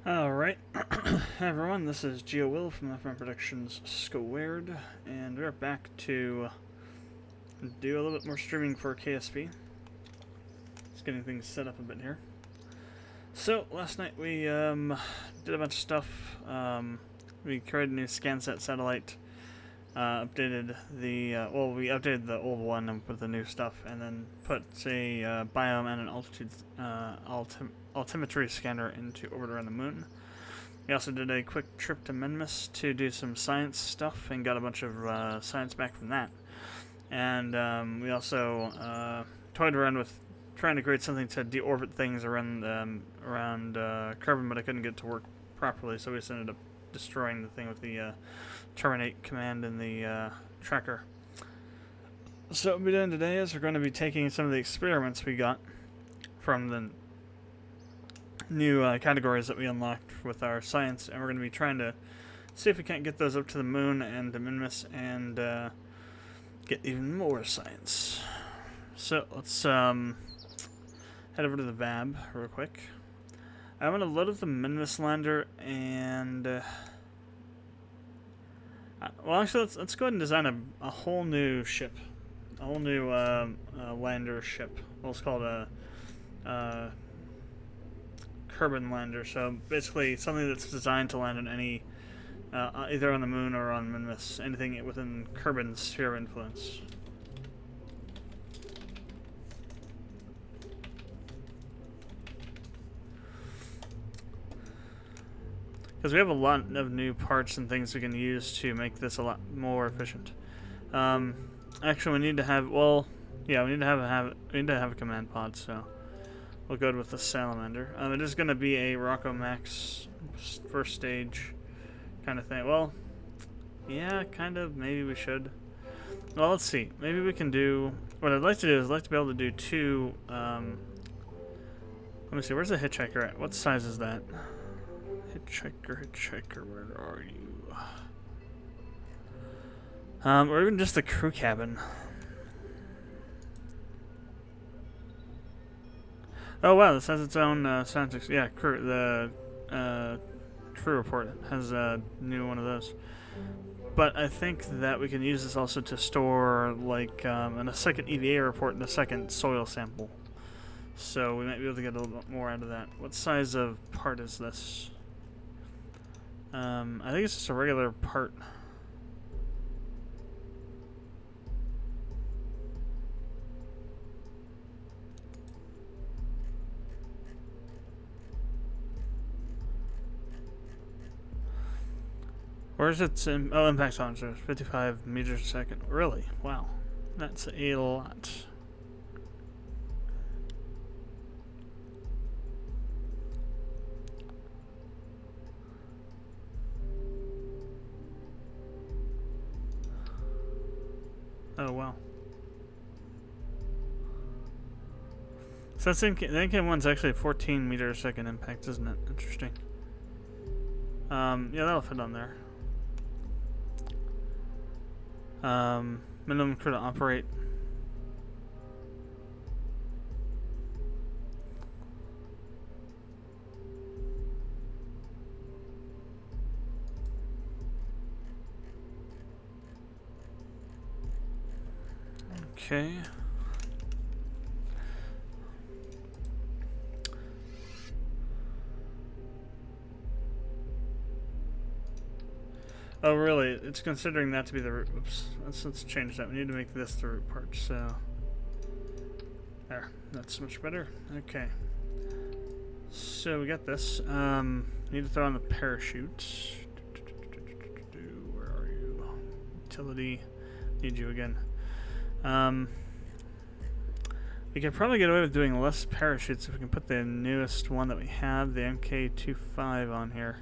Alright, hi everyone, this is GeoWill from Productions², and we're back to do a little bit more streaming for KSP. Just getting things set up a bit here. So, last night we did a bunch of stuff. We created a new ScanSat satellite, updated the, we updated the old one with the new stuff, and then put a biome and an altitude altimetry scanner into orbit around the moon. We also did a quick trip to Minmus to do some science stuff and got a bunch of science back from that. And we also toyed around with trying to create something to deorbit things around Kerbal, but I couldn't get it to work properly, so we just ended up destroying the thing with the terminate command in the tracker. So what we're doing today is we're going to be taking some of the experiments we got from the new categories that we unlocked with our science, and we're going to be trying to see if we can't get those up to the moon and to Minmus and get even more science. So let's head over to the VAB real quick. I'm going to load up the Minmus lander and well, actually, let's go ahead and design a whole new ship, a whole new lander ship. Let's call it a Kerbal lander. So basically, something that's designed to land on any, either on the moon or on Minmus, anything within Kerbal's sphere of influence. Because we have a lot of new parts and things we can use to make this a lot more efficient. Actually, we need to have, well, yeah, we need to have a command pod, so we'll go with the salamander. It is going to be a Rocco Max first stage kind of thing. Well, yeah, kind of. Maybe we should. Well, let's see. Maybe we can do, what I'd like to do is I'd like to be able to do two, let me see, where's the hitchhiker at? What size is that? Hitchhiker, where are you? Or even just the crew cabin. Oh wow, this has its own sound. Yeah, crew. The crew report has a new one of those. But I think that we can use this also to store like a second EVA report and a second soil sample. So we might be able to get a little bit more out of that. What size of part is this? I think it's just a regular part. Where's its impact sensor? 55 meters a second. Really? Wow. That's a lot. Oh, wow. So that's the NK one's actually a 14 meter a second impact, isn't it? Interesting. Yeah, that'll fit on there. Minimum crew to operate. Okay. Oh, really? It's considering that to be the root. Oops. Let's change that. We need to make this the root part, so. There. That's much better. Okay. So we got this. Need to throw on the parachute. Where are you? Utility. Need you again. We could probably get away with doing less parachutes if we can put the newest one that we have, the MK25, on here.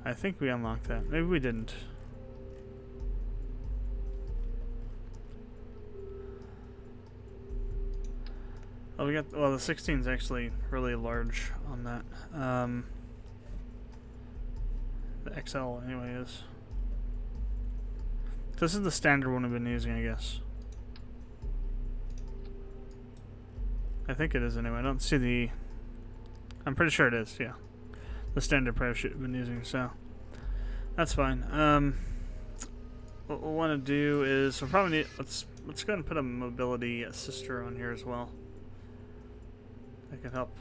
I think we unlocked that. Maybe we didn't. Oh, the 16 is actually really large on that. The XL anyway is. This is the standard one we've been using, I guess. I think it is anyway. I don't see the... I'm pretty sure it is, yeah. the standard parachute I've been using, so that's fine. What we'll want to do is we'll probably need, let's go ahead and put a mobility assister on here as well. That could help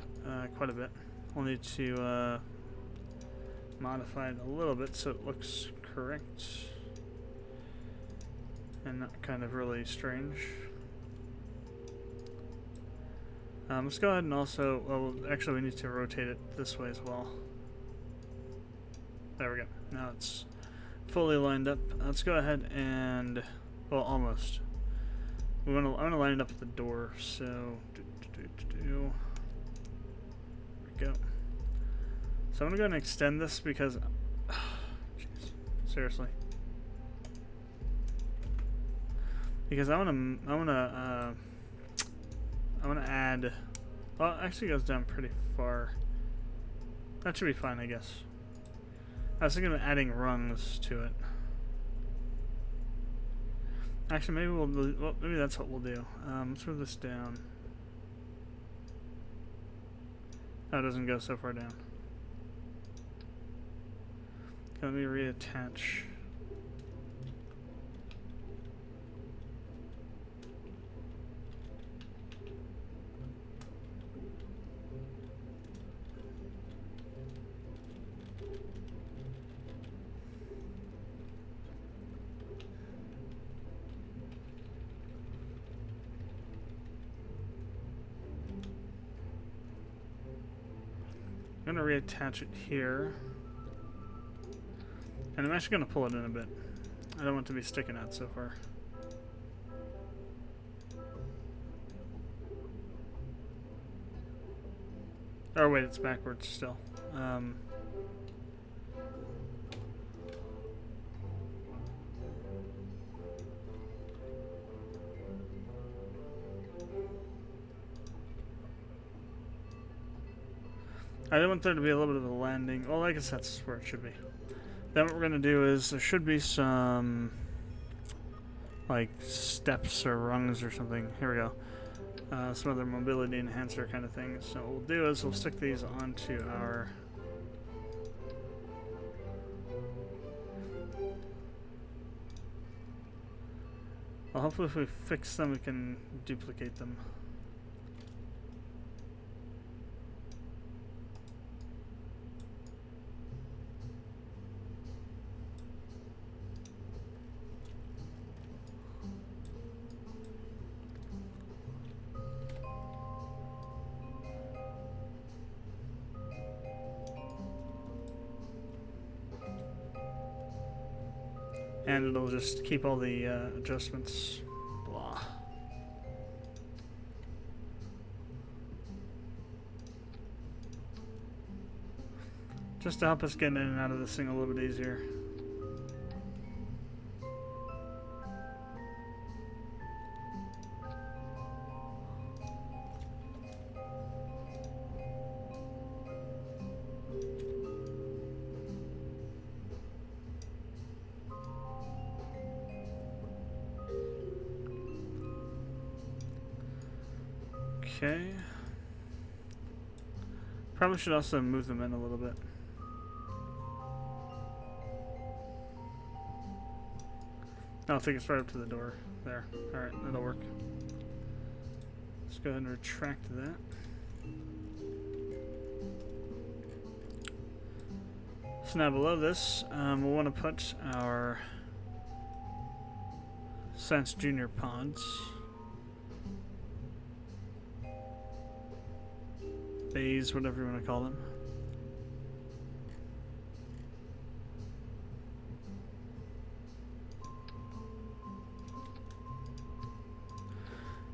quite a bit. We'll need to modify it a little bit so it looks correct and not kind of really strange. Let's go ahead and also, well, actually we need to rotate it this way as well. There we go. Now it's fully lined up. Let's go ahead and, well, almost. I want to line it up at the door. So, there we go. So I'm gonna go ahead and extend this because, jeez, seriously, because I wanna add. Well, it actually goes down pretty far. That should be fine, I guess. I was thinking of adding rungs to it. Actually, maybe maybe that's what we'll do. Let's move this down. Oh, it doesn't go so far down. Okay, let me reattach. I'm going to reattach it here. And I'm actually going to pull it in a bit. I don't want it to be sticking out so far. Oh wait, it's backwards still. I didn't want there to be a little bit of a landing. Well, I guess that's where it should be. Then what we're going to do is there should be some like steps or rungs or something. Here we go. Some other mobility enhancer kind of thing. So what we'll do is we'll stick these onto our well, hopefully if we fix them we can duplicate them. And it'll just keep all the adjustments. Blah. Just to help us get in and out of this thing a little bit easier. Okay. Probably should also move them in a little bit. I'll take us right up to the door. There. Alright, that'll work. Let's go ahead and retract that. So now below this, we'll want to put our Science Junior pods. Bays, whatever you want to call them.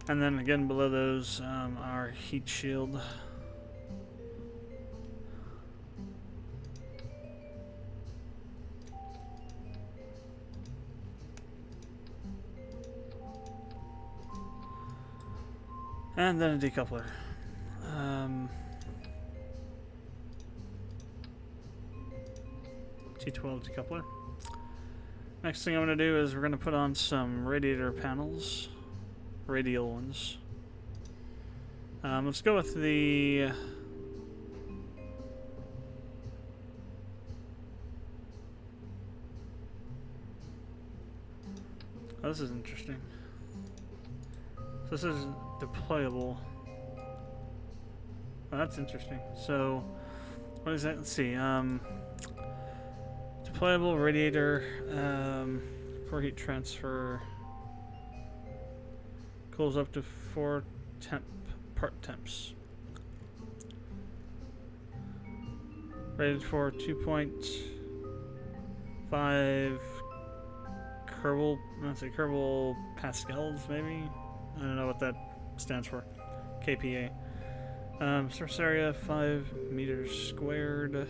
And then again below those, our heat shield. And then a decoupler. T12 decoupler. Next thing I'm going to do is we're going to put on some radiator panels. Radial ones. Let's go with the this is interesting. So this is deployable. Oh, that's interesting. So, what is that? Let's see. Deployable radiator, for heat transfer. Cools up to 4 part temps. Rated for 2.5 Kerbal pascals, maybe? I don't know what that stands for. KPA. Surface area 5 meters squared.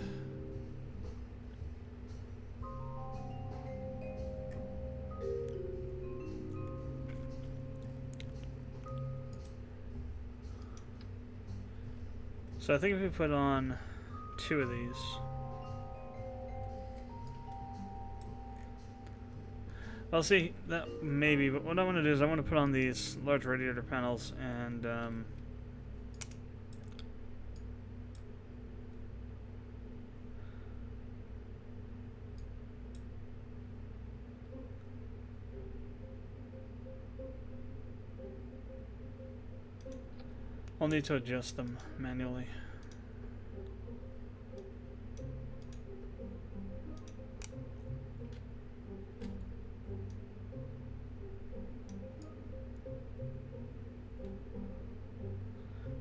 So I think if we put on 2 of these. I'll see that maybe, but what I want to do is I want to put on these large radiator panels and I'll need to adjust them manually.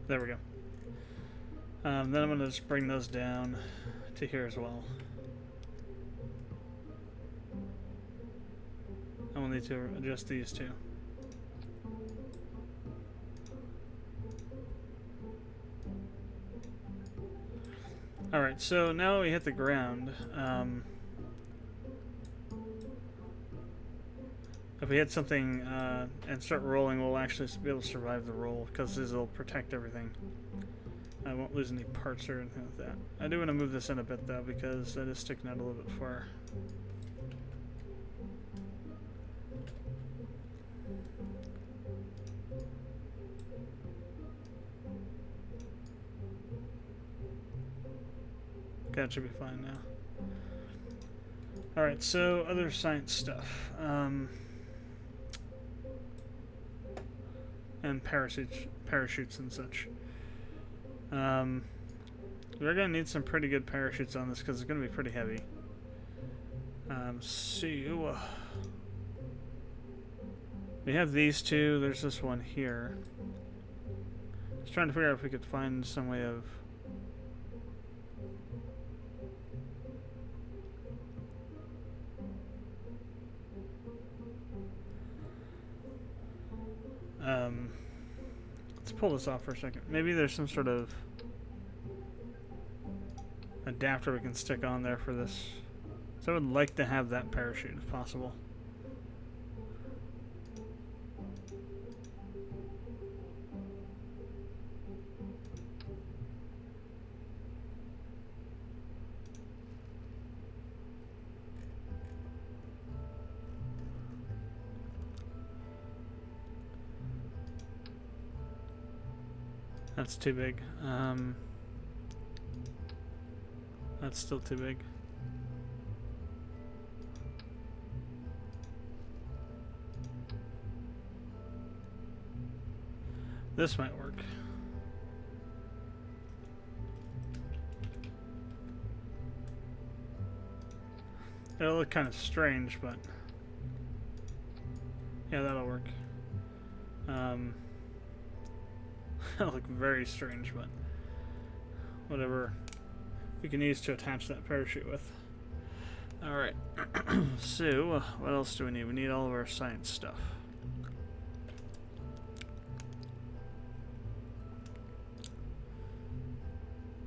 There we go. Then I'm going to just bring those down to here as well. I will need to adjust these too. Alright, so now we hit the ground. If we hit something and start rolling, we'll actually be able to survive the roll, because this will protect everything. I won't lose any parts or anything like that. I do want to move this in a bit, though, because that is sticking out a little bit far. Okay, that should be fine now. Alright, so other science stuff. And parachutes and such. We're gonna need some pretty good parachutes on this because it's gonna be pretty heavy. So we have these two. There's this one here. Just trying to figure out if we could find some way of let's pull this off for a second. Maybe there's some sort of adapter we can stick on there for this. So I would like to have that parachute if possible. That's too big. That's still too big. This might work. It'll look kind of strange, but yeah, that'll work. That'll look very strange, but whatever we can use to attach that parachute with. Alright, so what else do we need? We need all of our science stuff.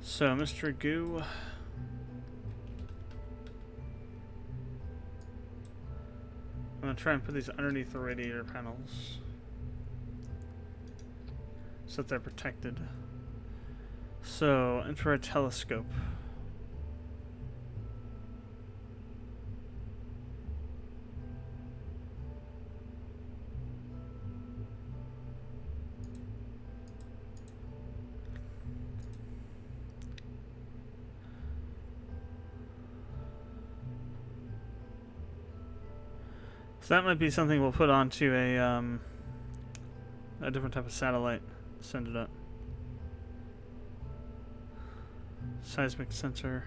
So, Mr. Goo, I'm going to try and put these underneath the radiator panels so that they're protected. So, infrared telescope. So that might be something we'll put onto a different type of satellite. Send it up. Seismic sensor.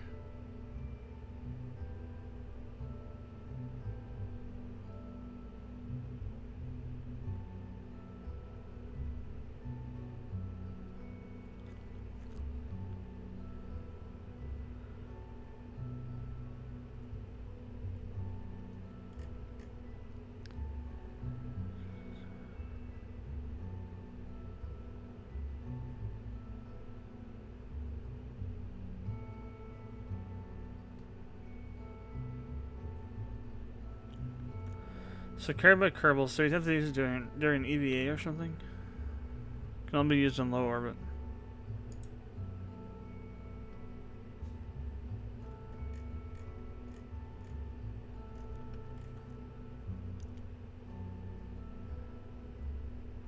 So Kerbal, so you'd have to use it during EVA or something? Can only be used in low orbit.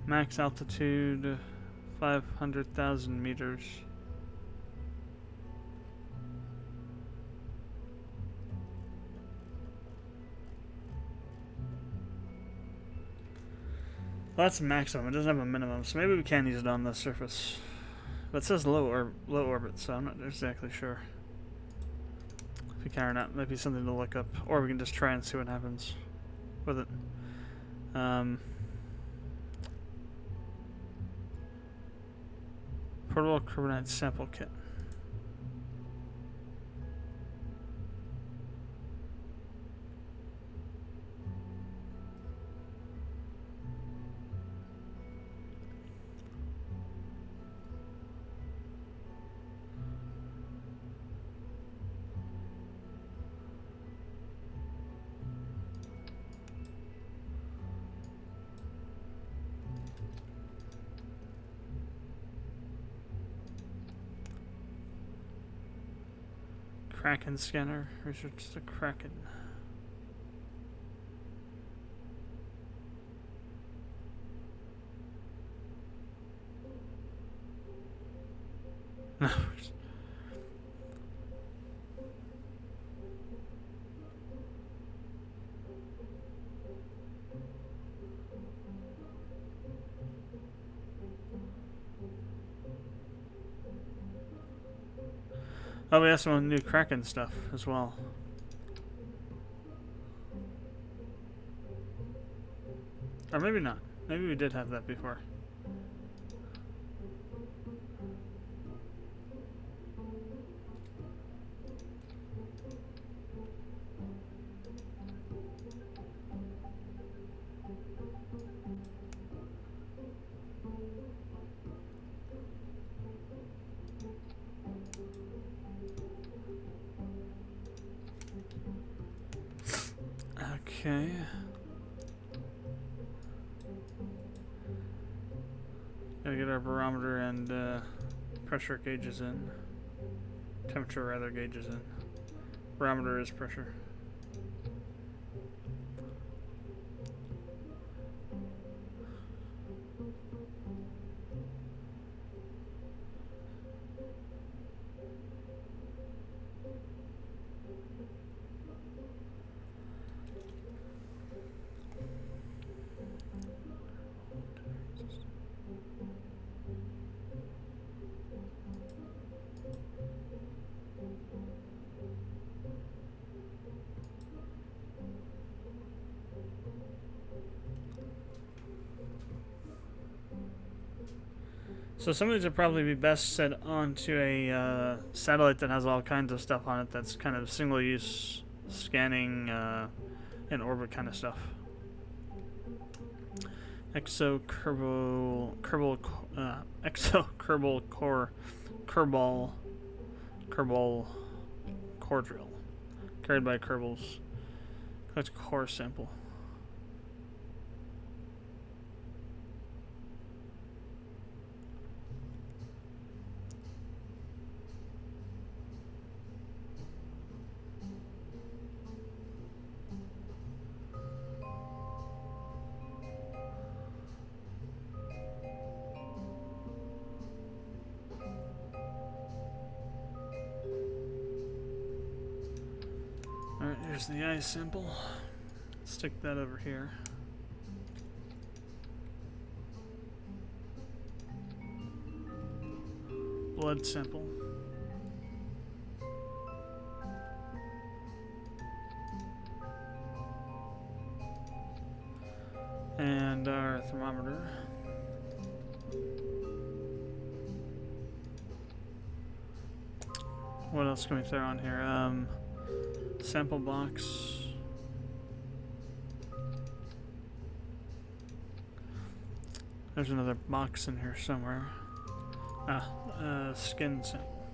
Max altitude 500,000 meters. Well, that's maximum. It doesn't have a minimum, so maybe we can use it on the surface. But it says low orbit, so I'm not exactly sure if we can or not. Might be something to look up, or we can just try and see what happens with it. Portable carbonite sample kit. Kraken scanner. Research the Kraken. No. Oh, we have some new Kraken stuff as well. Or maybe not. Maybe we did have that before. Okay. Gotta get our barometer and pressure gauges in. Temperature rather gauges in. Barometer is pressure. So some of these would probably be best set onto a satellite that has all kinds of stuff on it that's kind of single-use scanning and orbit kind of stuff. Kerbal core drill carried by Kerbals. Collect core sample. Alright, here's the ice sample. Stick that over here. Blood sample. And our thermometer. What else can we throw on here? Sample box. There's another box in here somewhere. Skin sample.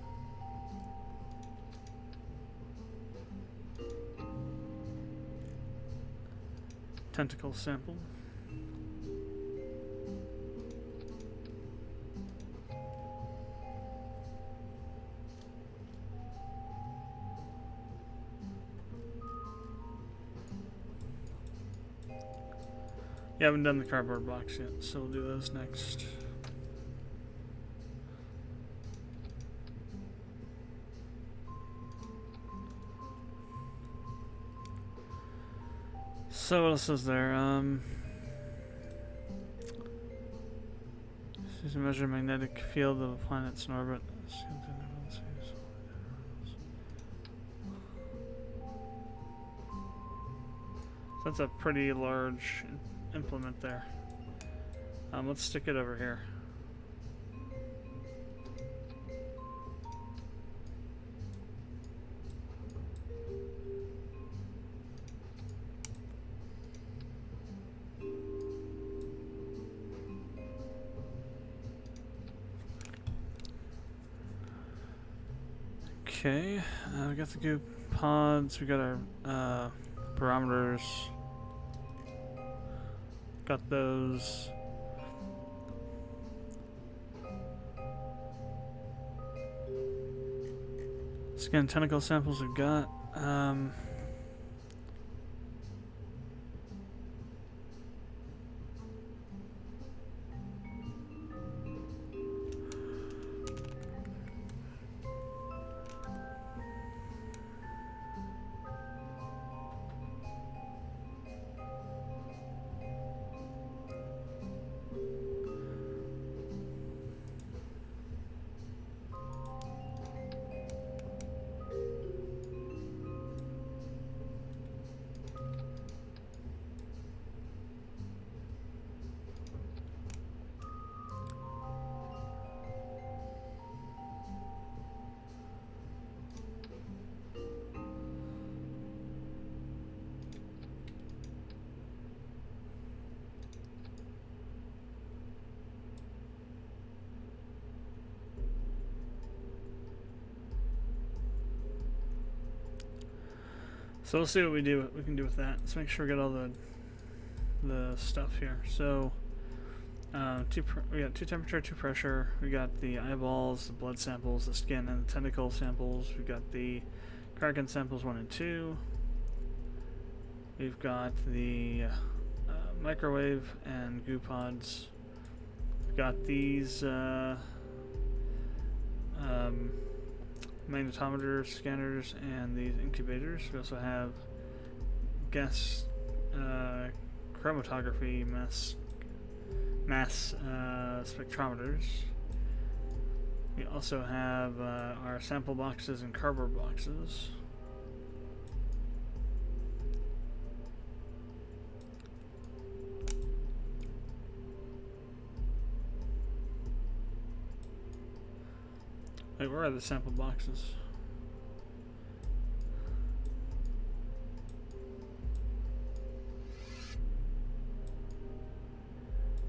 Tentacle sample. Yeah, I haven't done the cardboard box yet, so we'll do those next. So what else is there? This is to measure magnetic field of a planet's in orbit. So that's a pretty large implement there. Let's stick it over here. Okay, we got the goop pods, we got our barometers, got those. Skin tentacle samples we've got. So we'll see what we can do with that. Let's make sure we get all the stuff here. So we got 2 temperature, 2 pressure. We got the eyeballs, the blood samples, the skin, and the tentacle samples. We got the Kraken samples 1 and 2. We've got the microwave and goo pods. We've got these magnetometers, scanners, and these incubators. We also have gas chromatography mass spectrometers. We also have our sample boxes and cardboard boxes. Wait, where are the sample boxes?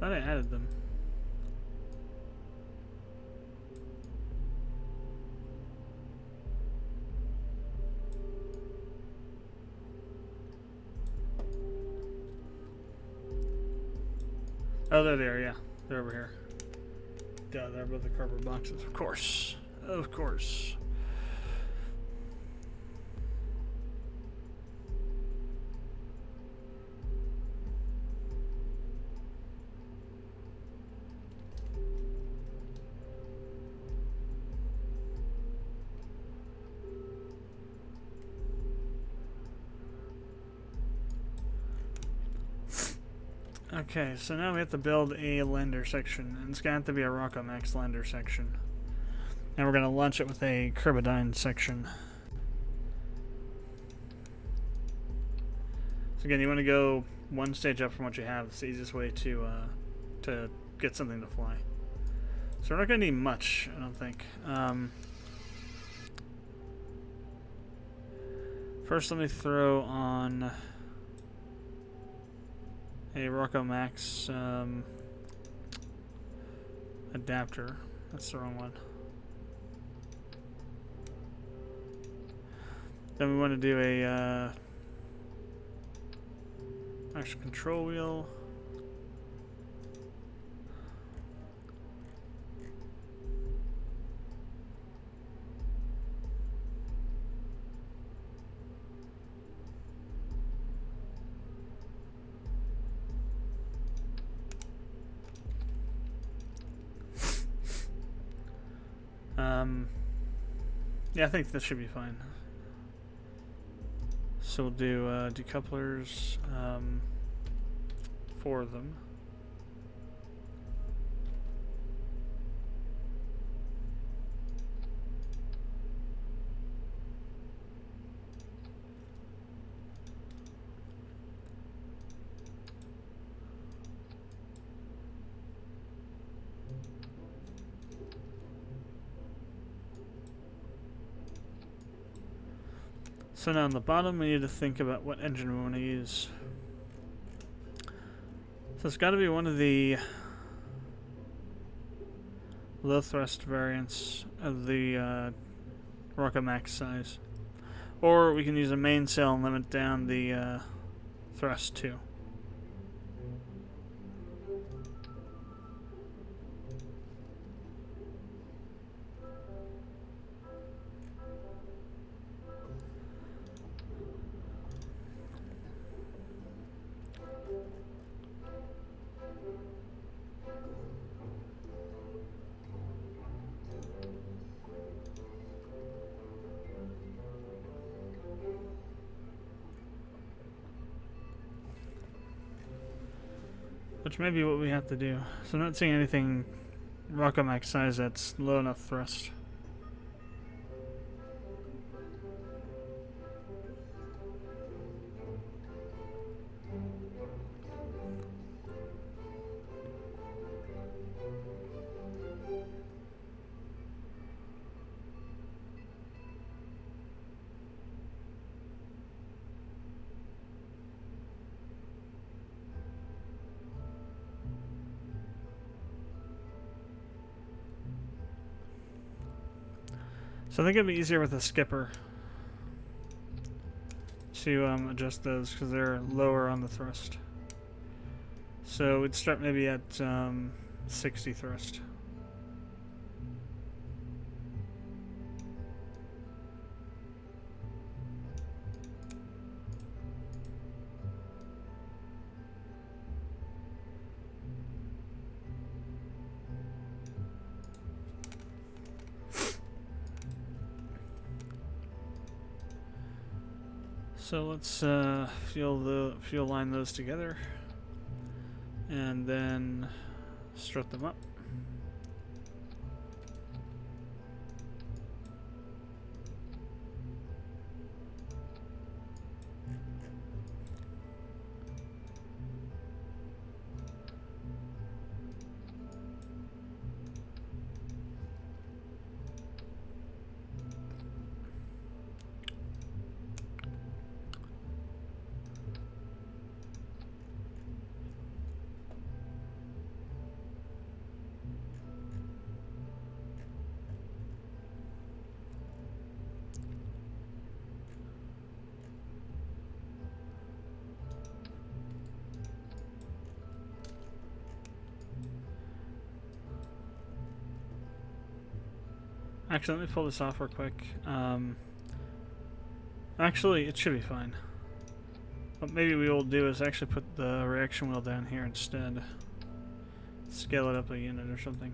Thought I added them. Oh, there they are, yeah. They're over here. Duh, they're both the cardboard boxes, of course. Of course. Okay, so now we have to build a lender section, and it's gonna have to be a Rockomax lender section. And we're gonna launch it with a Kerbal section. So again, you want to go one stage up from what you have. It's the easiest way to get something to fly. So we're not gonna need much, I don't think. First, let me throw on a Rockomax adapter. That's the wrong one. Then we want to do a action control wheel. Yeah, I think this should be fine. So we'll do decouplers, 4 of them. So now on the bottom, we need to think about what engine we want to use. So it's got to be one of the low thrust variants of the Rockomax size. Or we can use a mainsail and limit down the thrust too. Which may be what we have to do. So I'm not seeing anything Rockomax size that's low enough thrust. So I think it'd be easier with a skipper to adjust those because they're lower on the thrust. So we'd start maybe at 60 thrust. So let's fuel line those together, and then strut them up. Actually, let me pull this off real quick. Actually, it should be fine. What maybe we will do is actually put the reaction wheel down here instead. Scale it up a unit or something.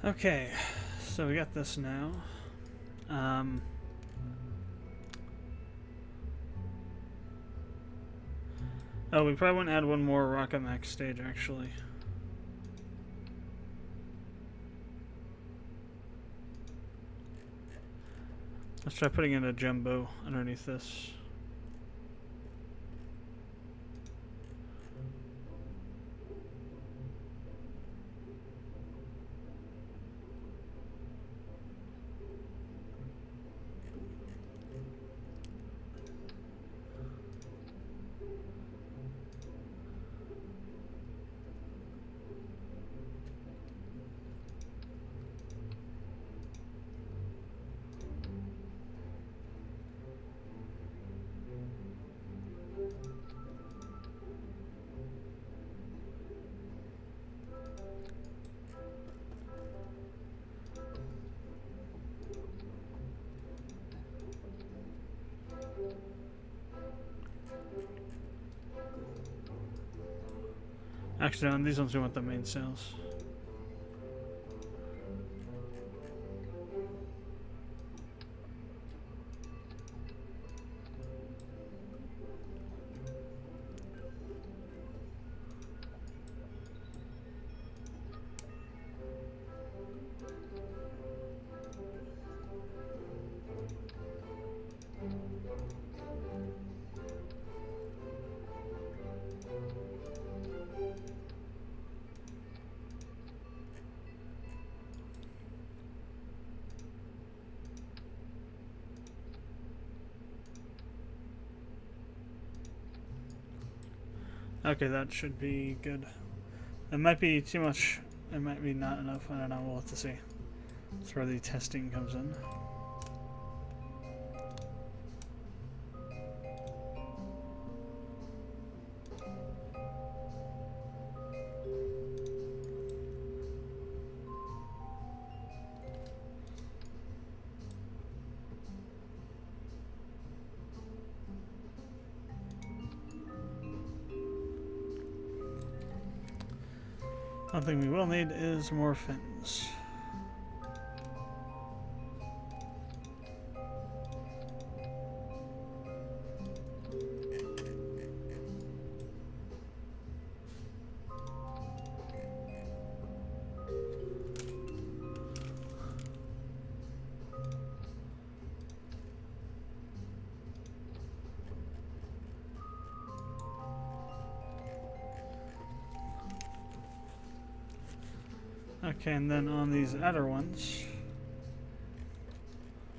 Okay, so we got this now. Oh, we probably want to add one more Rocket Max stage, actually. Let's try putting in a jumbo underneath this. Actually, no, these ones we want the main sails. Okay, that should be good. It might be too much. It might be not enough. I don't know. We'll have to see. That's where the testing comes in. One thing we will need is more fins. Okay, and then on these outer ones,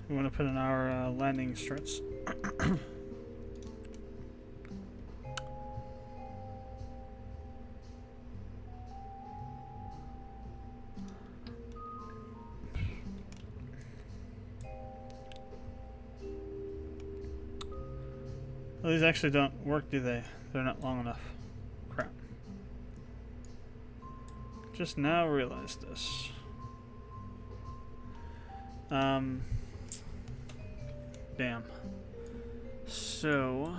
we want to put in our landing struts. Well, these actually don't work, do they? They're not long enough. Crap. Just now realized this. Damn. So...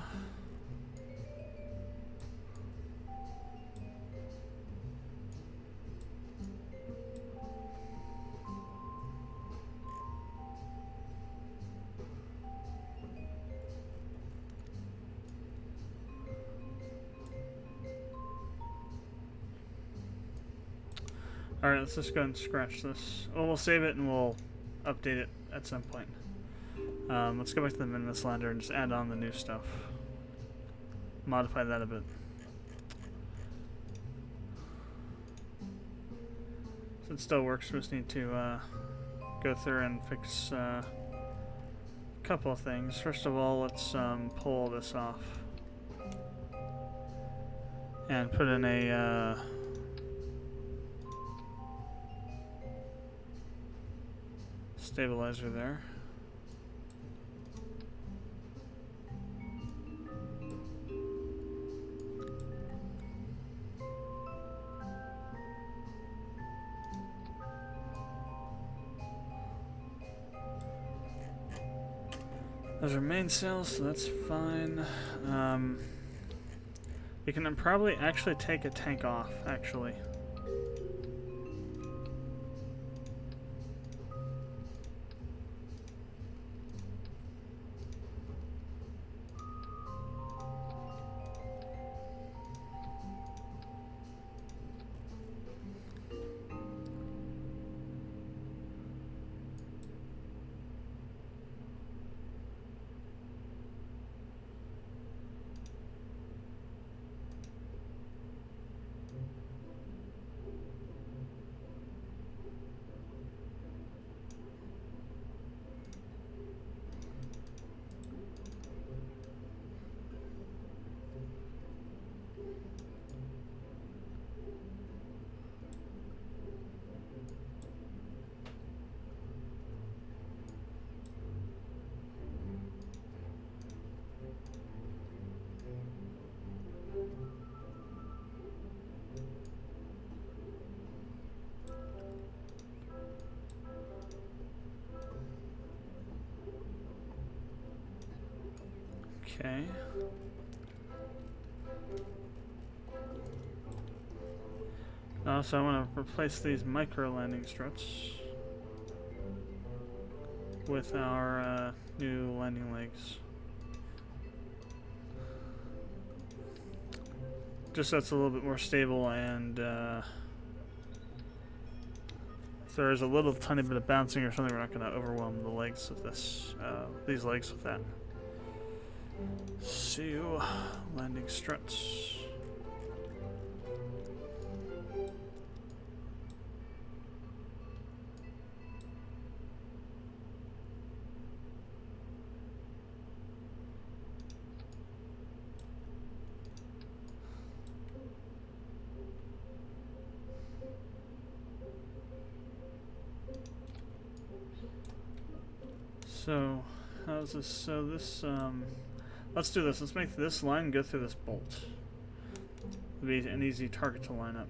Alright, let's just go ahead and scratch this. Oh, we'll save it and we'll update it at some point. Let's go back to the Minimus Lander and just add on the new stuff. Modify that a bit. So it still works, we just need to go through and fix a couple of things. First of all, let's pull this off. And put in a... stabilizer there. Those are mainsails, so that's fine. We can probably actually take a tank off, actually. Okay. So I want to replace these micro landing struts with our new landing legs. Just so it's a little bit more stable, and if there's a little tiny bit of bouncing or something, we're not going to overwhelm the legs of this, these legs with that. So, landing struts. So, how's this? So this, let's do this. Let's make this line go through this bolt. It'll be an easy target to line up.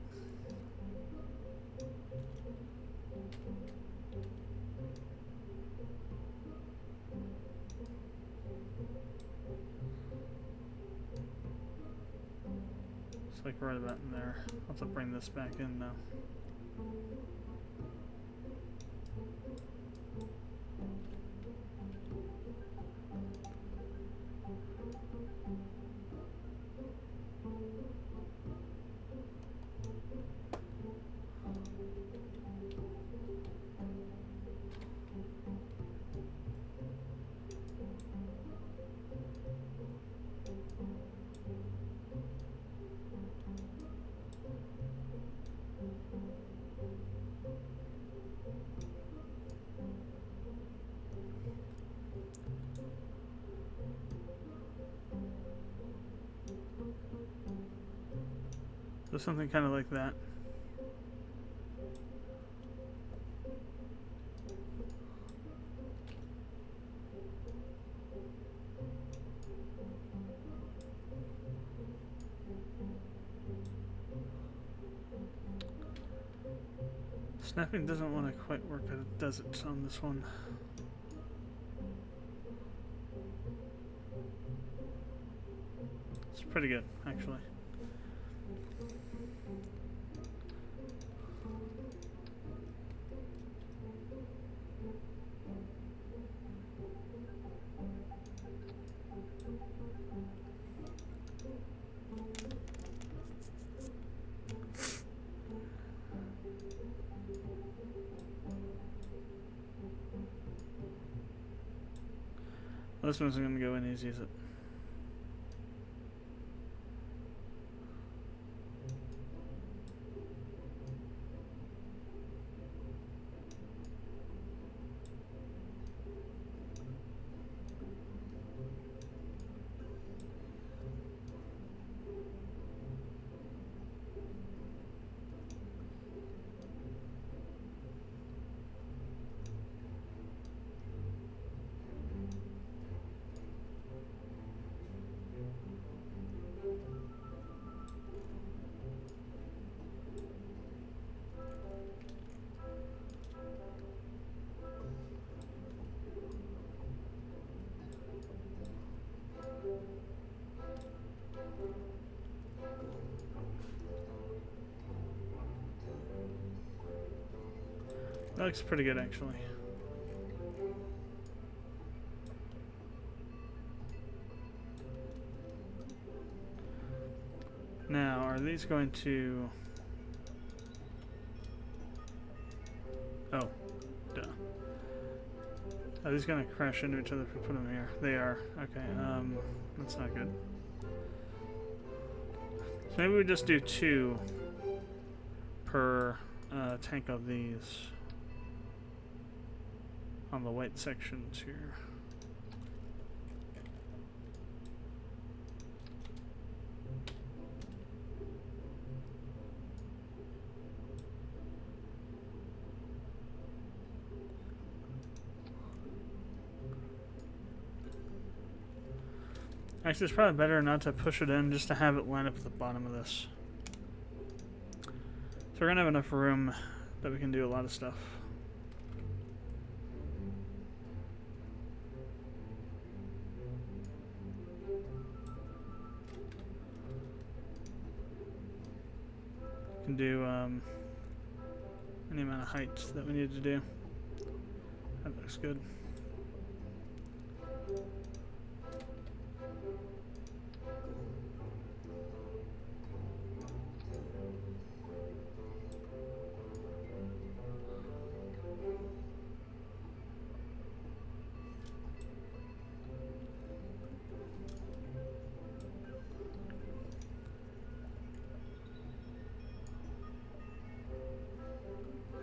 It's like right about in there. I'll have to bring this back in now. So something kind of like that. Snapping doesn't want to quite work as it does it on this one. It's pretty good, actually. This one's going to go in easy, is it? That looks pretty good, actually. Now, are these going to... Oh, duh. Are these going to crash into each other if we put them here? They are. Okay, that's not good. So maybe we just do 2 per tank of these on the white sections here. Actually, it's probably better not to push it in, just to have it line up at the bottom of this. So we're gonna have enough room that we can do a lot of stuff. can do any amount of height that we need to do. That looks good.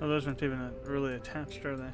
Oh, those aren't even really attached, are they?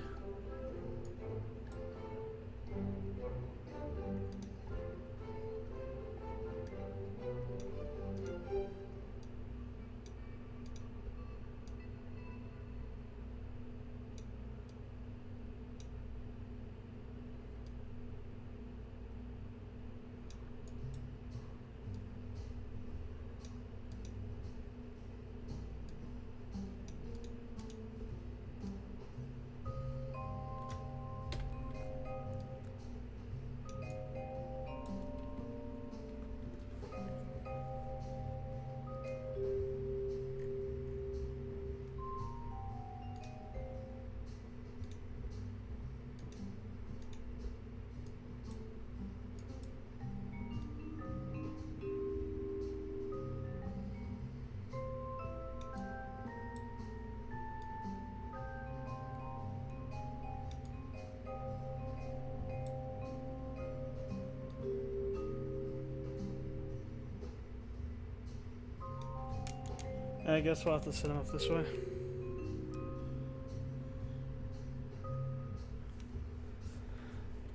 I guess we'll have to set them up this way.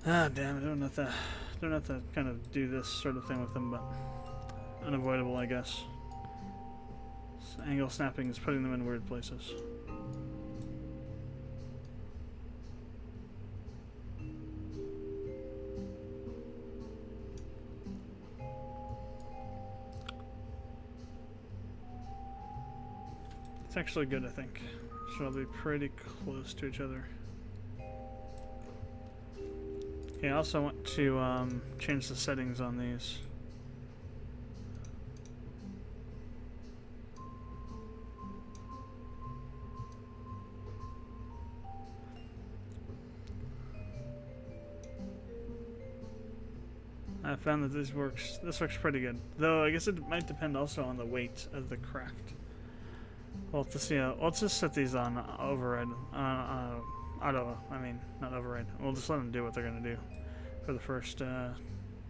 Ah, damn it! Don't have to kind of do this sort of thing with them, but unavoidable, I guess. So angle snapping is putting them in weird places. It's actually good, I think. So I'll be pretty close to each other. Okay, I also want to change the settings on these. I found that this works pretty good. Though I guess it might depend also on the weight of the craft. We'll have to see. Let's just set these on override. Auto. I mean, not override. We'll just let them do what they're gonna do for the first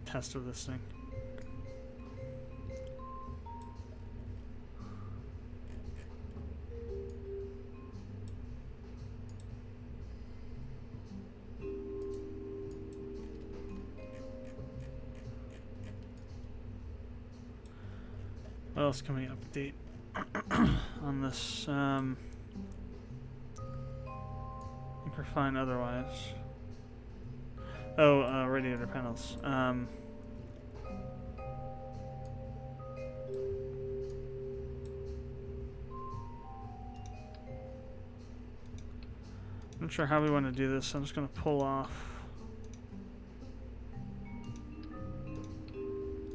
test of this thing. What else can we update on this? I think we're fine otherwise. Oh, radiator panels. I'm not sure how we want to do this. I'm just going to pull off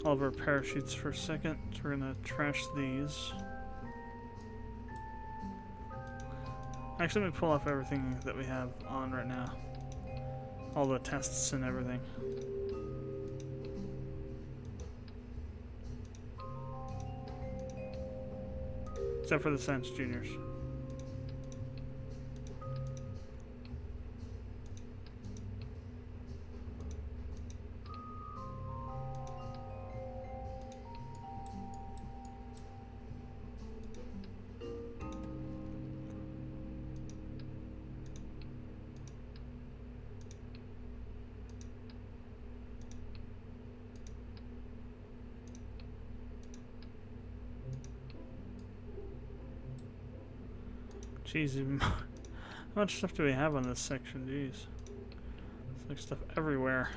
all of our parachutes for a second. We're going to trash these. Actually, let me pull off everything that we have on right now. All the tests and everything. Except for the Science Juniors. Jeez, how much stuff do we have on this section? Jeez. There's like stuff everywhere.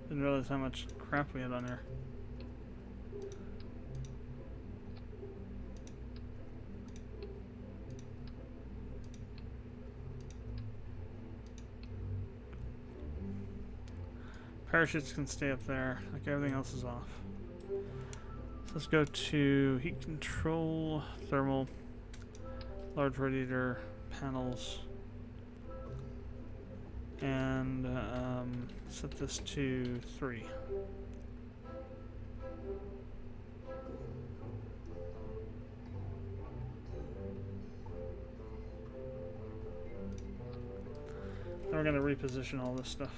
Didn't realize how much crap we had on here. Parachutes can stay up there. Like everything else is off. So let's go to heat control, thermal. large radiator panels, and set this to 3. Then we're going to reposition all this stuff.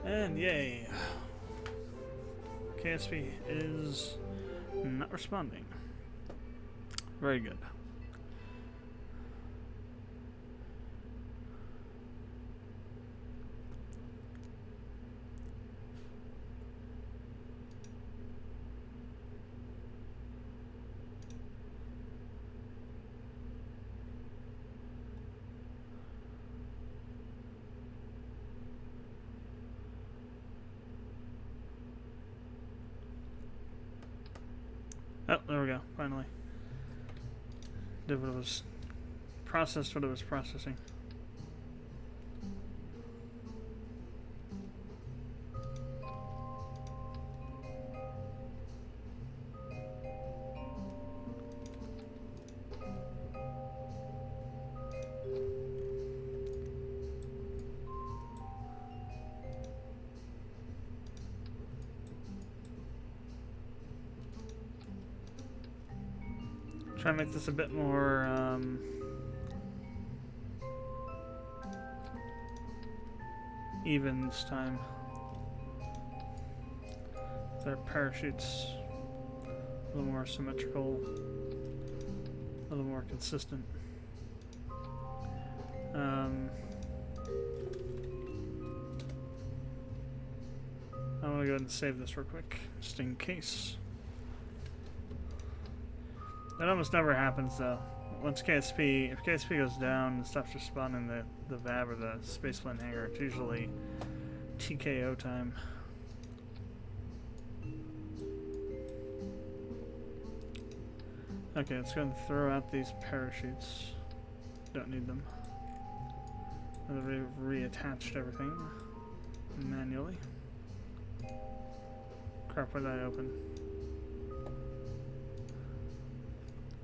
And yay! KSP is not responding. Very good. Oh, there we go, finally. Did what it was, processed what it was processing. Try and make this a bit more even this time. Their parachutes a little more symmetrical, a little more consistent. I'm gonna go ahead and save this real quick, just in case. That almost never happens though. Once KSP, if KSP goes down and stops responding the VAB or the spaceplane hangar, it's usually TKO time. Okay, let's go and throw out these parachutes. Don't need them. We've reattached everything manually. Crap, why did I open?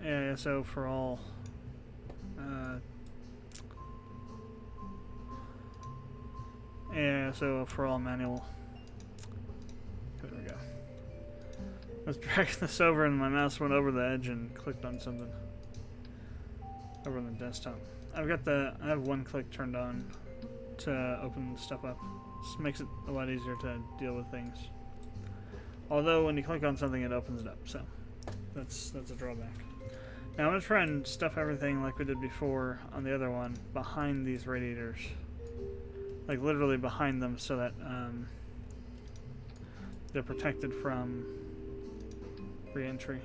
AISO for all AISO for all manual. There we go. I was dragging this over and my mouse went over the edge and clicked on something over on the desktop. I have one click turned on to open stuff up. This makes it a lot easier to deal with things. Although when you click on something it opens it up, so that's a drawback. Now I'm going to try and stuff everything like we did before on the other one behind these radiators. Like literally behind them so that they're protected from re-entry.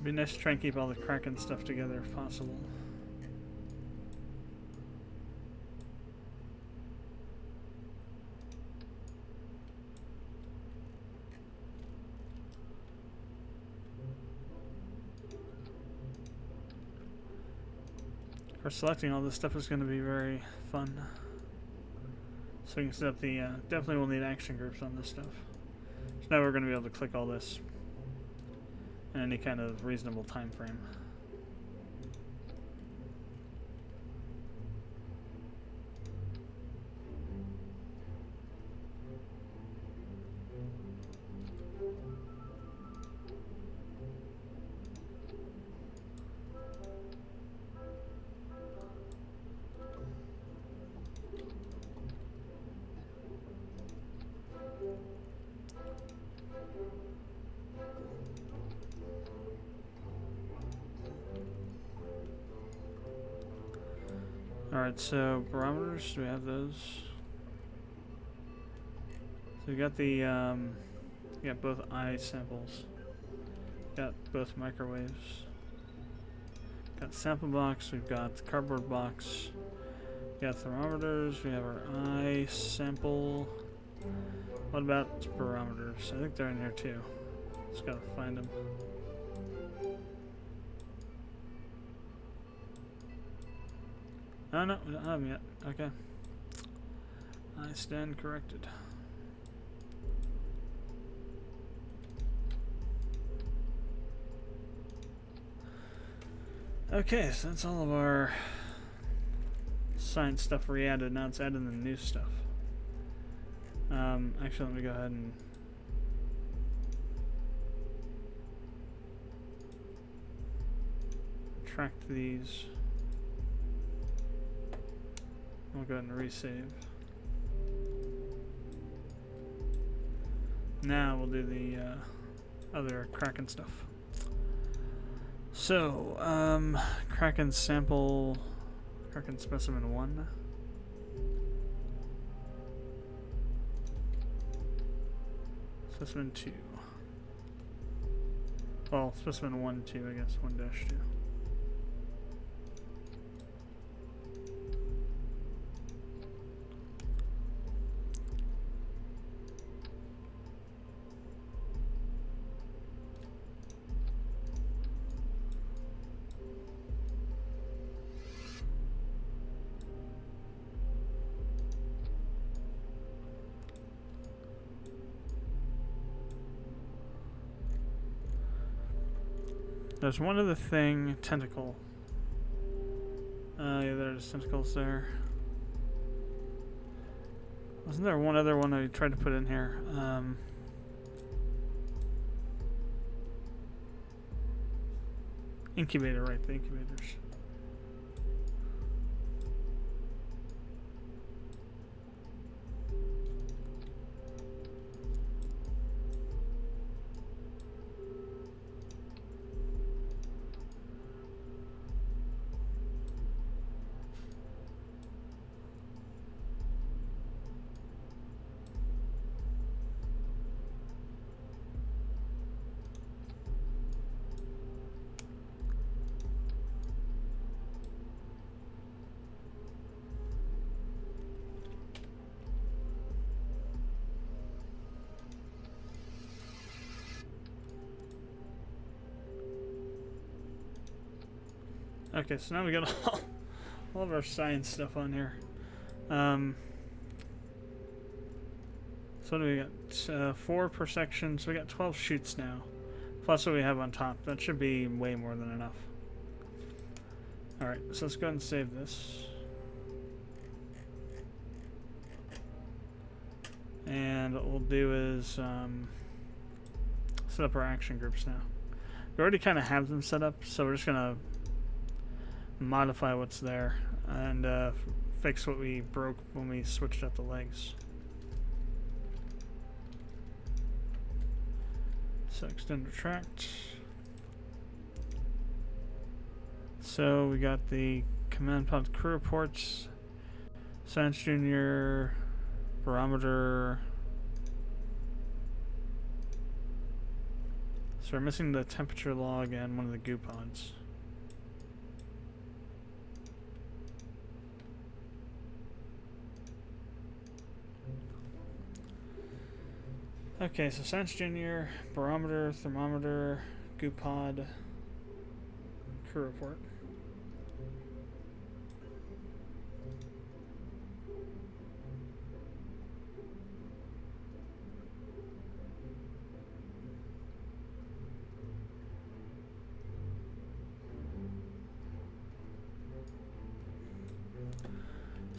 It'd be nice to try and keep all the Kraken stuff together if possible. Of course, selecting all this stuff is going to be very fun. So we can set up the, definitely we'll need action groups on this stuff. So now we're going to be able to click all this in any kind of reasonable time frame. Alright, so barometers, do we have those? So we got the, we got both eye samples. Got both microwaves. Got sample box, we've got the cardboard box. We got thermometers, we have our eye sample. What about barometers? I think they're in here too. Just gotta find them. Oh no, we don't have them yet. Okay. I stand corrected. Okay, so that's all of our science stuff re-added. Now it's adding the new stuff. Actually, let me go ahead and tract these. I'll go ahead and resave. Now we'll do the other Kraken stuff. So, Kraken sample, Kraken specimen 1. Specimen 2. Well, specimen 1, 2, I guess, 1-2. There's one other thing, tentacle. Yeah, there's tentacles there. Wasn't there one other one I tried to put in here? Incubator, right, the incubators. Okay, so now we got all of our science stuff on here. So what do we got? 4 per section, so we got 12 shoots now. Plus what we have on top. That should be way more than enough. Alright, so let's go ahead and save this. And what we'll do is set up our action groups now. We already kind of have them set up, so we're just going to modify what's there and fix what we broke when we switched up the legs. So extend retract. So we got the command prompt crew reports, Science Junior, barometer. So we're missing the temperature log and one of the goo pods. Okay, so Science Junior, barometer, thermometer, goo pod, crew report.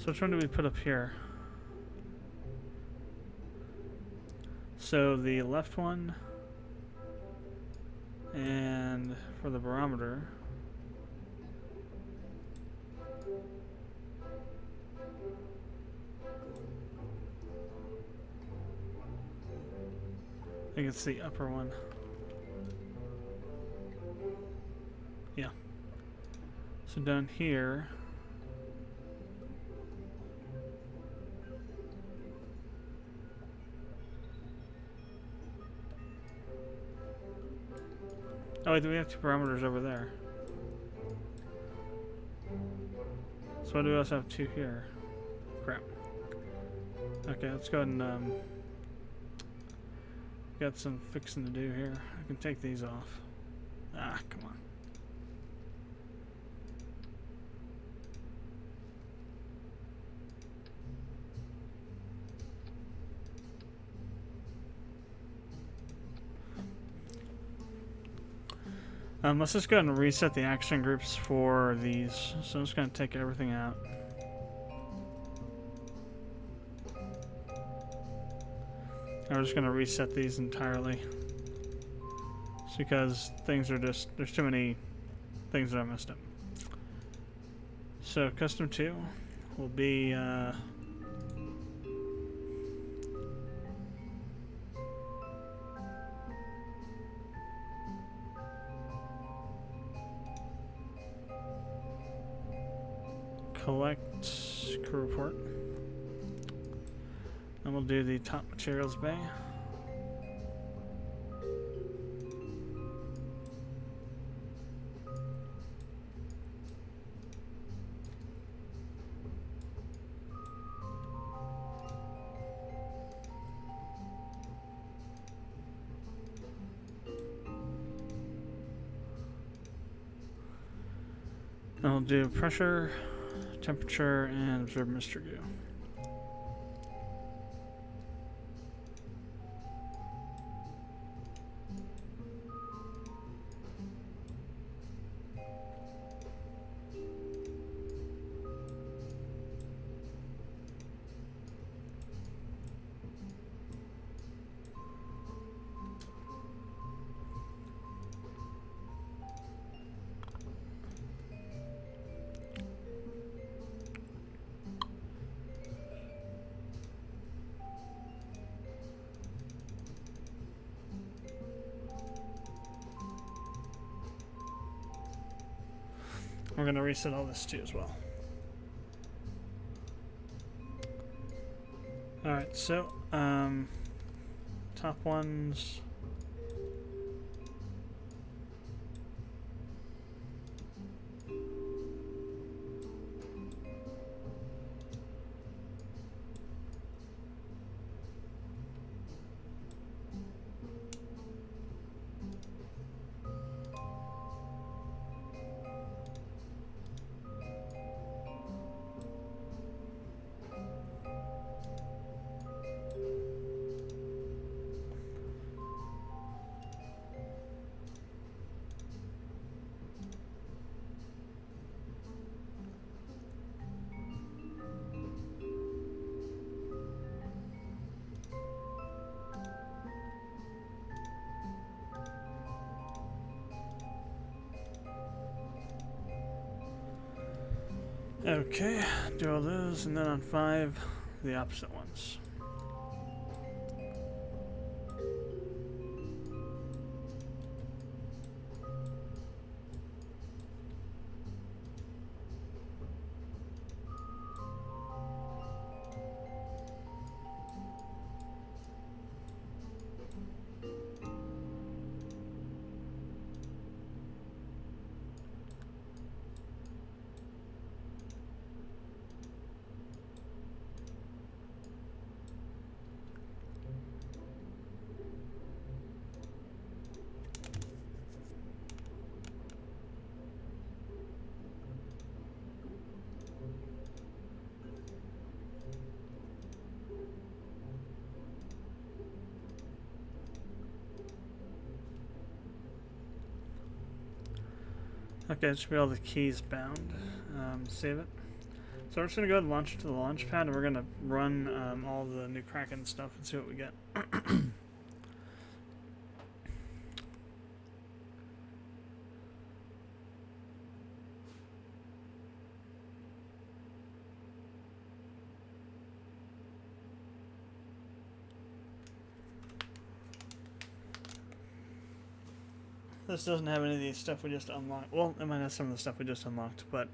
which one do we put up here? So the left one, and for the barometer, I think it's the upper one. Yeah. So down here, oh wait, we have two barometers over there. So why do we also have two here? Crap. Okay, let's go ahead and got some fixing to do here. I can take these off. Ah, come on. Let's just go ahead and reset the action groups for these. So I'm just going to take everything out. I'm just going to reset these entirely. It's because things are just, there's too many things that I messed up. So custom 2 will be collect crew report. And we'll do the top materials bay. And we'll do pressure, temperature, and observe Mr. Goo. We're going to reset all this too as well. Alright, so top ones. Okay, do all those, and then on 5, the opposite ones. Okay, it should be all the keys bound. Save it. So we're just going to go ahead and launch it to the launch pad, and we're going to run all the new Kraken stuff and see what we get. This doesn't have any of the stuff we just unlocked. Well, it might have some of the stuff we just unlocked, but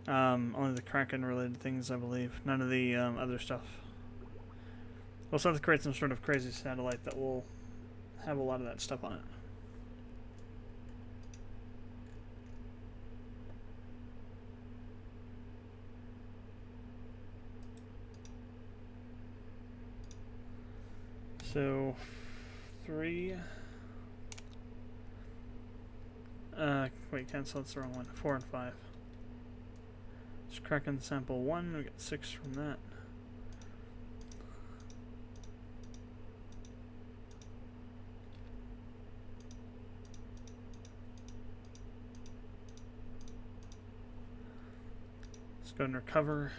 only the Kraken-related things, I believe. None of the other stuff. We'll also have to create some sort of crazy satellite that will have a lot of that stuff on it. So, 3... wait, cancel, that's the wrong one. 4 and 5. Just Kraken sample 1, we get 6 from that. Let's go and recover.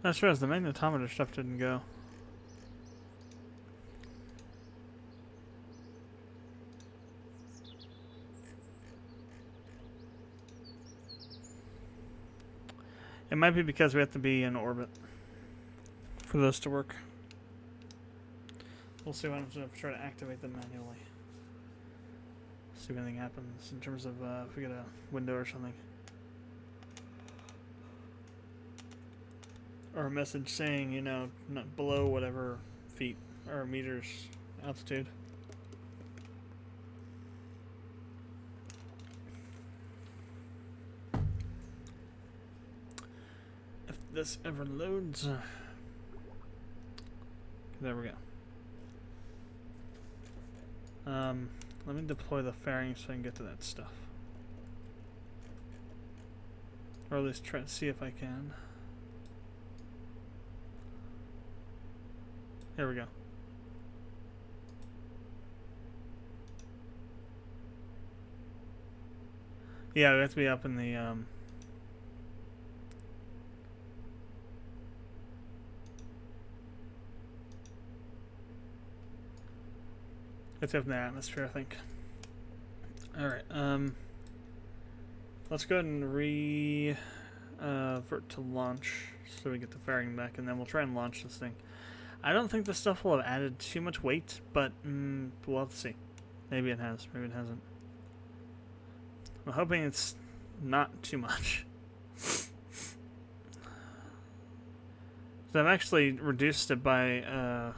That's true, the magnetometer stuff didn't go. It might be because we have to be in orbit for those to work. We'll see what happens if we try to activate them manually. See if anything happens in terms of if we get a window or something. Or a message saying, you know, not below whatever feet or meters altitude. If this ever loads. There we go. Let me deploy the fairing so I can get to that stuff. Or at least try to see if I can. Here we go. Yeah, we have to be up in the it's up in the atmosphere, I think. Alright, let's go ahead and revert to launch so we get the fairing back, and then we'll try and launch this thing. I don't think this stuff will have added too much weight, but we'll have to see. Maybe it has, maybe it hasn't. I'm hoping it's not too much. So I've actually reduced it by,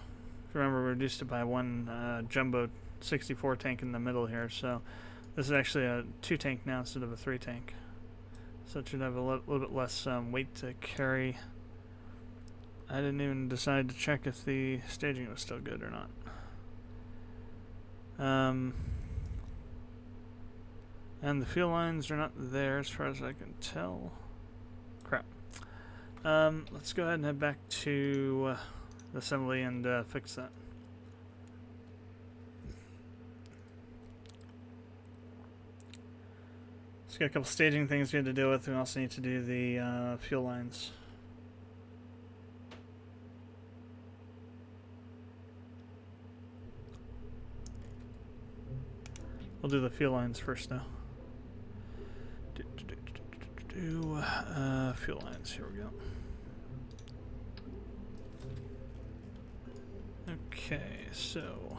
remember, reduced it by one jumbo 64 tank in the middle here. So this is actually a 2 tank now instead of a 3 tank. So it should have a little bit less weight to carry. I didn't even decide to check if the staging was still good or not. And the fuel lines are not there as far as I can tell. Crap. Let's go ahead and head back to the assembly and fix that. Let's get a couple staging things we had to deal with. We also need to do the fuel lines. We'll do the fuel lines first now. Fuel lines, here we go. Okay, so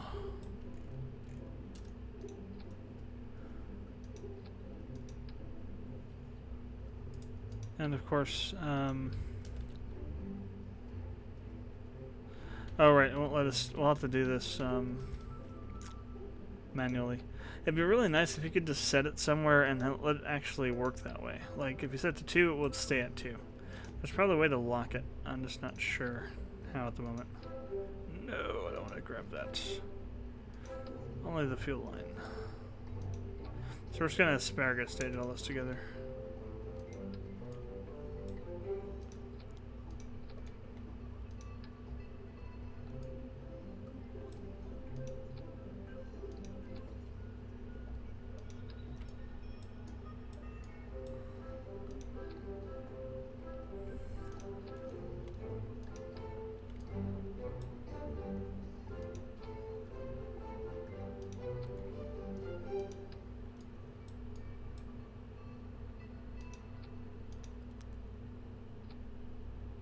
and of course, oh right, it won't let us. We'll have to do this manually. It'd be really nice if you could just set it somewhere and then let it actually work that way. Like, if you set it to 2, it would stay at 2. There's probably a way to lock it. I'm just not sure how at the moment. No, I don't want to grab that. Only the fuel line. So we're just gonna asparagus stage all this together.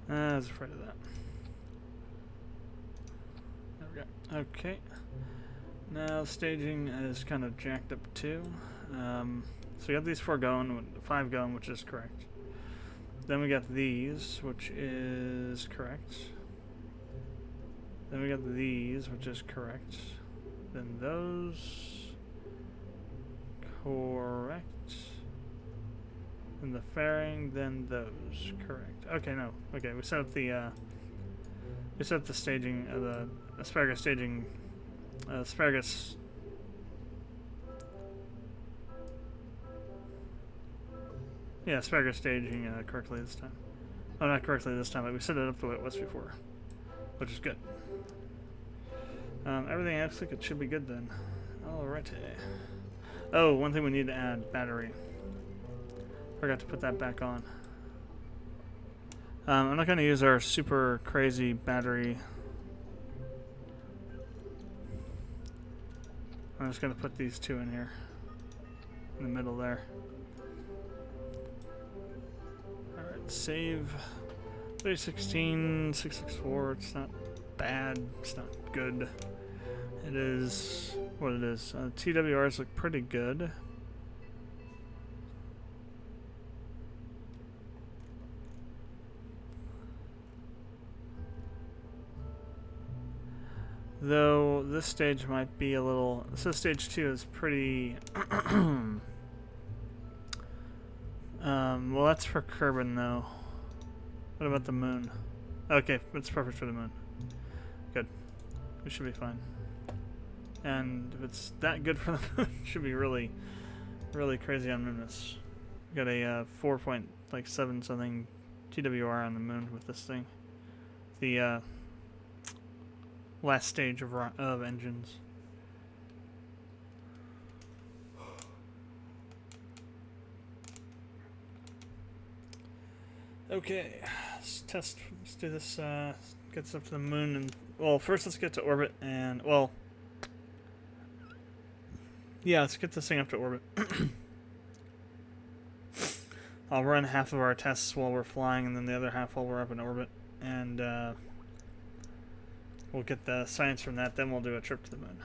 I was afraid of that. There we go. Okay. Now staging is kind of jacked up too. So we got these 5 going, which is correct. Then we got these, which is correct. Then we got these, which is correct. Then those, correct. Then the fairing, then those, correct. Okay, no. Okay, we set up the staging, the asparagus staging, asparagus. Yeah, asparagus staging correctly this time. Oh, not correctly this time, but we set it up the way it was before, which is good. Everything looks like it should be good then. Alrighty. Oh, one thing we need to add, battery. Forgot to put that back on. I'm not going to use our super crazy battery. I'm just going to put these 2 in here. In the middle there. Alright, save. 316, 664, it's not bad, it's not good. It is what it is. TWRs look pretty good. Though this stage might be a little. So stage 2 is pretty. Well, that's for Kerbal though. What about the moon? Okay, it's perfect for the moon. Good. We should be fine. And if it's that good for the moon, it should be really, really crazy on moonness. We got a 4.7 something TWR on the moon with this thing. The last stage of engines. Okay, let's do this, get this up to the moon, and, well, first let's get to orbit, and, well, yeah, let's get this thing up to orbit. I'll run half of our tests while we're flying, and then the other half while we're up in orbit, and, we'll get the science from that, then we'll do a trip to the moon.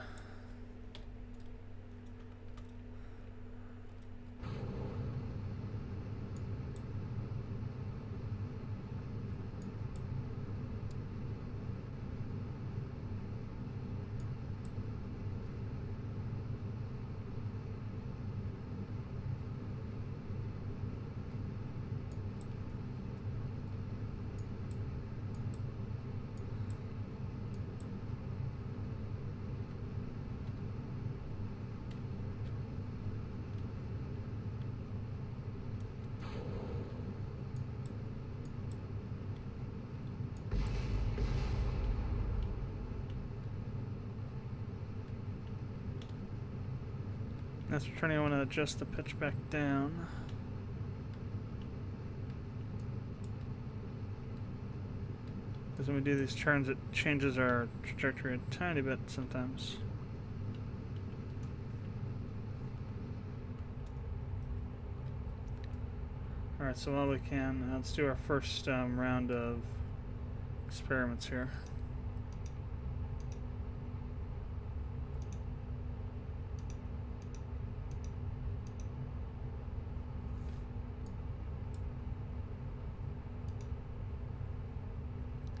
That's returning. I want to adjust the pitch back down. Because when we do these turns, it changes our trajectory a tiny bit sometimes. Alright, so while we can, let's do our first round of experiments here.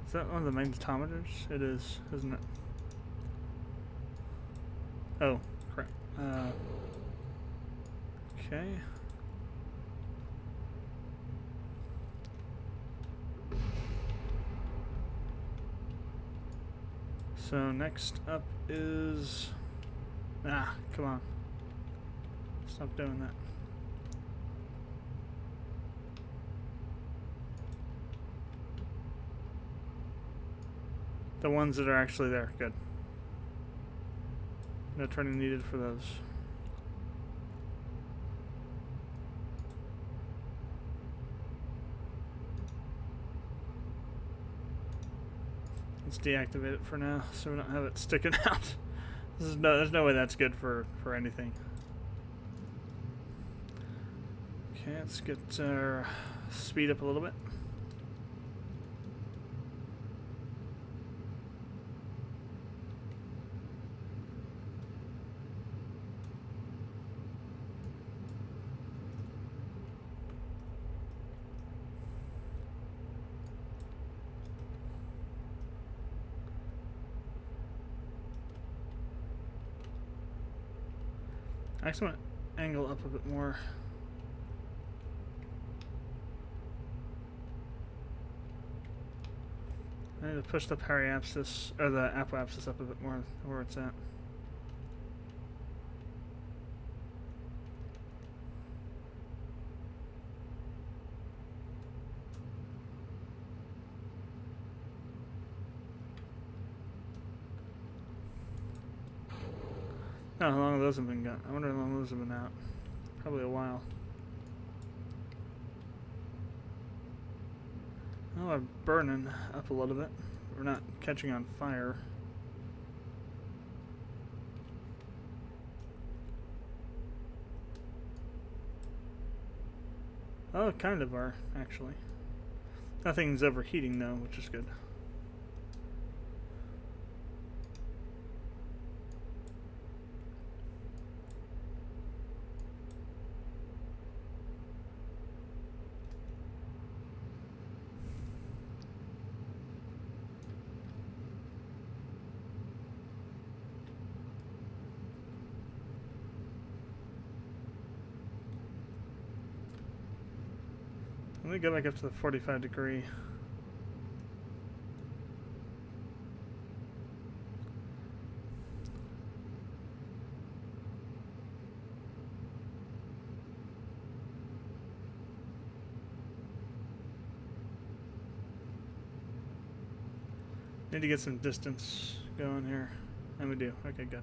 Is that one of the magnetometers? It is, isn't it? Oh, crap. Okay. So next up is... Ah, come on. Stop doing that. The ones that are actually there. Good. No training needed for those. Let's deactivate it for now so we don't have it sticking out. There's no way that's good for anything. Okay, let's get our speed up a little bit. I just want to angle up a bit more. I need to push the periapsis, or the apoapsis up a bit more where it's at. Oh, how long have those have been gone? I wonder how long those have been out. Probably a while. Oh, we're burning up a little bit. We're not catching on fire. Oh, kind of are, actually. Nothing's overheating though, which is good. Let me go back up to the 45°. Need to get some distance going here. And we do. Okay, good.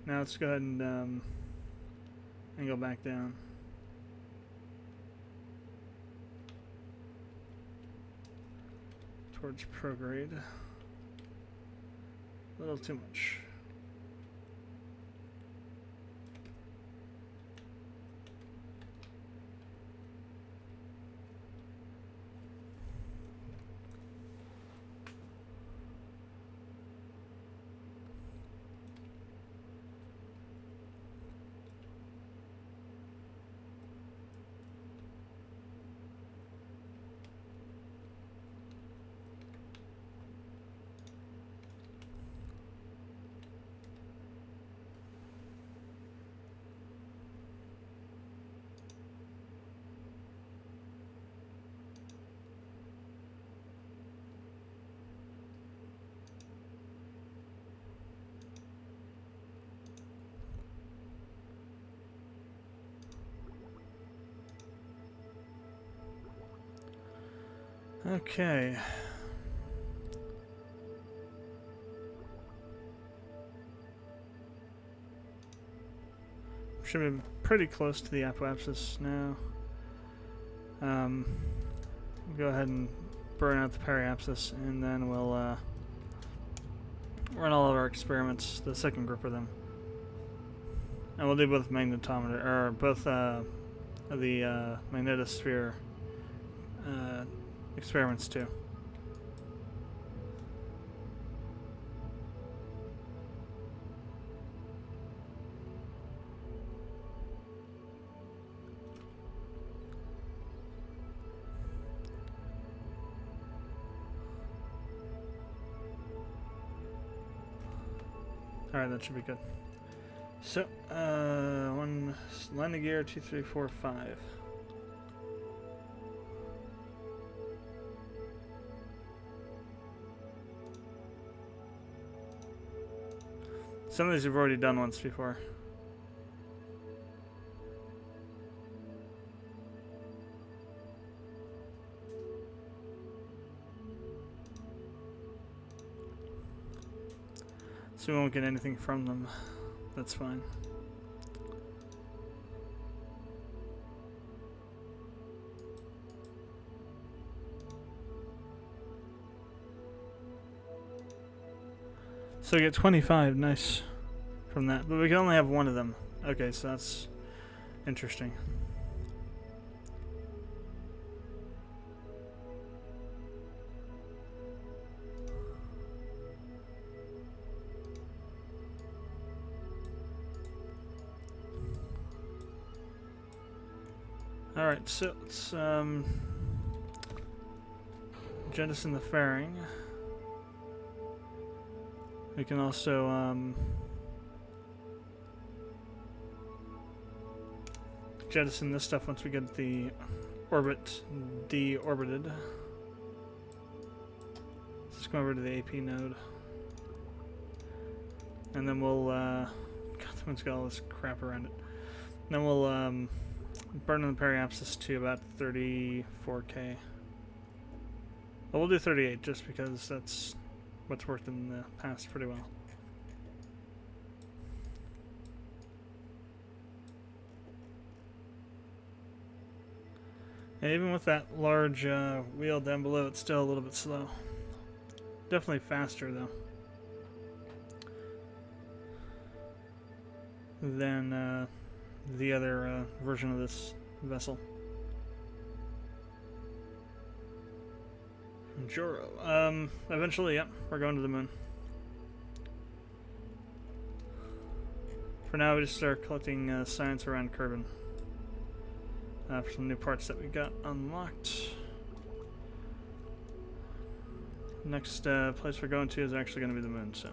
Now let's go ahead and go back down. Towards prograde. A little too much. Okay. Should be pretty close to the apoapsis now. Go ahead and burn out the periapsis, and then we'll run all of our experiments, the second group of them. And we'll do both magnetometer, or both the magnetosphere experiments too. Alright, that should be good. So, one landing gear, 2, 3, 4, 5. Some of these we've already done once before. So we won't get anything from them. That's fine. So we get 25, nice, from that. But we can only have one of them. Okay, so that's interesting. Alright, so let's jettison the fairing. We can also jettison this stuff once we get the orbit deorbited. Let's go over to the AP node. And then we'll, God, the one's got all this crap around it. And then we'll burn in the periapsis to about 34k. Well, we'll do 38 just because that's what's worked in the past pretty well. And even with that large wheel down below, it's still a little bit slow. Definitely faster though than the other version of this vessel. Joro. Eventually, yep, we're going to the moon. For now, we just start collecting science around Kerbal. For some new parts that we got unlocked. Next place we're going to is actually going to be the moon, so.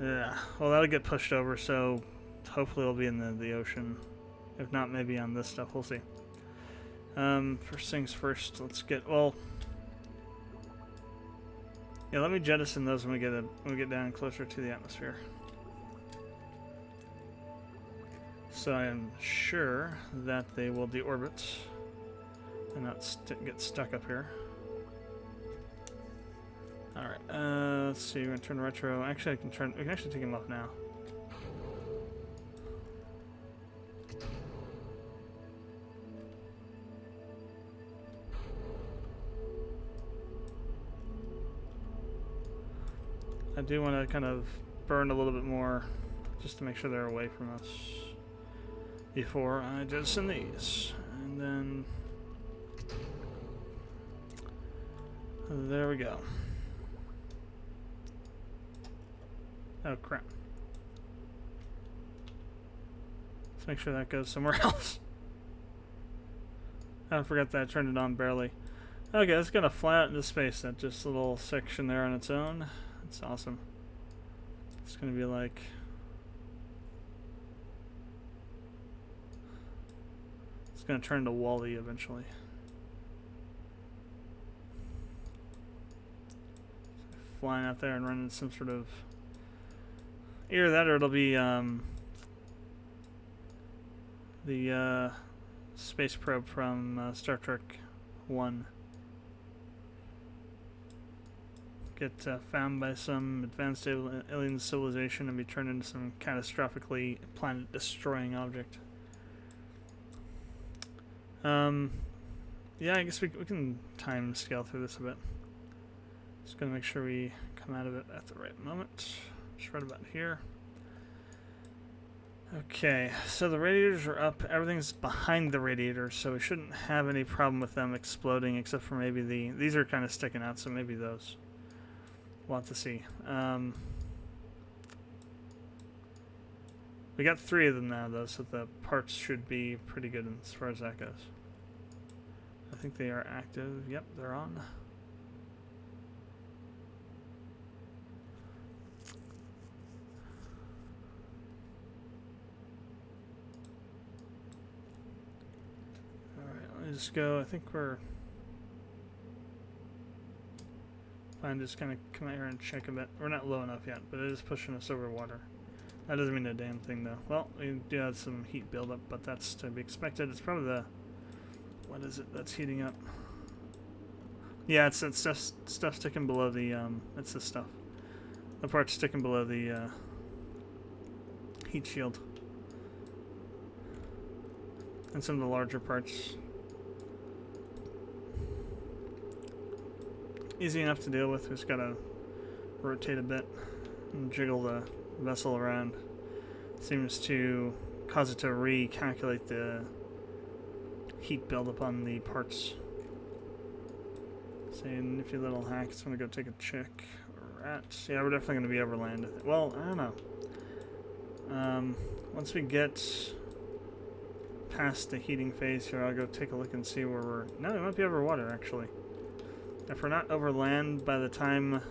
Yeah, well, that'll get pushed over, so hopefully it'll be in the ocean. If not, maybe on this stuff, we'll see. First things first, let's get, well, yeah, let me jettison those when we get down closer to the atmosphere. So I am sure that they will deorbit and not get stuck up here. Alright, let's see, we're gonna turn retro. Actually, we can actually take him off now. I do want to kind of burn a little bit more just to make sure they're away from us before I jettison these. And then there we go. Oh crap. Let's make sure that goes somewhere else. I forgot that I turned it on barely. Okay, it's gonna fly out into space, that just little section there on its own. That's awesome. It's gonna be like it's gonna turn to Wall-E eventually. Flying out there and running some sort of either that or it'll be the space probe from Star Trek 1. Get found by some advanced alien civilization and be turned into some catastrophically planet-destroying object. Yeah, I guess we can time scale through this a bit. Just gonna make sure we come out of it at the right moment. Just right about here. Okay, so the radiators are up. Everything's behind the radiators, so we shouldn't have any problem with them exploding, except for maybe these are kind of sticking out, so maybe those. We'll have to see. We got 3 of them now, though, so the parts should be pretty good as far as that goes. I think they are active. Yep, they're on. Alright, let me just go. I think we're fine. Just kind of come out here and check a bit. We're not low enough yet, but it is pushing us over water. That doesn't mean a damn thing, though. Well, we do have some heat buildup, but that's to be expected. It's probably the... What is it that's heating up? Yeah, it's that stuff sticking below the... It's this stuff. The part sticking below the heat shield. And some of the larger parts. Easy enough to deal with. We just gotta rotate a bit and jiggle the vessel around. Seems to cause it to recalculate the heat buildup on the parts. Say a nifty little hack. Just want to go take a check. Rats. Yeah, we're definitely going to be over land. Well, I don't know. Once we get past the heating phase here, I'll go take a look and see where we're... No, we might be over water, actually. If we're not over land by the time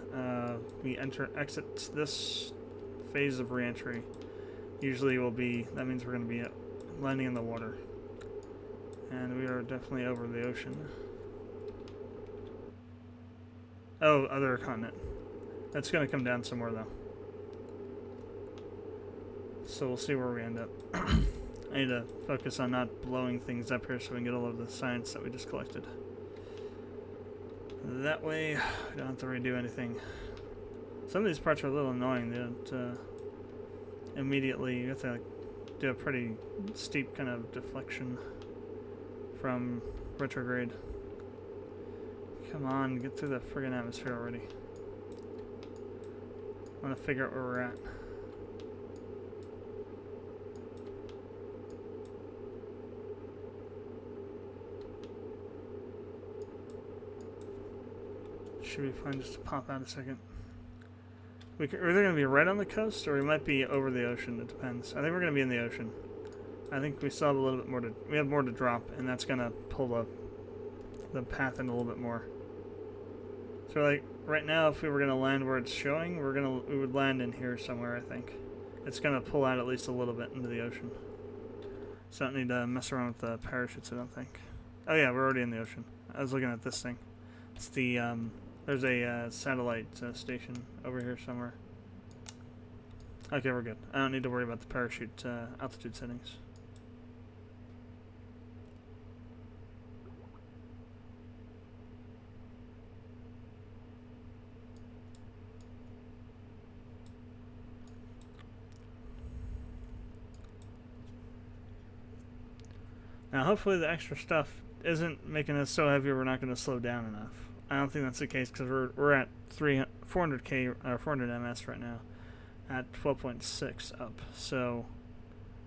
we exit this phase of re-entry, usually we'll be... That means we're going to be landing in the water. And we are definitely over the ocean. Oh, other continent. That's going to come down somewhere, though. So we'll see where we end up. I need to focus on not blowing things up here so we can get all of the science that we just collected. That way, we don't have to redo anything. Some of these parts are a little annoying. They don't immediately... You have to do a pretty steep kind of deflection from retrograde. Come on, get through the friggin' atmosphere already. I want to figure out where we're at. Should be fine just to pop out a second. We're either going to be right on the coast or we might be over the ocean. It depends. I think we're going to be in the ocean. I think we still have a little bit more to... We have more to drop, and that's going to pull the path in a little bit more. So, like, right now, if we were going to land where it's showing, we would land in here somewhere, I think. It's going to pull out at least a little bit into the ocean. So I don't need to mess around with the parachutes, I don't think. Oh yeah, we're already in the ocean. I was looking at this thing. It's the, there's a satellite station over here somewhere. Okay, we're good. I don't need to worry about the parachute altitude settings. Now, hopefully the extra stuff isn't making us so heavy we're not going to slow down enough. I don't think that's the case because we're at 400k or 400 ms right now at 12.6 up. So,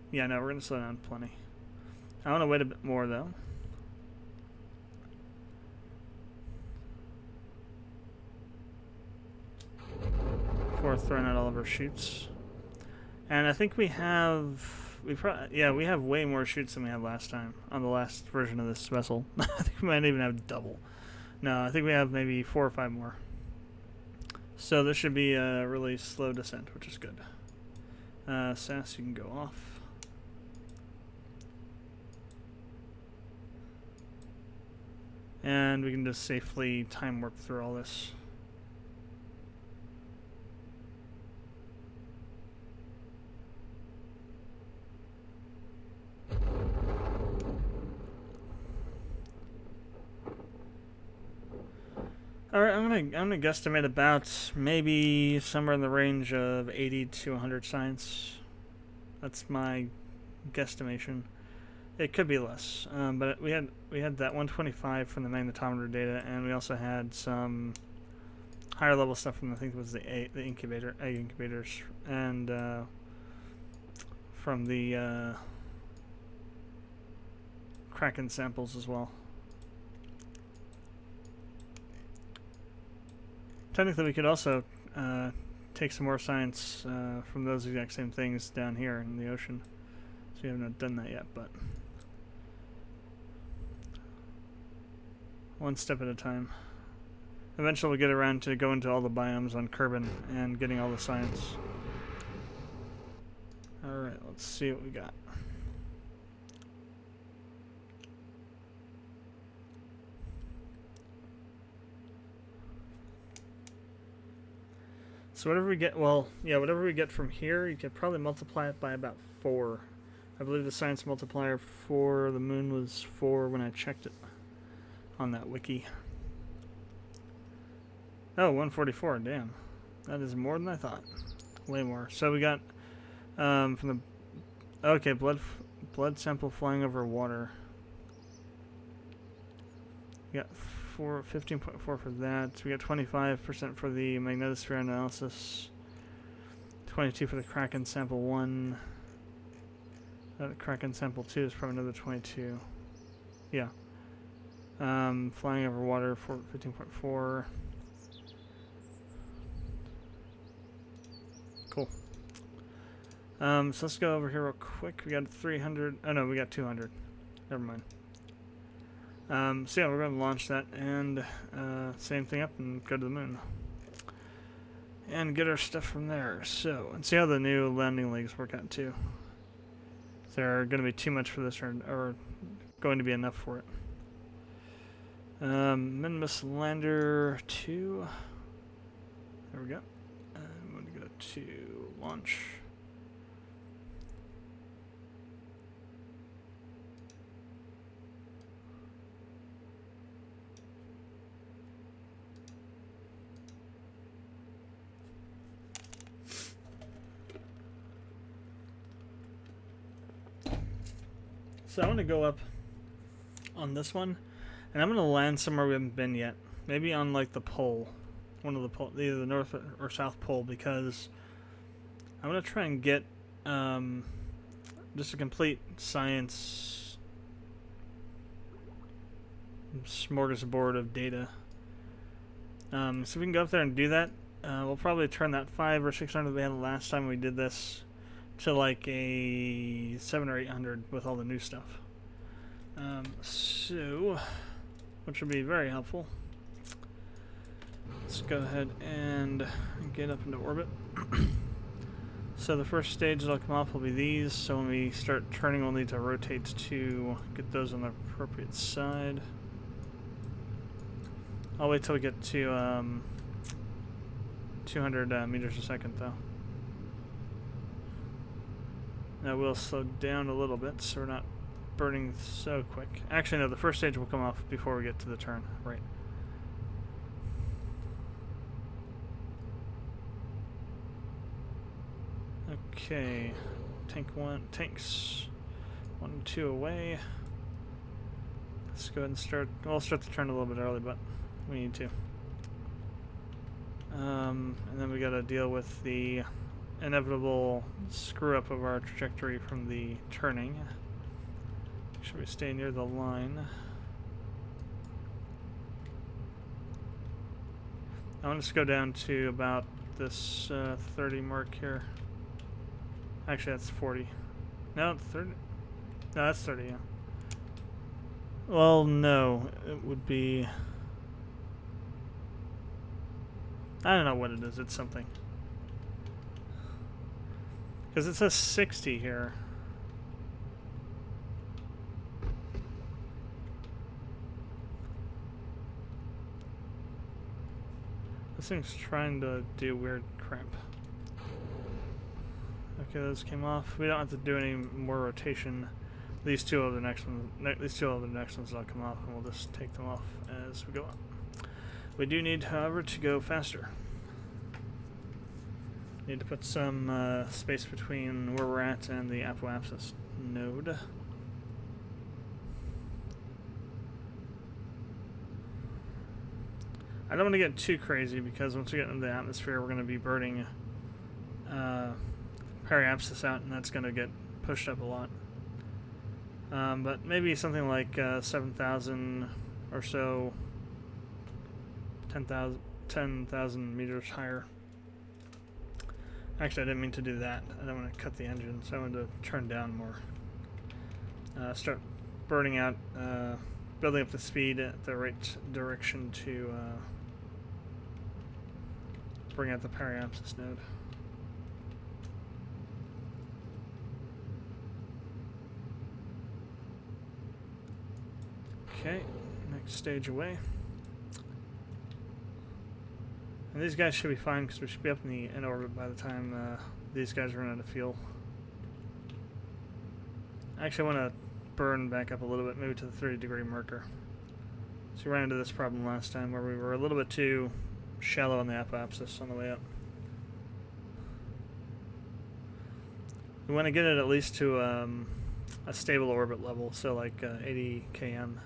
yeah, no, we're going to slow down plenty. I want to wait a bit more though. Before throwing out all of our chutes. And I think we have... we have way more chutes than we had last time on the last version of this vessel. I think we might even have double. No, I think we have maybe 4 or 5 more. So this should be a really slow descent, which is good. SAS, you can go off. And we can just safely time warp through all this. Alright, I'm gonna guesstimate about maybe somewhere in the range of 80 to 100 science. That's my guesstimation. It could be less, but we had that 125 from the magnetometer data, and we also had some higher level stuff from I think it was the egg incubators, and from the Kraken samples as well. Technically, we could also take some more science from those exact same things down here in the ocean. So we haven't done that yet, but one step at a time. Eventually, we'll get around to go into all the biomes on Kerbal and getting all the science. Alright, let's see what we got. So whatever we get, well, yeah, whatever we get from here, you could probably multiply it by about 4. I believe the science multiplier for the moon was 4 when I checked it on that wiki. Oh, 144, damn. That is more than I thought. Way more. So we got, from the, okay, blood sample flying over water. We got 15.4 for that. We got 25% for the magnetosphere analysis. 22 for the Kraken sample 1. The Kraken sample 2 is probably another 22. Yeah. Flying over water for 15.4. Cool. So let's go over here real quick. We got 300. Oh no, we got 200. Never mind. So yeah, we're going to launch that and same thing up and go to the moon. And get our stuff from there. So, and see how the new landing legs work out too. If they're going to be too much for this or going to be enough for it. Minimus Lander 2. There we go. I'm going to go to launch. So I'm going to go up on this one, and I'm going to land somewhere we haven't been yet. Maybe on like the pole. One of the pole, either the north or south pole, because I'm going to try and get just a complete science smorgasbord of data. So we can go up there and do that. We'll probably turn that 500 or 600 we had last time we did this to like a 700 or 800 with all the new stuff. So, which would be very helpful. Let's go ahead and get up into orbit. So the first stage that'll come off will be these. So when we start turning, we'll need to rotate to get those on the appropriate side. I'll wait till we get to 200 meters a second though. Now we'll slow down a little bit so we're not burning so quick. Actually, no, the first stage will come off before we get to the turn. Right. Okay. Tanks 1 and 2 away. Let's go ahead and start. Well, I'll start the turn a little bit early, but we need to. And then we got to deal with the inevitable screw up of our trajectory from the turning. Should we stay near the line? I want us to go down to about this 30 mark here. Actually, that's 40. No, 30. No, that's 30, yeah. Well, no. It would be... I don't know what it is. It's something. Because it says 60 here. This thing's trying to do weird crap. Okay, those came off. We don't have to do any more rotation. These two other next ones will come off, and we'll just take them off as we go on. We do need, however, to go faster. Need to put some space between where we're at and the apoapsis node. I don't want to get too crazy because once we get into the atmosphere, we're going to be burning periapsis out, and that's going to get pushed up a lot. But maybe something like 7,000 or so, 10,000 meters higher. Actually, I didn't mean to do that. I don't want to cut the engine, so I want to turn down more. Start burning out, building up the speed at the right direction to bring out the periapsis node. Okay, next stage away. And these guys should be fine because we should be up in orbit by the time these guys run out of fuel. I actually want to burn back up a little bit, maybe to the 30-degree marker. So we ran into this problem last time where we were a little bit too shallow on the apoapsis on the way up. We want to get it at least to a stable orbit level, so like 80 km.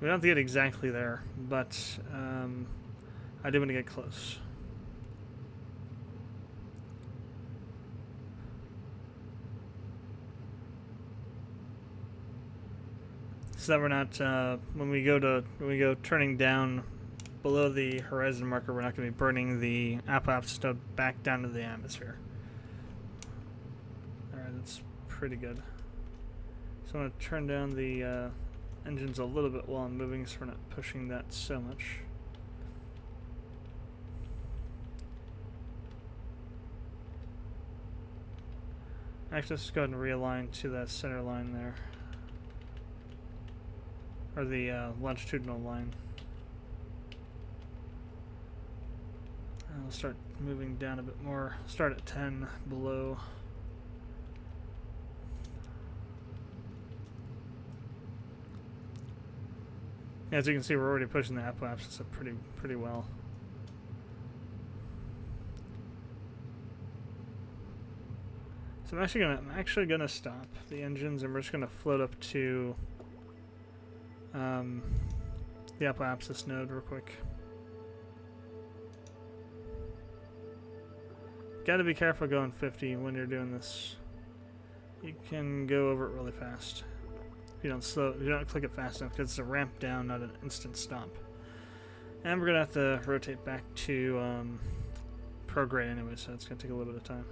We don't have to get exactly there, but I do want to get close. So that we're not when we go turning down below the horizon marker, we're not going to be burning the apoapsis node back down to the atmosphere. All right, that's pretty good. So I'm going to turn down the engines a little bit while I'm moving, so we're not pushing that so much. Actually, let's go ahead and realign to that center line there. Or the longitudinal line. And we'll start moving down a bit more. Start at 10 below. As you can see, we're already pushing the apoapsis up pretty well. So I'm actually gonna stop the engines, and we're just gonna float up to the apoapsis node real quick. Gotta be careful going 50 when you're doing this. You can go over it really fast. If you don't click it fast enough, because it's a ramp down, not an instant stop. And we're gonna have to rotate back to prograde anyway, so it's gonna take a little bit of time.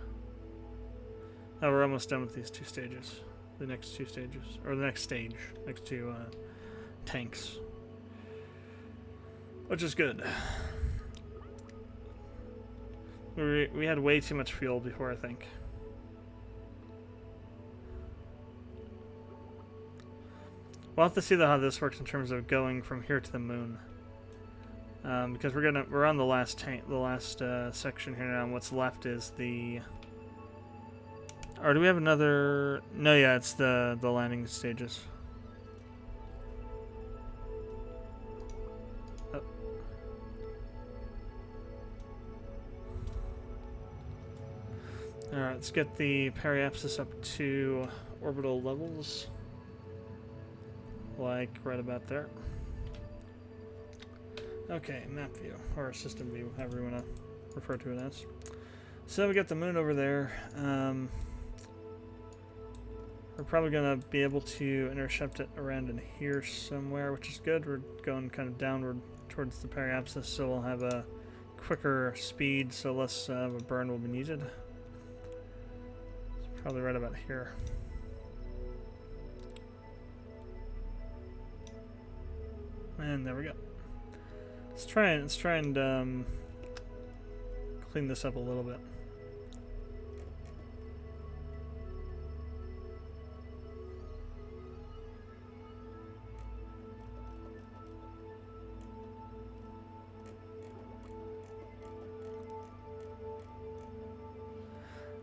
Oh, we're almost done with these two stages. The next two stages, or the next stage, next two tanks, which is good. We had way too much fuel before, I think. We'll have to see how this works in terms of going from here to the moon, because we're on the last section here now. And what's left is the. Or do we have another? No, yeah, it's the landing stages. Oh. All right, let's get the periapsis up to orbital levels. Like right about there. Okay, map view, or system view, however you want to refer to it as. So we got the moon over there. We're probably going to be able to intercept it around in here somewhere, which is good. We're going kind of downward towards the periapsis, so we'll have a quicker speed, so less of a burn will be needed. It's probably right about here. And there we go. Let's try and clean this up a little bit.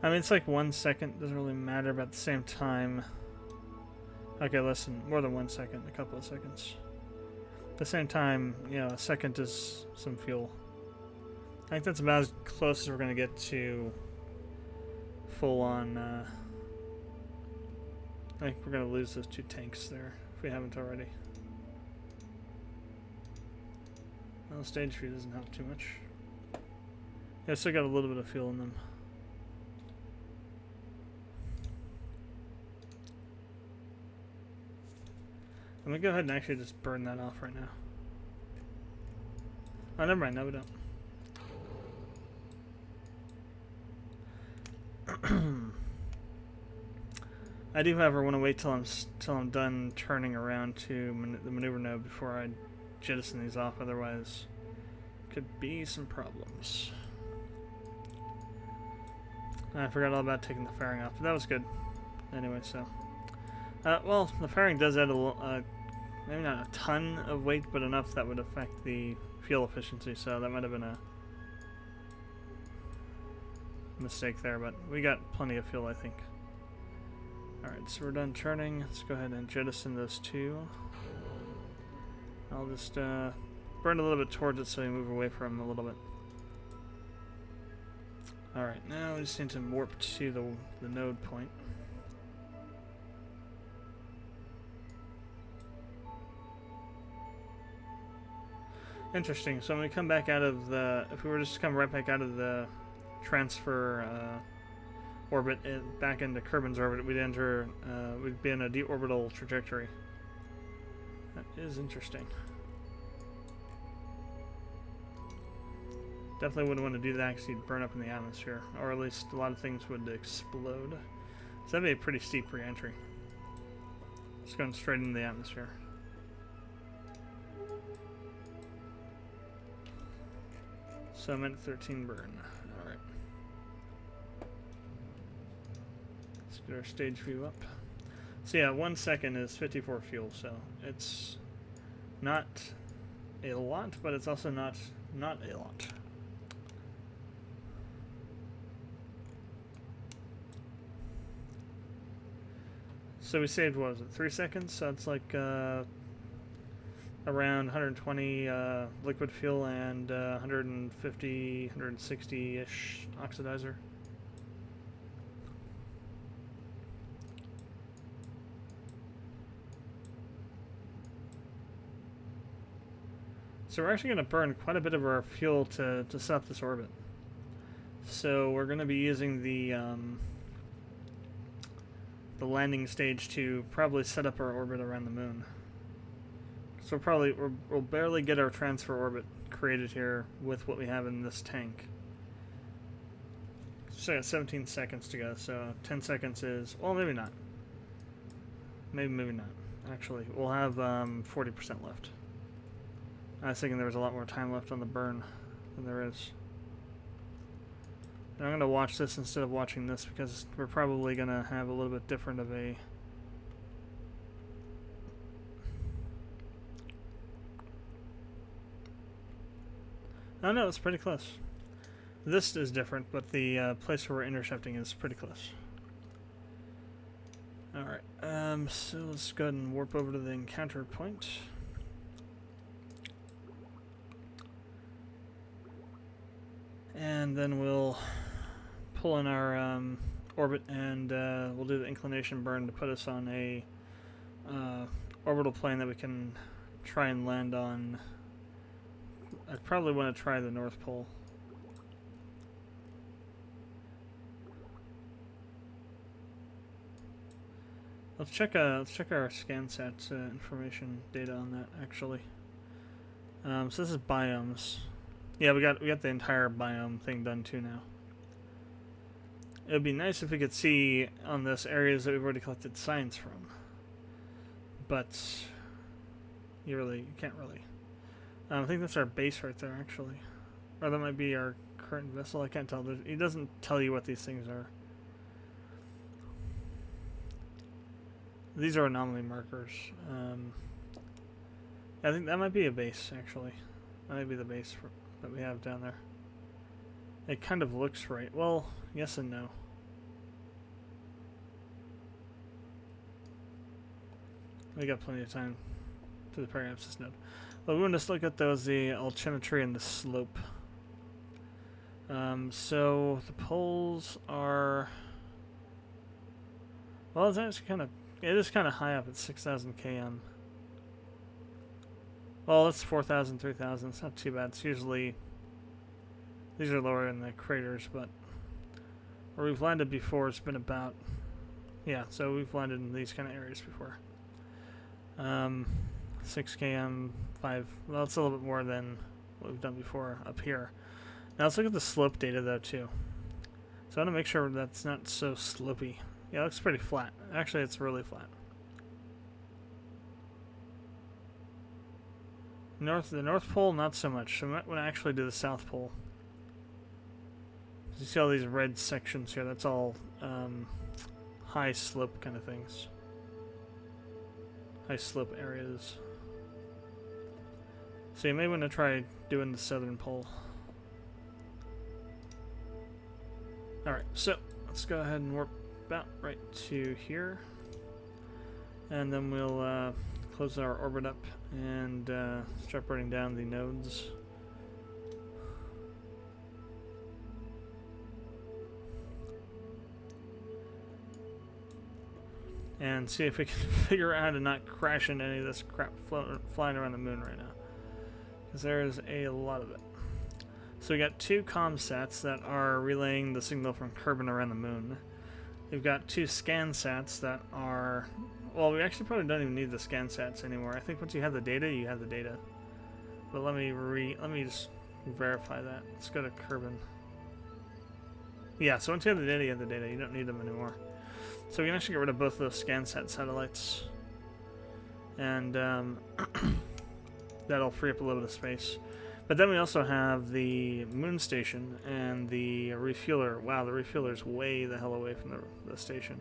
I mean, it's like 1 second, doesn't really matter, but at the same time... Okay, listen, more than 1 second, a couple of seconds. At the same time, you know, a second is some fuel. I think that's about as close as we're going to get to full-on... I think we're going to lose those two tanks there, if we haven't already. Well, stage view doesn't help too much. Yeah, still got a little bit of fuel in them. I'm gonna go ahead and actually just burn that off right now. Oh, never mind. No, we don't. I do, however, want to wait till I'm done turning around to the maneuver node before I jettison these off. Otherwise, could be some problems. I forgot all about taking the fairing off, but that was good. Anyway, so well, the fairing does add a maybe not a ton of weight, but enough that would affect the fuel efficiency, so that might have been a mistake there, but we got plenty of fuel, I think. Alright, so we're done turning. Let's go ahead and jettison those two. I'll just burn a little bit towards it so we move away from them a little bit. Alright, now we just need to warp to the node point. Interesting, so when we come back out of if we were just to come right back out of the transfer orbit back into Kerbin's orbit, we'd be in a deorbital trajectory. That is interesting. Definitely wouldn't want to do that because you'd burn up in the atmosphere, or at least a lot of things would explode. So that'd be a pretty steep re-entry. It's going straight into the atmosphere. So I'm at 13 burn. Alright. Let's get our stage view up. So yeah, 1 second is 54 fuel, so it's not a lot, but it's also not a lot. So we saved, what was it, 3 seconds? So it's like around 120 liquid fuel and 150, 160-ish oxidizer. So we're actually going to burn quite a bit of our fuel to set up this orbit. So we're going to be using the landing stage to probably set up our orbit around the moon. So we'll barely get our transfer orbit created here with what we have in this tank. So I got 17 seconds to go, so 10 seconds is, well, maybe not. Maybe not. Actually, we'll have 40% left. I was thinking there was a lot more time left on the burn than there is. And I'm going to watch this instead of watching this because we're probably going to have a little bit different of a... Oh no, it's pretty close. This is different, but the place where we're intercepting is pretty close. Alright, so let's go ahead and warp over to the encounter point. And then we'll pull in our orbit and we'll do the inclination burn to put us on a orbital plane that we can try and land on. I'd probably want to try the North Pole. Let's check our ScanSat information data on that actually. So this is biomes. Yeah, we got the entire biome thing done too now. It would be nice if we could see on this areas that we've already collected science from, but you can't really. I think that's our base right there, actually, or that might be our current vessel. I can't tell. It doesn't tell you what these things are. These are anomaly markers. I think that might be a base, actually. That might be the base that we have down there. It kind of looks right. Well, yes and no. We got plenty of time to the periapsis node. But we want to just look at those, the altimetry and the slope. So the poles are... Well, it's actually kind of... It is kind of high up at 6,000 km. Well, it's 4,000, 3,000. It's not too bad. It's usually... These are lower in the craters, but... Where we've landed before, it's been about... Yeah, so we've landed in these kind of areas before. 6 km, 5... Well, it's a little bit more than what we've done before up here. Now let's look at the slope data, though, too. So I want to make sure that's not so slopey. Yeah, it looks pretty flat. Actually, it's really flat. The North Pole, not so much. So we might want to actually do the South Pole. You see all these red sections here. That's all high slope kind of things. High slope areas. So you may want to try doing the southern pole. Alright, so let's go ahead and warp about right to here. And then we'll close our orbit up and start burning down the nodes. And see if we can figure out how to not crash into any of this crap flying around the moon right now. Because there is a lot of it. So we got 2 comsats that are relaying the signal from Kerbal around the moon. We've got 2 scansats that are... Well, we actually probably don't even need the scansats anymore. I think once you have the data, you have the data. But let me just verify that. Let's go to Kerbal. Yeah, so once you have the data, you have the data. You don't need them anymore. So we can actually get rid of both of those scansat satellites. And that'll free up a little bit of space. But then we also have the moon station and the refueler. Wow, the refueler's way the hell away from the station.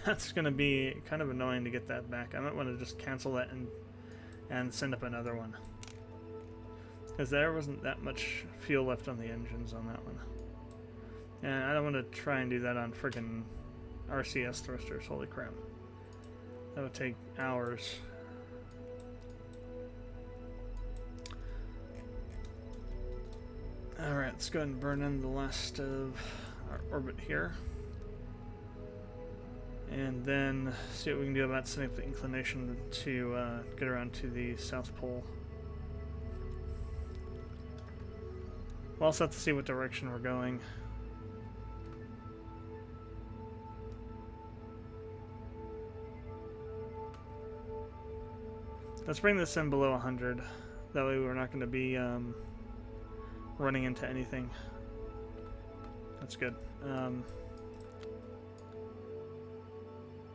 That's going to be kind of annoying to get that back. I might want to just cancel that and send up another one. Because there wasn't that much fuel left on the engines on that one. And I don't want to try and do that on friggin' RCS thrusters. Holy crap. That would take hours. Alright, let's go ahead and burn in the last of our orbit here. And then see what we can do about setting up the inclination to get around to the South Pole. We'll also have to see what direction we're going. Let's bring this in below 100. That way we're not going to be running into anything. That's good.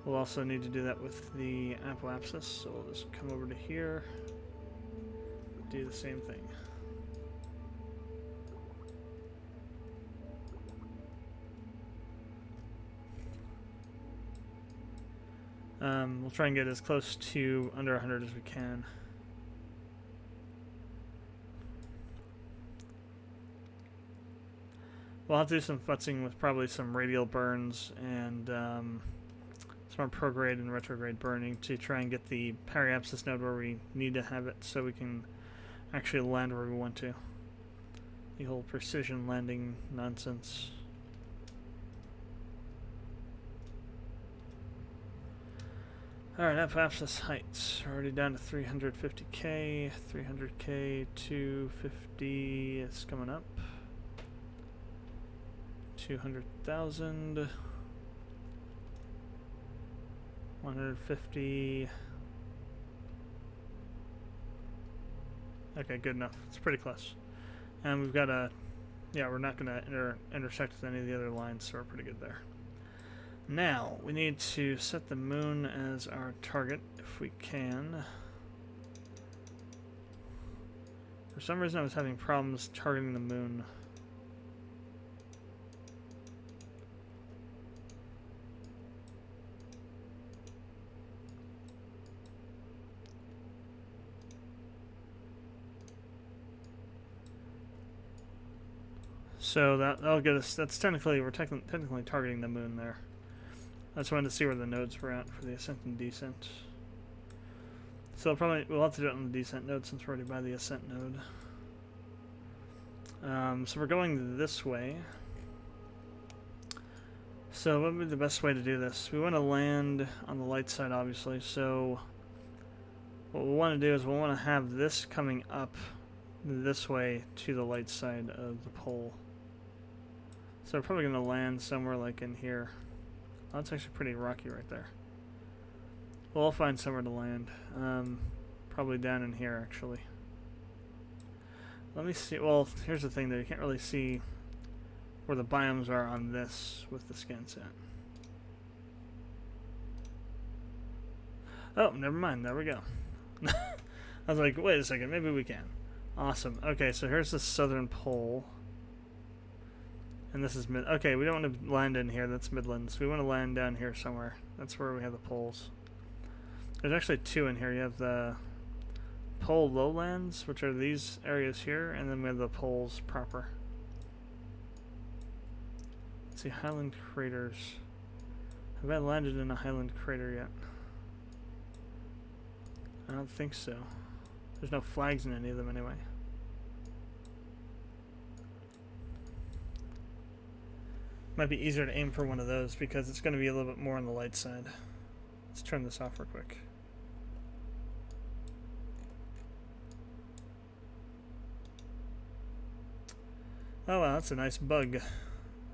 We'll also need to do that with the apoapsis, so we'll just come over to here, do the same thing. We'll try and get as close to under 100 as we can. We'll have to do some futzing with probably some radial burns and some prograde and retrograde burning to try and get the periapsis node where we need to have it so we can actually land where we want to. The whole precision landing nonsense. Alright, apoapsis heights. We're already down to 350k, 300k, 250 is coming up. 200,000. 150. Okay, good enough. It's pretty close. And we've got a... Yeah, we're not going to intersect with any of the other lines, so we're pretty good there. Now, we need to set the moon as our target, if we can. For some reason I was having problems targeting the moon. So that'll get us, that's technically, we're technically targeting the moon there. I just wanted to see where the nodes were at for the ascent and descent. So we'll have to do it on the descent node since we're already by the ascent node. So we're going this way. So what would be the best way to do this? We want to land on the light side, obviously. So what we want to do is we want to have this coming up this way to the light side of the pole. So we're probably going to land somewhere like in here. Oh, that's actually pretty rocky right there. Well, I'll find somewhere to land. Probably down in here, actually. Let me see. Well, here's the thing, though. You can't really see where the biomes are on this with the scansat. Oh, never mind. There we go. I was like, wait a second. Maybe we can. Awesome. Okay, so here's the southern pole. And this is mid. Okay, we don't want to land in here. That's Midlands. We want to land down here somewhere. That's where we have the poles. There's actually two in here. You have the pole lowlands, which are these areas here, and then we have the poles proper. Let's see, highland craters. Have I landed in a highland crater yet? I don't think so. There's no flags in any of them anyway. Might be easier to aim for one of those because it's going to be a little bit more on the light side. Let's turn this off real quick. Oh wow, that's a nice bug.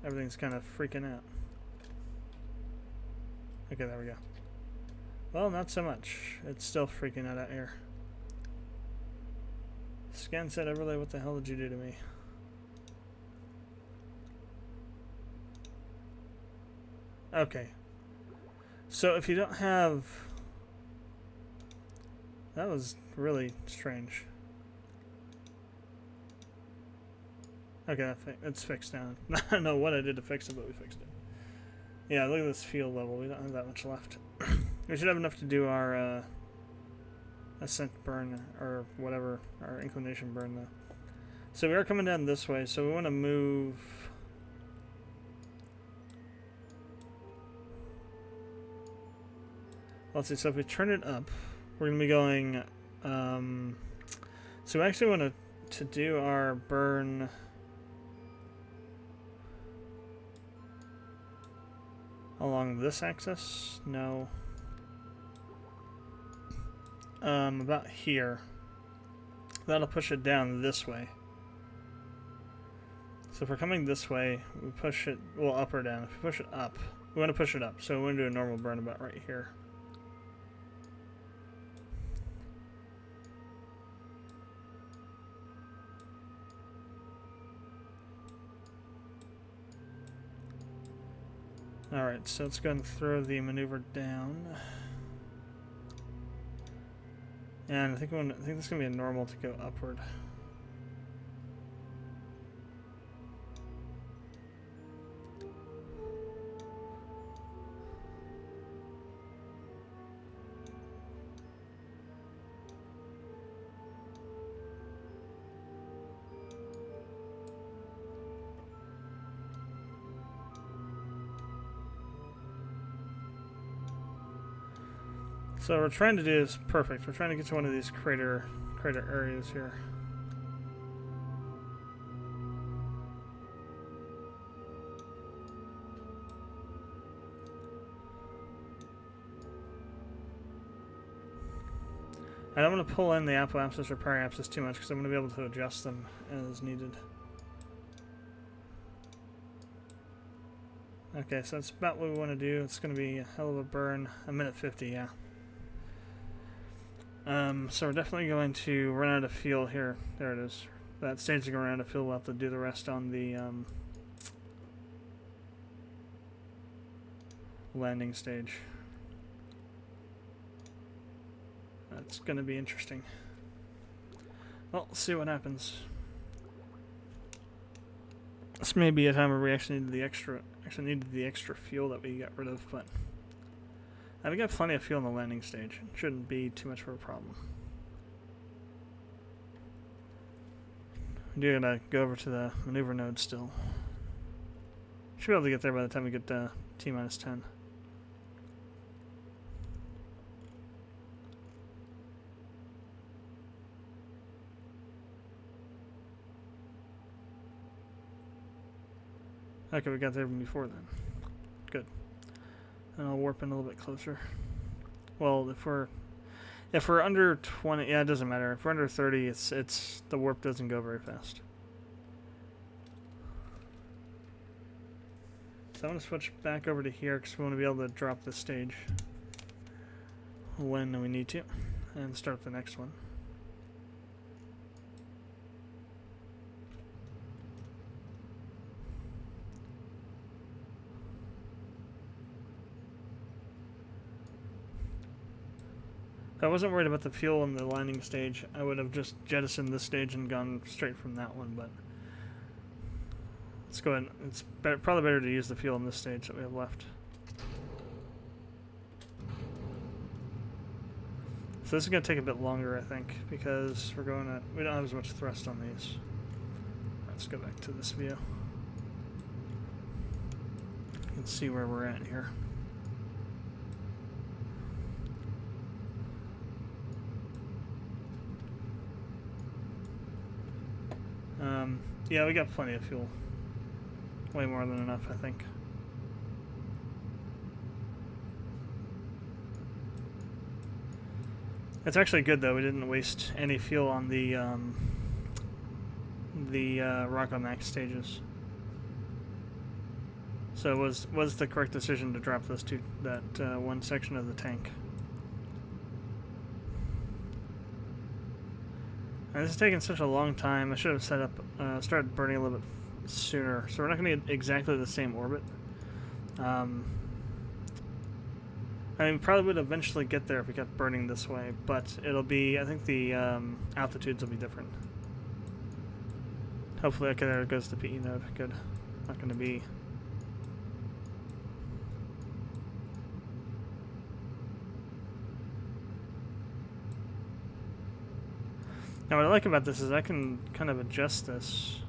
Everything's kind of freaking out. Okay, there we go. Well, not so much. It's still freaking out here. Scan set overlay, what the hell did you do to me? Okay. So if you don't have... That was really strange. Okay, it's fixed now. I don't know what I did to fix it, but we fixed it. Yeah, look at this field level. We don't have that much left. We should have enough to do our ascent burn, or whatever, our inclination burn, though. So we are coming down this way, so we want to move... Let's see, so if we turn it up, we're going to be going... so we actually want to do our burn... along this axis? No. About here. That'll push it down this way. So if we're coming this way, we push it, well, up or down. If we push it up, we want to push it up. So we want to do a normal burn about right here. Alright, so let's go ahead and throw the maneuver down. And I think this is going to be a normal to go upward. So what we're trying to do is perfect. We're trying to get to one of these crater areas here. I don't want to pull in the apoapsis or periapsis too much because I'm going to be able to adjust them as needed. Okay, so that's about what we want to do. It's going to be a hell of a burn. A minute 50, yeah. So we're definitely going to run out of fuel here. There it is. That stage is going to run out of fuel. We'll have to do the rest on the landing stage. That's going to be interesting. Well, let's see what happens. This may be a time where we actually needed the extra fuel that we got rid of, but we got plenty of fuel on the landing stage. It shouldn't be too much of a problem. We do gotta go over to the maneuver node still. Should be able to get there by the time we get to T-minus 10. Okay, we got there even before then. Good. And I'll warp in a little bit closer. Well, if we're under 20, yeah, it doesn't matter. If we're under 30, it's the warp doesn't go very fast. So I'm gonna switch back over to here because we want to be able to drop this stage when we need to, and start the next one. If I wasn't worried about the fuel in the landing stage, I would have just jettisoned this stage and gone straight from that one, but let's go ahead. It's probably better to use the fuel in this stage that we have left. So So this is going to take a bit longer, I think, because we don't have as much thrust on these. Let's go back to this view. You can see where we're at here. Yeah, we got plenty of fuel. Way more than enough, I think. It's actually good though. We didn't waste any fuel on the Rocket Max stages. So it was the correct decision to drop that one section of the tank. And this is taking such a long time. I should have set up, started burning a little bit sooner. So we're not going to get exactly the same orbit. I mean, probably would eventually get there if we kept burning this way, but it'll be, I think the altitudes will be different. Hopefully, okay, there goes the PE node. Good. Not going to be... Now, what I like about this is I can kind of adjust this.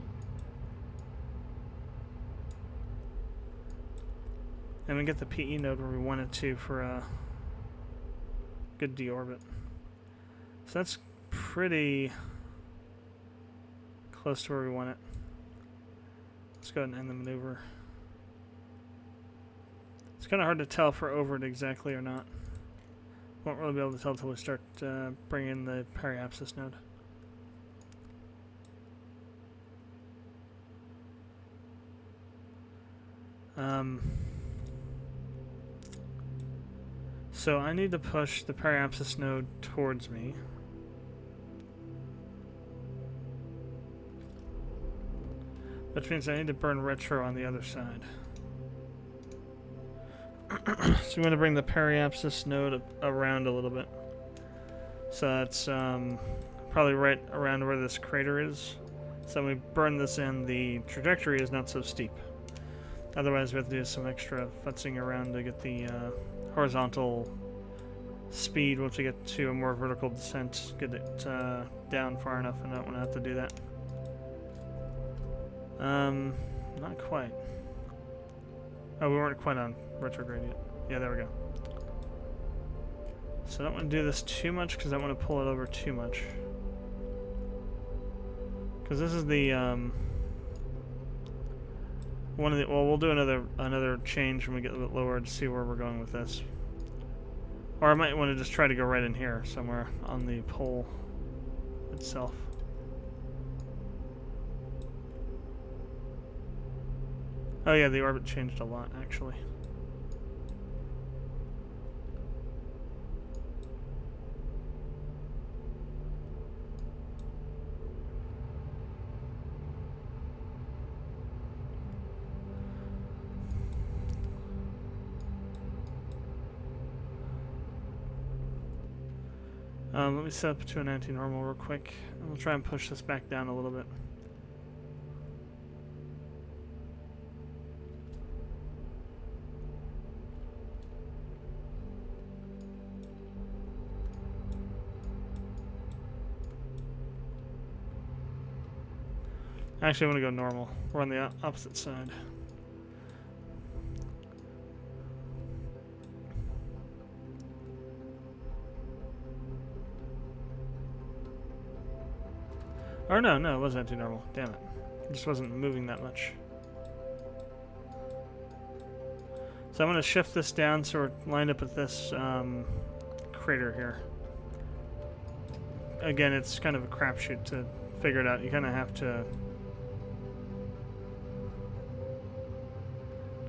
And we get the PE node where we want it to for a good deorbit. So that's pretty close to where we want it. Let's go ahead and end the maneuver. It's kind of hard to tell if we're over it exactly or not. Won't really be able to tell until we start bringing in the periapsis node. So I need to push the periapsis node towards me. Which means I need to burn retro on the other side. So I'm going to bring the periapsis node around a little bit. So that's probably right around where this crater is. So when we burn this in, the trajectory is not so steep. Otherwise, we have to do some extra futzing around to get the horizontal speed once we get to a more vertical descent. Get it down far enough, and I don't want to have to do that. Not quite. Oh, we weren't quite on retrograde yet. Yeah, there we go. So I don't want to do this too much because I don't want to pull it over too much. Because this is the one of the, well, we'll do another change when we get a bit lower to see where we're going with this. Or I might want to just try to go right in here somewhere on the pole itself. Oh yeah, the orbit changed a lot actually. Let me set up to a 19 normal real quick, and we'll try and push this back down a little bit. Actually, I want to go normal. We're on the opposite side. Or no, it wasn't anti-normal. Damn it. It just wasn't moving that much. So I'm going to shift this down so we're lined up with this crater here. Again, it's kind of a crapshoot to figure it out. You kind of have to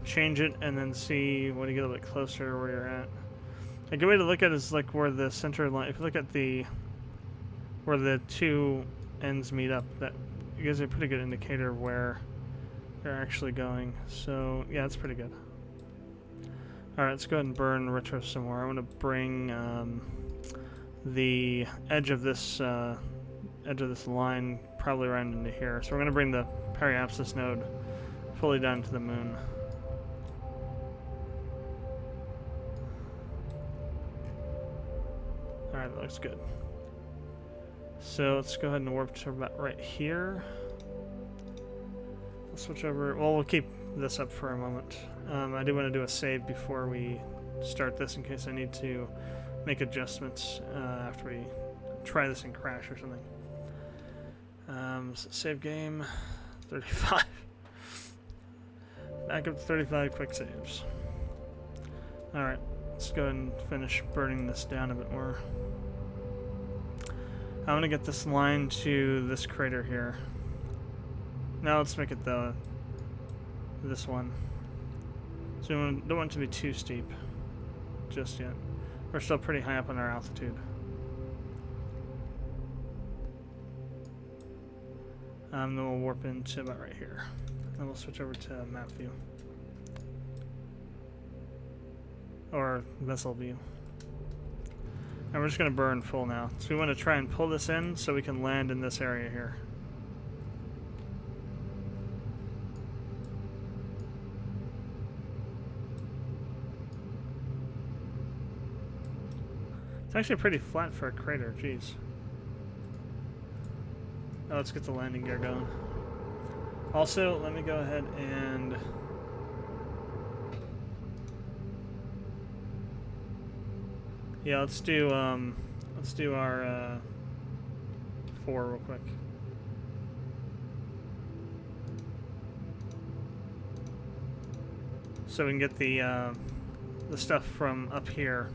change it and then see when you get a little bit closer where you're at. A good way to look at it is like where the center line, if you look at where the two ends meet up, that gives you a pretty good indicator of where they're actually going. So yeah, it's pretty good. Alright, let's go ahead and burn retro some more. I want to bring the edge of this line probably around into here. So we're going to bring the periapsis node fully down to the moon. Alright, Alright, that looks good. So let's go ahead and warp to about right here. We'll switch over. Well, we'll keep this up for a moment. I do want to do a save before we start this in case I need to make adjustments after we try this and crash or something. So save game 35. Back up to 35 quick saves. Alright, let's go ahead and finish burning this down a bit more. I want to get this line to this crater here. Now let's make it this one. So we don't want it to be too steep just yet. We're still pretty high up on our altitude. Then we'll warp into about right here. Then we'll switch over to map view. Or vessel view. And we're just going to burn full now. So we want to try and pull this in so we can land in this area here. It's actually pretty flat for a crater, jeez. Oh, let's get the landing gear going. Also, let me go ahead and yeah, let's do our 4 real quick. So we can get the stuff from up here.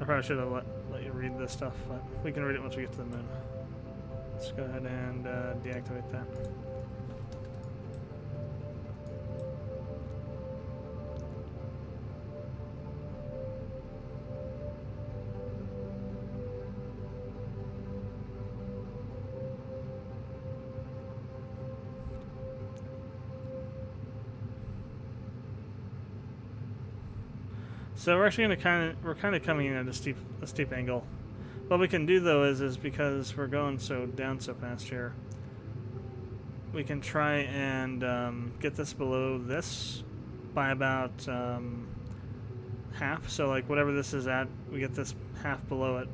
I probably should have let you read this stuff, but we can read it once we get to the moon. Let's go ahead and deactivate that. So we're actually kind of coming in at a steep angle. What we can do though is because we're going down so fast here, we can try and get this below this by about half. So like whatever this is at, we get this half below it,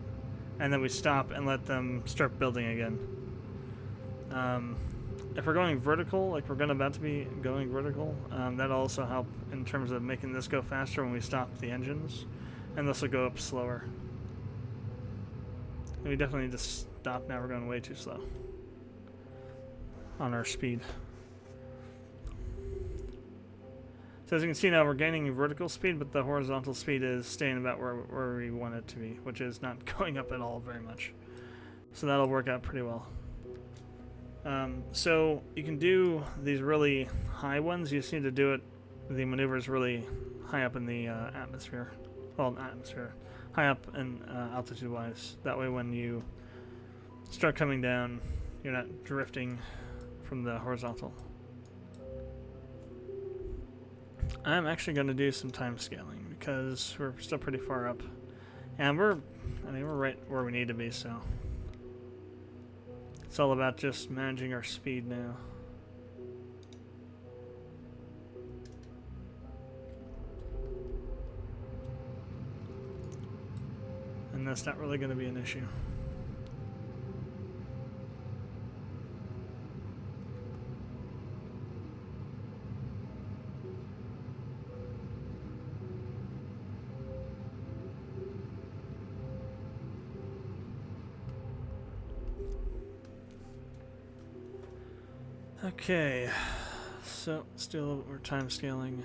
and then we stop and let them start building again. If we're going vertical, like we're about to be going vertical, that'll also help in terms of making this go faster when we stop the engines, and this will go up slower. And we definitely need to stop now. We're going way too slow on our speed. So as you can see now, we're gaining vertical speed, but the horizontal speed is staying about where we want it to be, which is not going up at all very much. So that'll work out pretty well. So you can do these really high ones. You just need to do the maneuvers really high up in the atmosphere. Well, not atmosphere. High up in altitude-wise. That way when you start coming down, you're not drifting from the horizontal. I'm actually going to do some time scaling because we're still pretty far up. And we're right where we need to be, so it's all about just managing our speed now. And that's not really going to be an issue. Okay, so let's do a little bit more time scaling.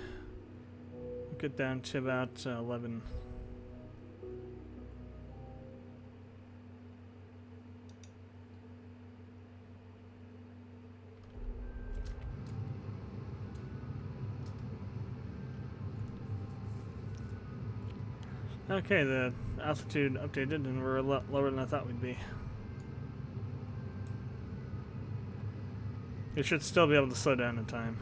We'll get down to about 11. Okay, the altitude updated and we're a lot lower than I thought we'd be. You should still be able to slow down in time.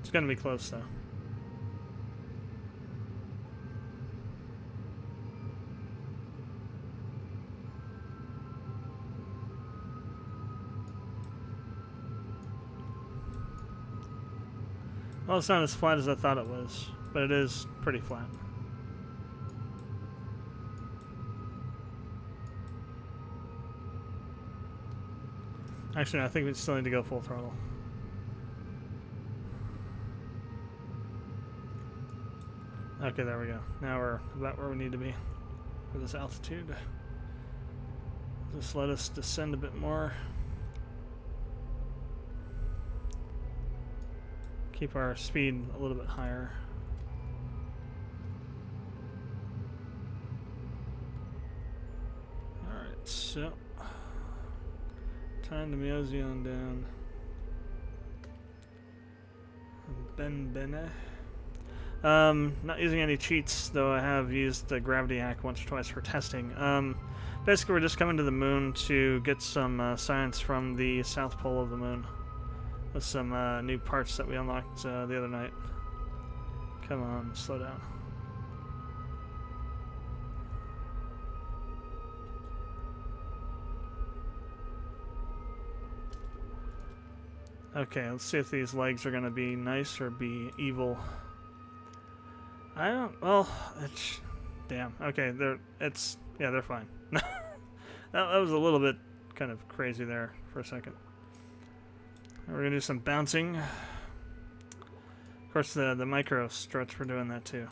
It's going to be close though. Well, it's not as flat as I thought it was, but it is pretty flat. Actually, no, I think we still need to go full throttle. Okay, there we go. Now we're about where we need to be for this altitude. Just let us descend a bit more. Keep our speed a little bit higher. Alright, so time to mosey on down. Bene. Not using any cheats, though I have used the gravity hack once or twice for testing. Basically, we're just coming to the moon to get some science from the south pole of the moon. With some new parts that we unlocked the other night. Come on, slow down. Okay, let's see if these legs are gonna be nice or be evil. I don't. Well, it's. Damn. Okay, they're fine. that was a little bit kind of crazy there for a second. We're gonna do some bouncing. Of course, the micro stretch, we're doing that too.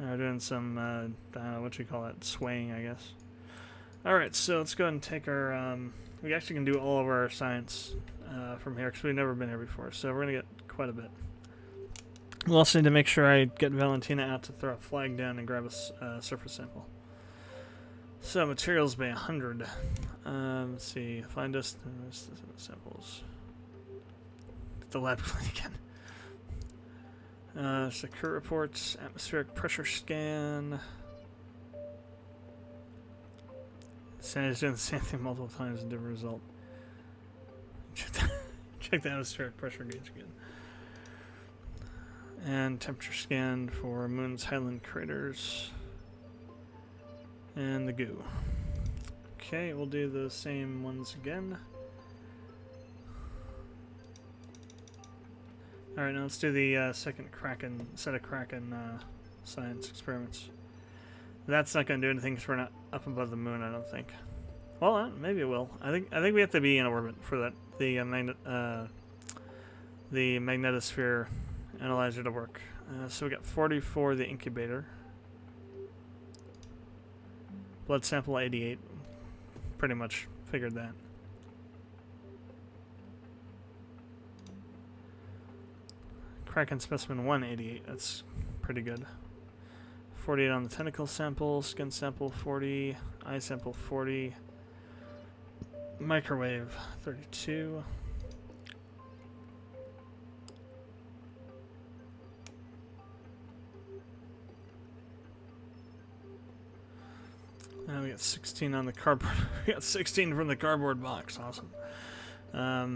We're doing some, I don't know what you call it, swaying, I guess. Alright, so let's go ahead and take our, we actually can do all of our science from here, because we've never been here before, so we're gonna get quite a bit. We'll also need to make sure I get Valentina out to throw a flag down and grab a surface sample. So, materials bay 100. Let's see, find us samples. The lab clean again. Secure reports, atmospheric pressure scan. Sandy's doing the same thing multiple times, a different result. Check the atmospheric pressure gauge again. And temperature scan for Moon's Highland craters. And the goo. Okay, we'll do the same ones again. Alright, now let's do the second set of Kraken science experiments. That's not going to do anything because we're not up above the moon, I don't think. Well, maybe it will. I think we have to be in orbit for that. The magnetosphere analyzer to work. So we got 40 for the incubator. Blood sample 88. Pretty much figured that. Kraken specimen 188. That's pretty good. 48 on the tentacle sample, skin sample 40, eye sample 40, microwave 32. We got 16 on the cardboard. We got 16 from the cardboard box. Awesome. A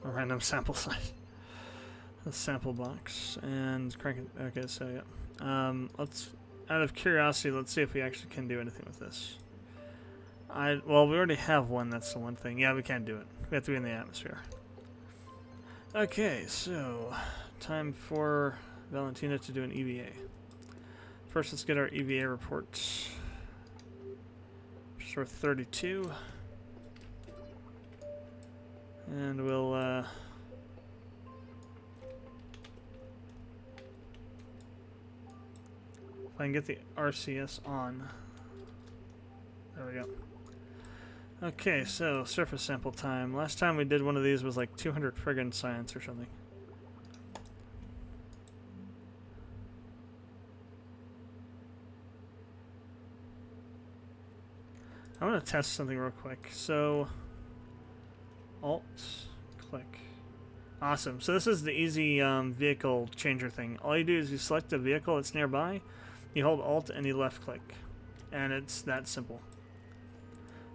random sample size. A sample box and crank it. Okay, so yeah. Let's, out of curiosity, let's see if we actually can do anything with this. Well, we already have one. That's the one thing. Yeah, we can't do it. We have to be in the atmosphere. Okay, so time for Valentina to do an EVA. First, let's get our EVA reports. Just for 32. And we'll, if I can get the RCS on. There we go. Okay, so surface sample time. Last time we did one of these was like 200 friggin' science or something. I want to test something real quick. So, Alt, click. Awesome. So this is the easy vehicle changer thing. All you do is you select a vehicle that's nearby, you hold Alt and you left click. And it's that simple.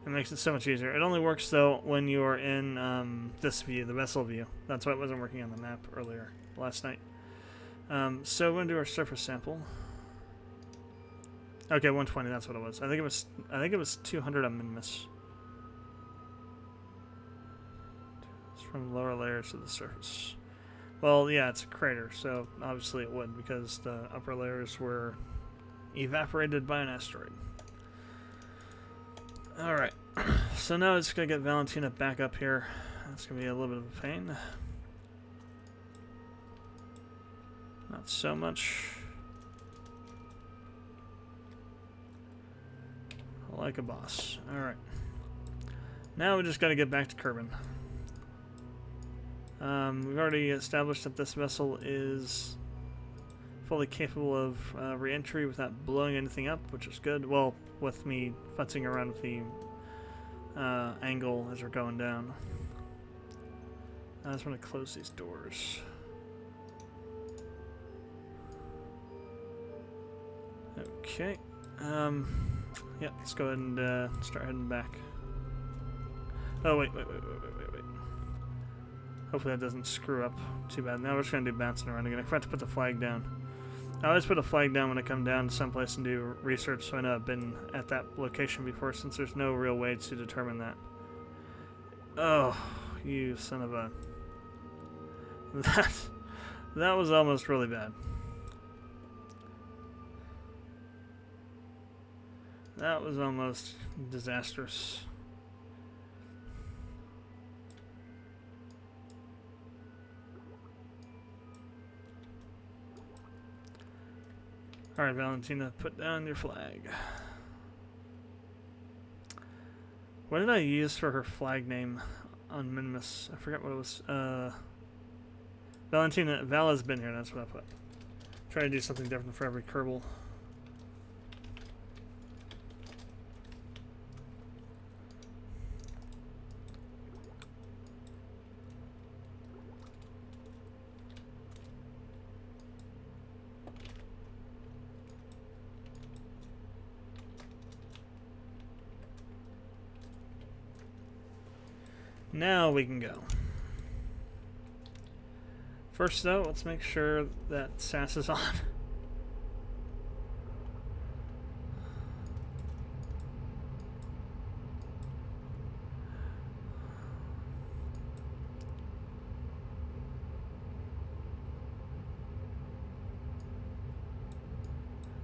It makes it so much easier. It only works though when you're in this view, the vessel view. That's why it wasn't working on the map earlier, last night. So we're going to do our surface sample. Okay, 120, that's what it was. I think it was 200 on minimus. from lower layers to the surface. Well, yeah, it's a crater, so obviously it would, because the upper layers were evaporated by an asteroid. Alright, so now it's going to get Valentina back up here. That's going to be a little bit of a pain. Not so much. Like a boss. Alright. Now we just got to get back to Kerbal. We've already established that this vessel is fully capable of re-entry without blowing anything up, which is good. Well, with me futzing around with the angle as we're going down. I just want to close these doors. Okay. Yeah, let's go ahead and start heading back. Oh, wait. Hopefully that doesn't screw up too bad. Now we're just going to do bouncing around again. I forgot to put the flag down. I always put a flag down when I come down to someplace and do research, so I know I've been at that location before, since there's no real way to determine that. Oh, you son of a... That was almost really bad. That was almost disastrous. Alright, Valentina, put down your flag. What did I use for her flag name on Minimus? I forget what it was. Valentina, Vala's been here, that's what I put. Try to do something different for every Kerbal. Now we can go. First though, let's make sure that SAS is on.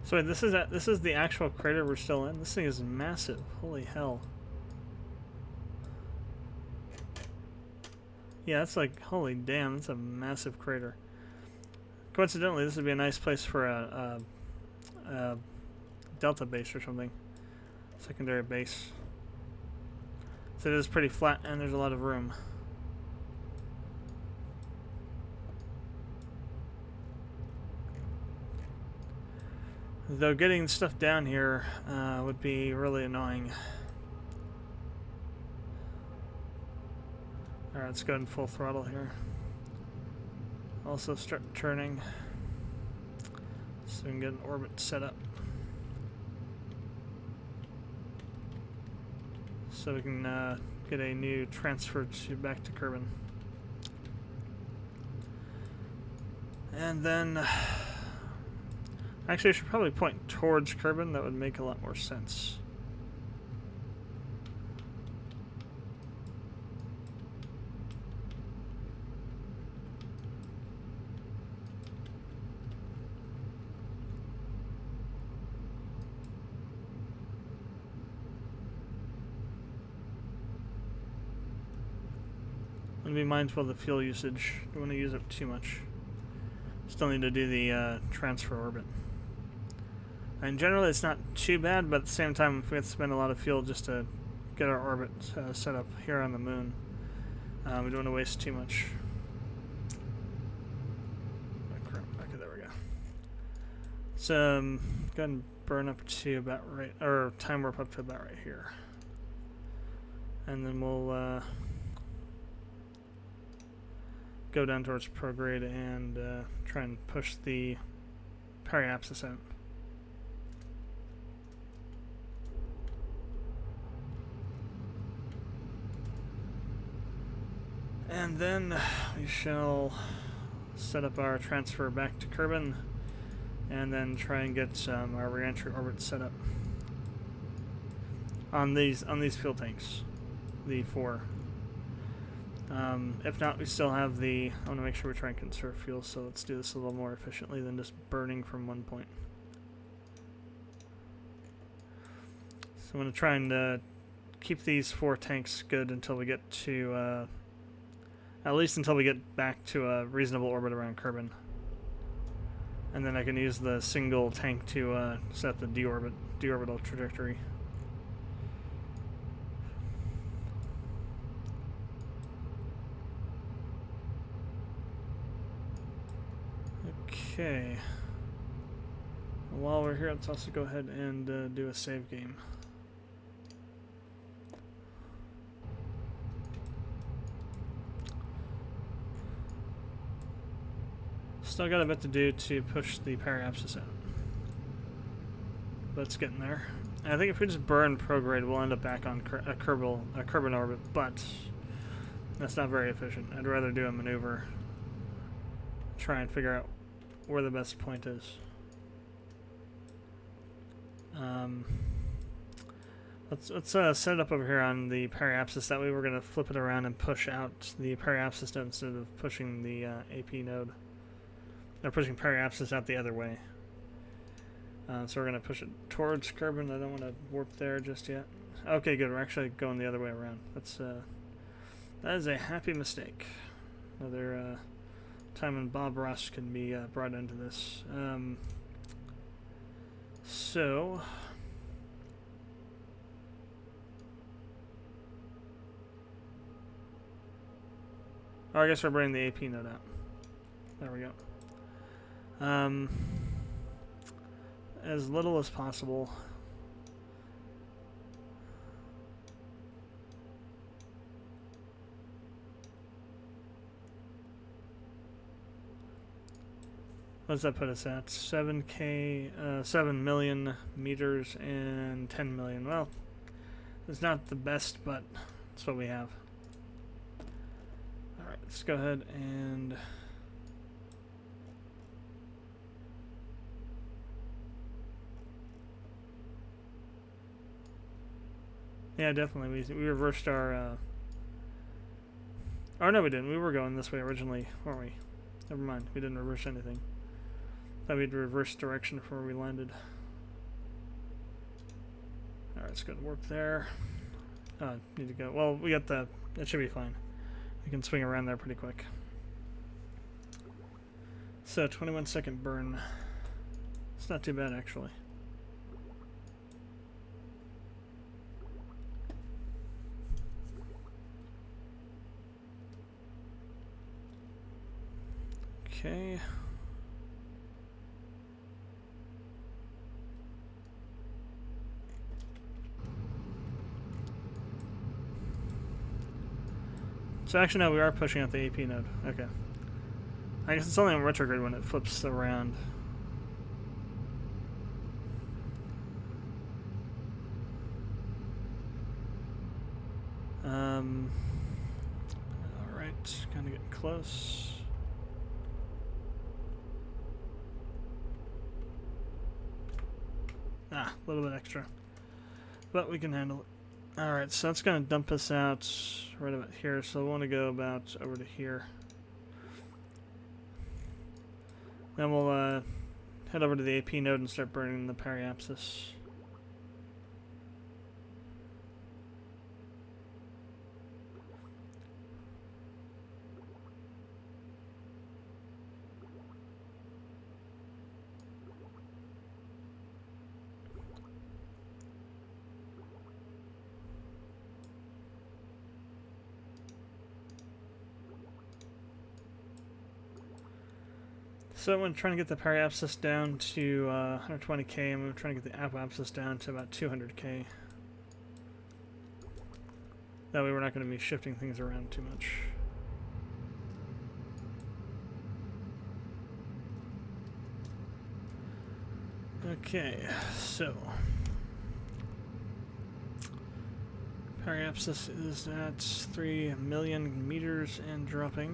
So wait, this is the actual crater we're still in? This thing is massive. Holy hell. Yeah, that's like, holy damn, that's a massive crater. Coincidentally, this would be a nice place for a Delta base or something. Secondary base. So it is pretty flat and there's a lot of room. Though getting stuff down here would be really annoying. Alright, let's go in full throttle here. Also start turning so we can get an orbit set up. So we can get a new transfer back to Kerbal. And then... Actually, I should probably point towards Kerbal. That would make a lot more sense. Be mindful of the fuel usage. Don't want to use up too much. Still need to do the transfer orbit. And generally it's not too bad, but at the same time, if we have to spend a lot of fuel just to get our orbit set up here on the moon, we don't want to waste too much. Oh, crap. Okay, there we go. So go ahead and burn up to about right, or time warp up to about right here. And then we'll go down towards prograde and try and push the periapsis out. And then we shall set up our transfer back to Kerbal and then try and get our re-entry orbit set up on these fuel tanks, the 4. If not, we still have the... I want to make sure we try and conserve fuel, so let's do this a little more efficiently than just burning from one point. So I'm going to try and keep these 4 tanks good until we get to... at least until we get back to a reasonable orbit around Kerbal. And then I can use the single tank to set the deorbital trajectory. Okay. While we're here, let's also go ahead and do a save game. Still got a bit to do to push the periapsis out. But it's getting there. I think if we just burn prograde, we'll end up back on a Kerbal orbit, but that's not very efficient. I'd rather do a maneuver. Try and figure out where the best point is. Let's set it up over here on the periapsis. That way we're going to flip it around and push out the periapsis node instead of pushing the AP node. They're pushing periapsis out the other way. So we're going to push it towards Kerbal. I don't want to warp there just yet. Okay, good. We're actually going the other way around. That is a happy mistake. Another time when Bob Ross can be brought into this. So... Oh, I guess we're bringing the AP node out. There we go. As little as possible. What does that put us at? 7 million meters and 10 million. Well, it's not the best, but it's what we have. Alright, let's go ahead and... Yeah, definitely. We reversed our... Oh, no, we didn't. We were going this way originally, weren't we? Never mind. We didn't reverse anything. Thought we'd reverse direction from where we landed. Alright, let's go to warp there. Need to go... Well, we got the... It should be fine. We can swing around there pretty quick. So, 21-second burn. It's not too bad, actually. Okay. So actually, no, we are pushing out the AP node. Okay. I guess it's only on retrograde when it flips around. Alright, kind of getting close. A little bit extra. But we can handle it. Alright, so that's going to dump us out right about here. So I want to go about over to here. Then we'll head over to the AP node and start burning the periapsis. So I'm trying to get the periapsis down to 120k, and I'm trying to get the apoapsis down to about 200k. That way we're not going to be shifting things around too much. Okay, so periapsis is at 3 million meters and dropping.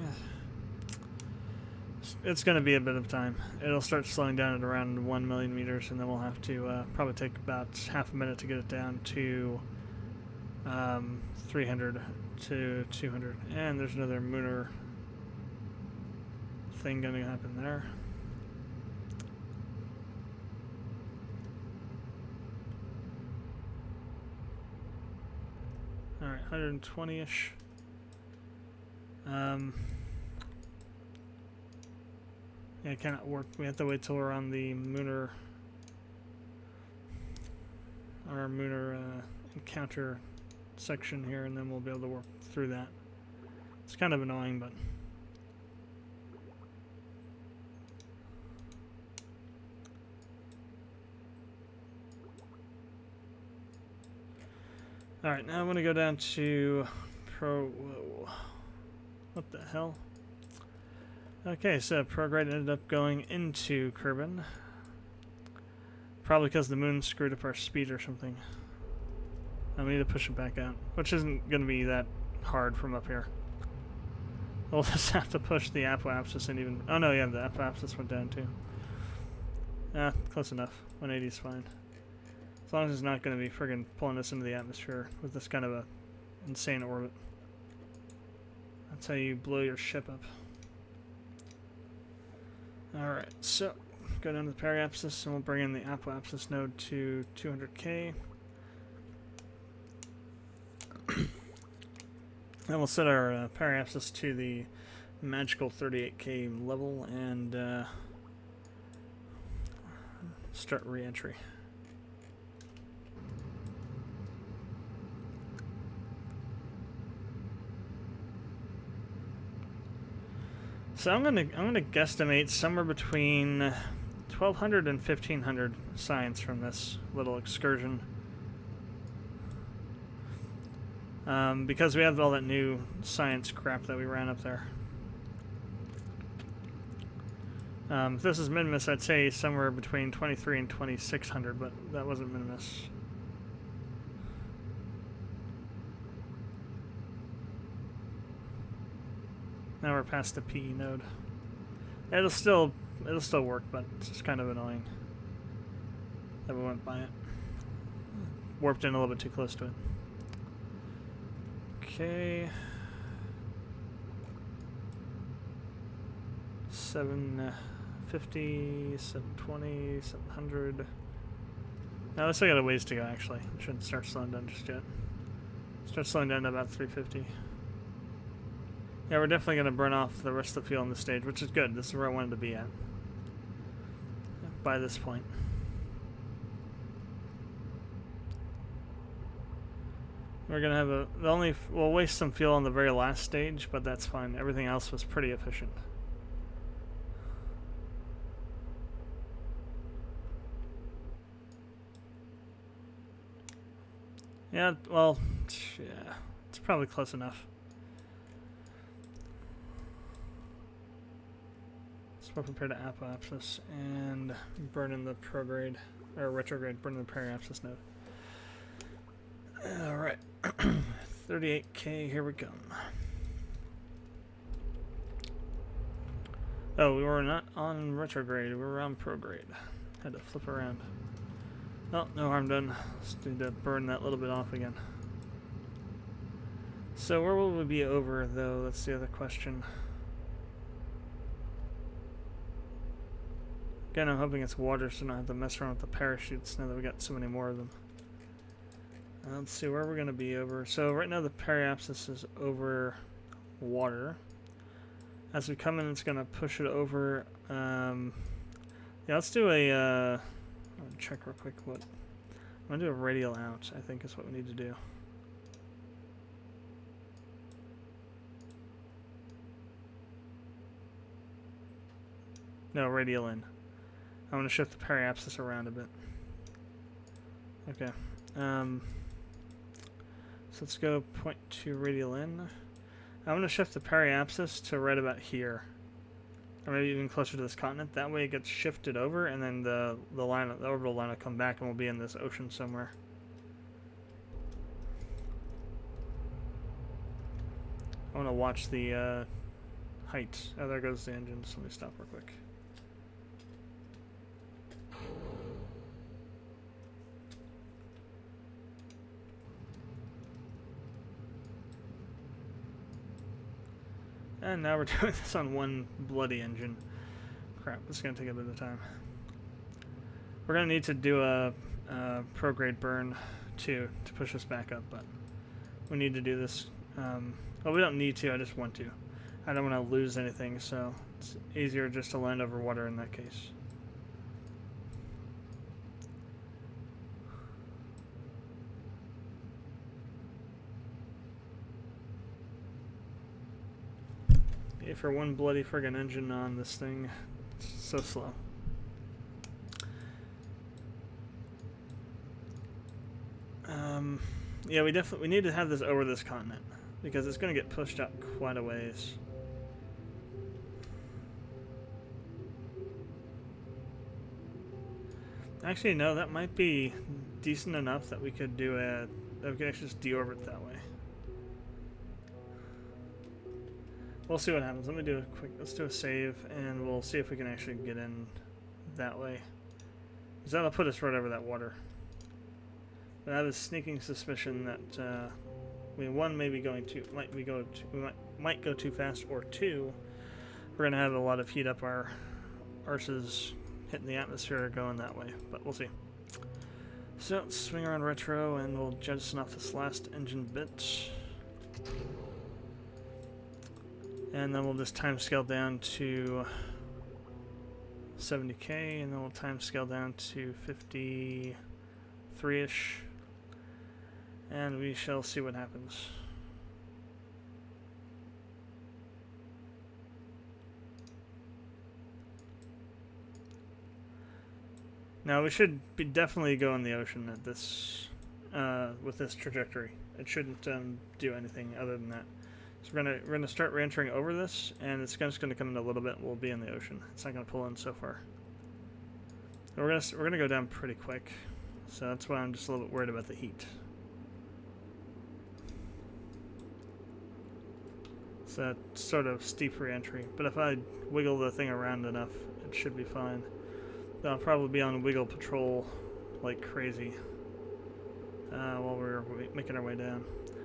It's going to be a bit of time. It'll start slowing down at around 1 million meters, and then we'll have to probably take about half a minute to get it down to 300 to 200. And there's another Mooner thing going to happen there. Alright, 120-ish. Yeah, it cannot work. We have to wait till we're on the Mooner, our Mooner encounter section here, and then we'll be able to work through that. It's kind of annoying, but alright, now I'm going to go down to whoa. What the hell? Okay, so Prograde ended up going into Kerbal. Probably because the moon screwed up our speed or something. I need to push it back out, which isn't going to be that hard from up here. We'll just have to push the apoapsis and even... Oh no, yeah, the apoapsis went down too. Close enough. 180 is fine. As long as it's not going to be friggin' pulling us into the atmosphere with this kind of a insane orbit. That's how you blow your ship up. Alright, so go down to the periapsis and we'll bring in the apoapsis node to 200k. Then we'll set our periapsis to the magical 38k level and start re-entry. So I'm gonna guesstimate somewhere between 1,200 and 1,500 science from this little excursion. Because we have all that new science crap that we ran up there. If this is minimus, I'd say somewhere between 2,300 and 2,600, but that wasn't minimus. Now we're past the PE node. It'll still work, but it's just kind of annoying that we went by it. Warped in a little bit too close to it. Okay. 750, 720, 700. No, I still got a ways to go actually. Shouldn't start slowing down just yet. Start slowing down to about 350. Yeah, we're definitely going to burn off the rest of the fuel on the stage, which is good. This is where I wanted to be at by this point. We're going to have we'll waste some fuel on the very last stage, but that's fine. Everything else was pretty efficient. Yeah, well, yeah, it's probably close enough. We're prepared to apoapsis and burn in the prograde, or retrograde, burn in the periapsis node. Alright. 38k, here we go. Oh, we were not on retrograde, we were on prograde. Had to flip around. Oh, no harm done. Just need to burn that little bit off again. So where will we be over, though? That's the other question. Again, I'm hoping it's water so I don't have to mess around with the parachutes now that we got so many more of them. Let's see where we're going to be over. So right now the periapsis is over water. As we come in, it's going to push it over. Yeah, let's do a... I'll check real quick what... I'm going to do a radial out, I think is what we need to do. No, radial in. I'm going to shift the periapsis around a bit. Okay. So let's go 0.2 radial in. I'm going to shift the periapsis to right about here. Or maybe even closer to this continent. That way it gets shifted over, and then the orbital line will come back and we'll be in this ocean somewhere. I want to watch the height. Oh, there goes the engines. Let me stop real quick. And now we're doing this on one bloody engine. Crap, this is going to take a bit of time. We're going to need to do a pro-grade burn too to push us back up, but we need to do this. Well, we don't need to, I just want to. I don't want to lose anything, so it's easier just to land over water in that case. Yeah, for one bloody friggin' engine on this thing, it's so slow. Yeah, we need to have this over this continent because it's going to get pushed out quite a ways. Actually, no, that might be decent enough that we could do that we could actually just deorbit that way. We'll see what happens. Let's do a save, and we'll see if we can actually get in that way. Because that'll put us right over that water. But I have a sneaking suspicion that, one, maybe we might go too fast, or two, we're going to have a lot of heat up our arses hitting the atmosphere going that way, but we'll see. So, let's swing around retro, and we'll jettison off this last engine bit. And then we'll just time scale down to 70k, and then we'll time scale down to 53-ish. And we shall see what happens. Now we should be definitely go in the ocean at this, with this trajectory. It shouldn't do anything other than that. So we're gonna start re-entering over this, and it's just gonna come in a little bit. We'll be in the ocean. It's not gonna pull in so far. We're gonna go down pretty quick, so that's why I'm just a little bit worried about the heat. It's that sort of steep re-entry, but if I wiggle the thing around enough, it should be fine. I'll probably be on wiggle patrol like crazy while we're making our way down.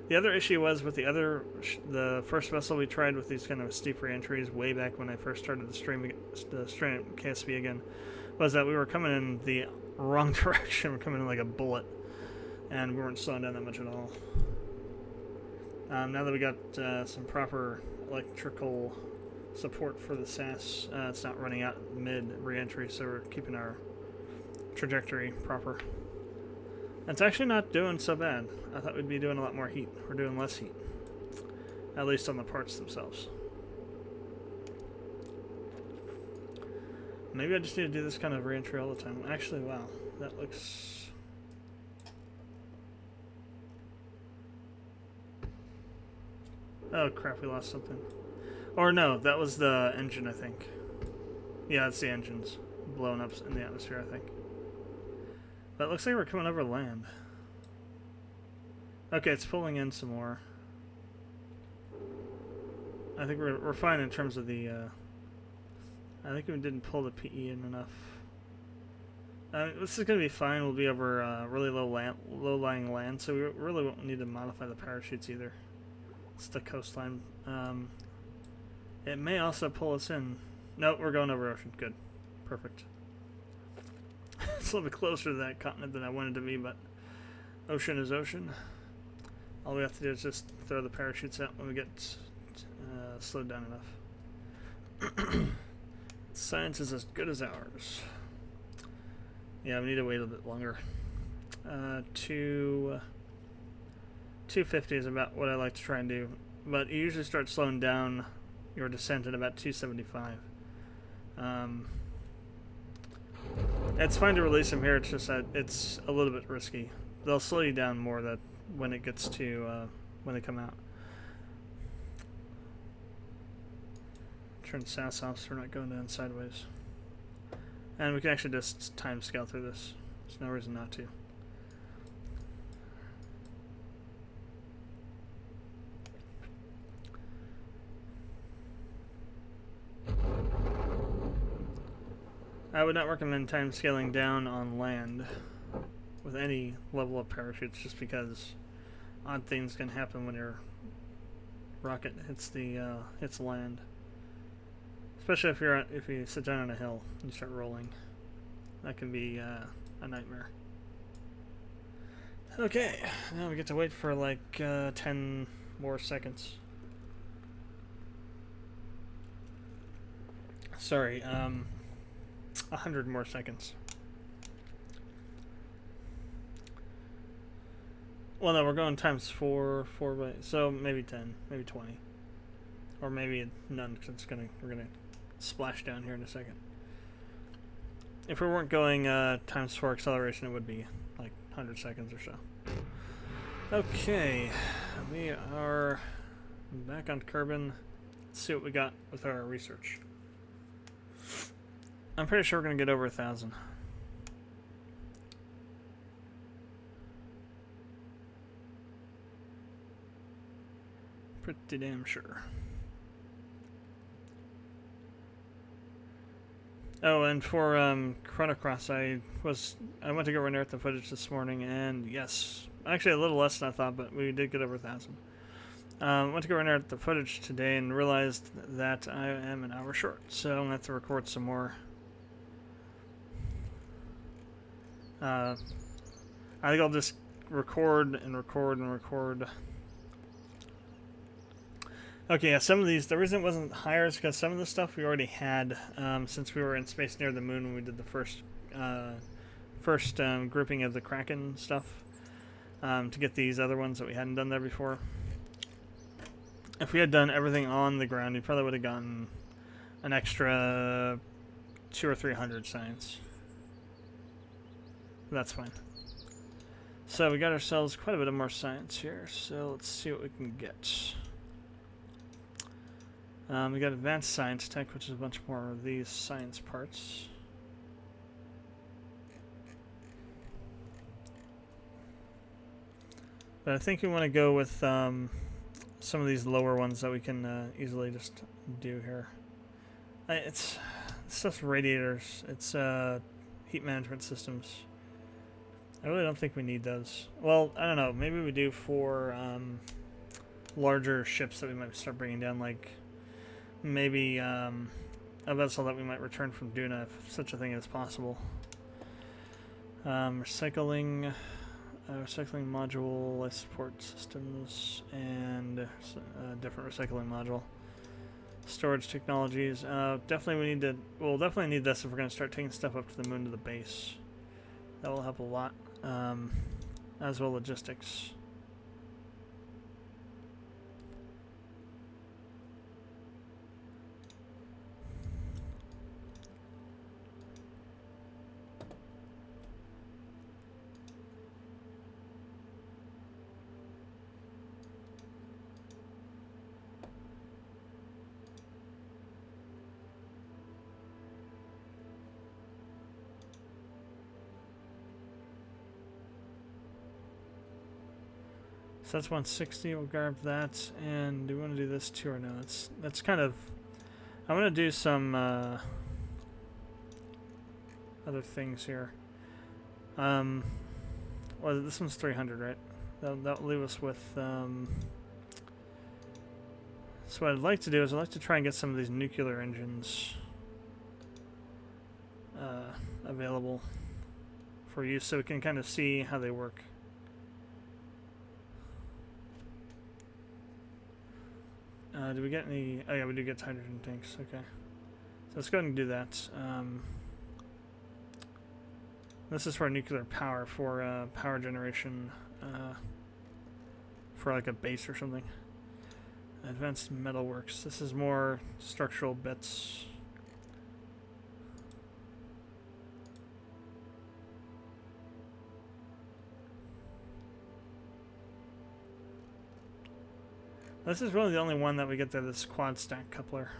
The other issue was with the first vessel we tried with these kind of steep re-entries way back when I first started the stream KSP again, was that we were coming in the wrong direction. We're coming in like a bullet, and we weren't slowing down that much at all. Now that we got some proper electrical support for the SAS, it's not running out mid re-entry, so we're keeping our trajectory proper. It's actually not doing so bad. I thought we'd be doing a lot more heat. We're doing less heat, at least on the parts themselves. Maybe I just need to do this kind of re-entry all the time. Actually, wow, that looks... Oh crap, we lost something. Or no, that was the engine, I think. Yeah, it's the engines blowing up in the atmosphere, I think. But it looks like we're coming over land. Okay, it's pulling in some more. I think we're fine in terms of the... I think we didn't pull the PE in enough. This is going to be fine. We'll be over really low-lying land, so we really won't need to modify the parachutes either. It's the coastline. It may also pull us in. Nope, we're going over ocean. Good. Perfect. It's a little bit closer to that continent than I wanted to be, but ocean is ocean. All we have to do is just throw the parachutes out when we get slowed down enough. Science is as good as ours. Yeah, we need to wait a bit longer. 250 is about what I like to try and do, but you usually start slowing down your descent at about 275. It's fine to release them here. It's just that it's a little bit risky. They'll slow you down more that when it gets to when they come out. Turn SAS off so we're not going down sideways. And we can actually just time scale through this. There's no reason not to. I would not recommend time scaling down on land with any level of parachutes, just because odd things can happen when you're rocket hits land. Especially if you sit down on a hill and you start rolling, that can be a nightmare. Okay, now we get to wait for like 10 more seconds. Sorry, 100 more seconds. Well, no, we're going times 4, so maybe 10, maybe 20, or maybe none, because we're gonna splash down here in a second. If we weren't going times 4 acceleration, it would be like 100 seconds or so. Okay, we are back on Kerbal. Let's see what we got with our research. I'm pretty sure we're gonna get over 1,000. Pretty damn sure. Oh, and for Chrono Cross, I went to go run the footage this morning, and yes, actually a little less than I thought, but we did get over 1,000. Went to go run the footage today and realized that I am an hour short, so I'm gonna have to record some more. I think I'll just record and record and record. Okay, yeah, some of these, the reason it wasn't higher is because some of the stuff we already had since we were in space near the moon when we did the first grouping of the Kraken stuff to get these other ones that we hadn't done there before. If we had done everything on the ground, we probably would have gotten an extra 200 or 300 science. But that's fine. So we got ourselves quite a bit of more science here, so let's see what we can get. We got Advanced Science Tech, which is a bunch more of these science parts. But I think we want to go with some of these lower ones that we can easily just do here. It's just radiators. It's heat management systems. I really don't think we need those. Well, I don't know. Maybe we do for larger ships that we might start bringing down, like maybe a vessel that we might return from Duna, if such a thing is possible. Recycling module, life support systems, and a different recycling module. Storage technologies. Definitely we'll definitely need this if we're going to start taking stuff up to the moon to the base. That will help a lot. As well logistics. So that's 160. We'll grab that. And do we want to do this too or no? That's kind of. I want to do some other things here. Well, this one's 300, right? That'll leave us with. So what I'd like to do is I'd like to try and get some of these nuclear engines available for use, so we can kind of see how they work. Do we get any? Oh yeah, we do get hydrogen tanks. Okay, so let's go ahead and do that. This is for nuclear power, for power generation, for like a base or something. Advanced metalworks. This is more structural bits. This is really the only one that we get there, this quad stack coupler.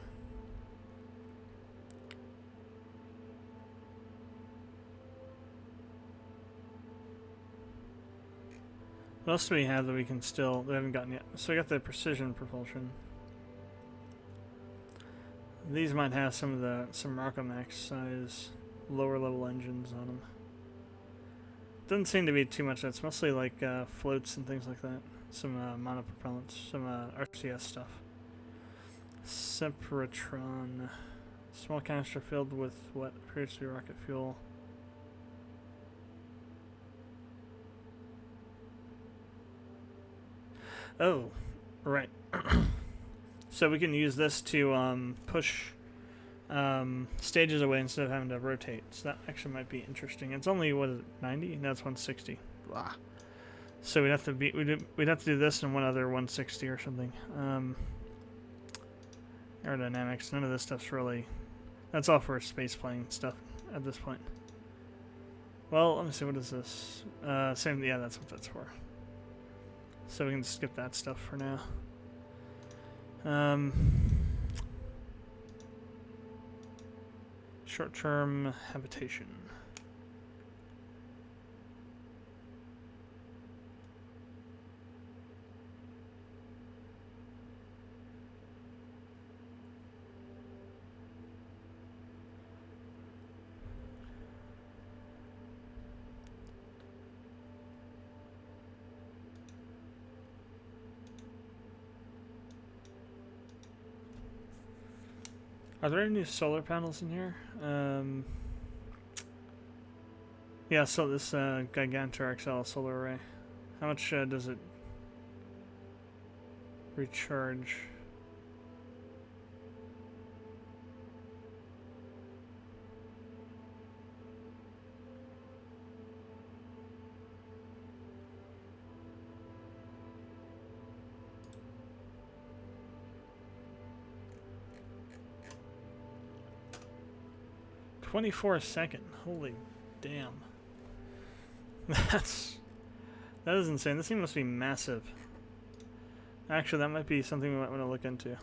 What else do we have that we haven't gotten yet? So we got the precision propulsion. These might have some Rockamax size lower level engines on them. Doesn't seem to be too much. That's mostly like floats and things like that. some monopropellants, some RCS stuff. Separatron. Small canister filled with what appears to be rocket fuel. Oh, right. So we can use this to push stages away instead of having to rotate. So that actually might be interesting. It's only, what is it, 90? No, it's 160. Blah. So we'd have to do this and one other 160 or something. Aerodynamics. None of this stuff's really. That's all for space plane stuff at this point. Well, let me see. What is this? Same. Yeah, that's what that's for. So we can skip that stuff for now. Short-term habitation. Are there any new solar panels in here? Yeah, so this Gigantor XL solar array. How much does it recharge? $24 a second. Holy damn. That is insane. This thing must be massive. Actually, that might be something we might want to look into.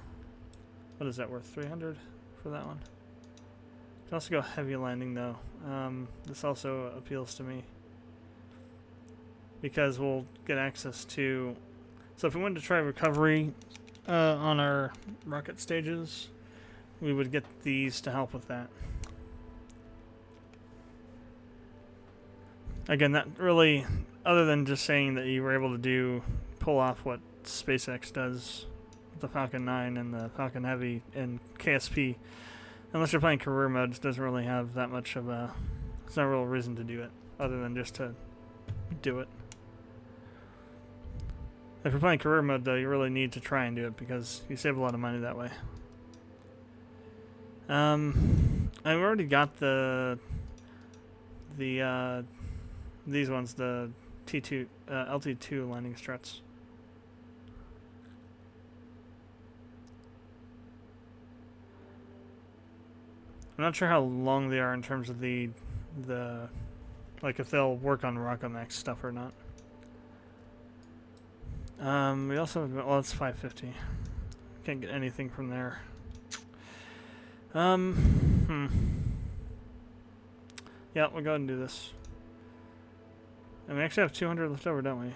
What is that worth? 300 for that one? Can also go heavy landing though. This also appeals to me because we'll get access to. So if we wanted to try recovery on our rocket stages, we would get these to help with that. Again, that really, other than just saying that you were able to pull off what SpaceX does with the Falcon 9 and the Falcon Heavy in KSP, unless you're playing career mode, it doesn't really have that much of a, there's no real reason to do it, other than just to do it. If you're playing career mode, though, you really need to try and do it, because you save a lot of money that way. I've already got these ones, the T2, LT2 landing struts. I'm not sure how long they are in terms of the like if they'll work on Rockomax stuff or not. We also have, well, it's 550. Can't get anything from there. Yeah, we'll go ahead and do this. And we actually have 200 left over, don't we?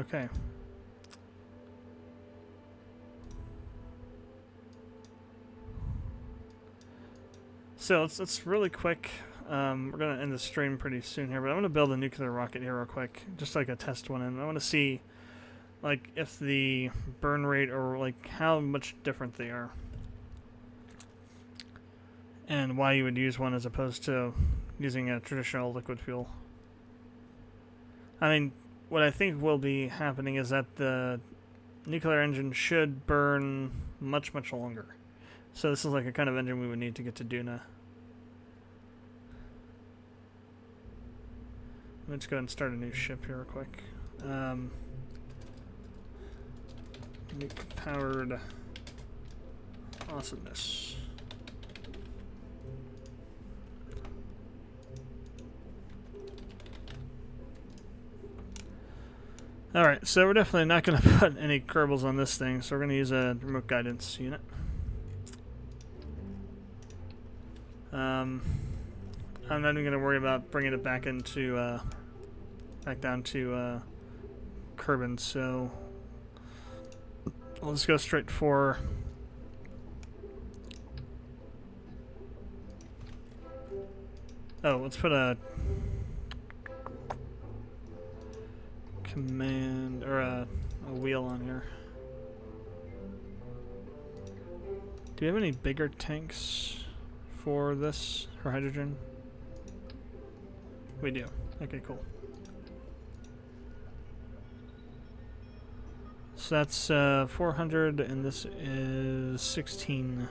Okay. So let's really quick. We're gonna end the stream pretty soon here, but I'm gonna build a nuclear rocket here real quick, just like a test one, and I want to see, like, if the burn rate or like how much different they are, and why you would use one as opposed to using a traditional liquid fuel. I mean, what I think will be happening is that the nuclear engine should burn much, much longer. So this is like a kind of engine we would need to get to Duna. Let's go ahead and start a new ship here real quick. Nuke-powered awesomeness. Alright, so we're definitely not going to put any Kerbals on this thing, so we're going to use a remote guidance unit. I'm not even going to worry about bringing it back into, back down to Kerbal, so we'll just go straight for let's put a command or a wheel on here. Do we have any bigger tanks for this, for hydrogen? We do. Okay, cool. So that's 400 and this is 16.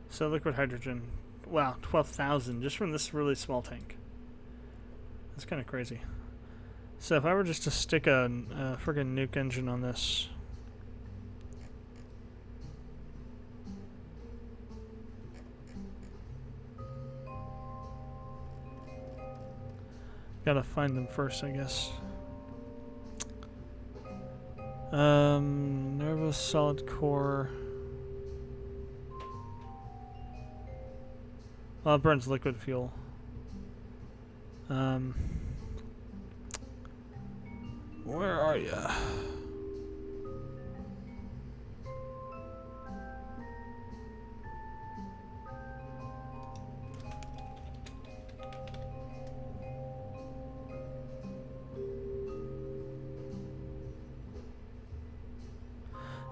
So liquid hydrogen, wow, 12,000 just from this really small tank. That's kind of crazy. So if I were just to stick a friggin' nuke engine on this, gotta find them first, I guess. Nervous solid core. Well, it burns liquid fuel. Where are ya?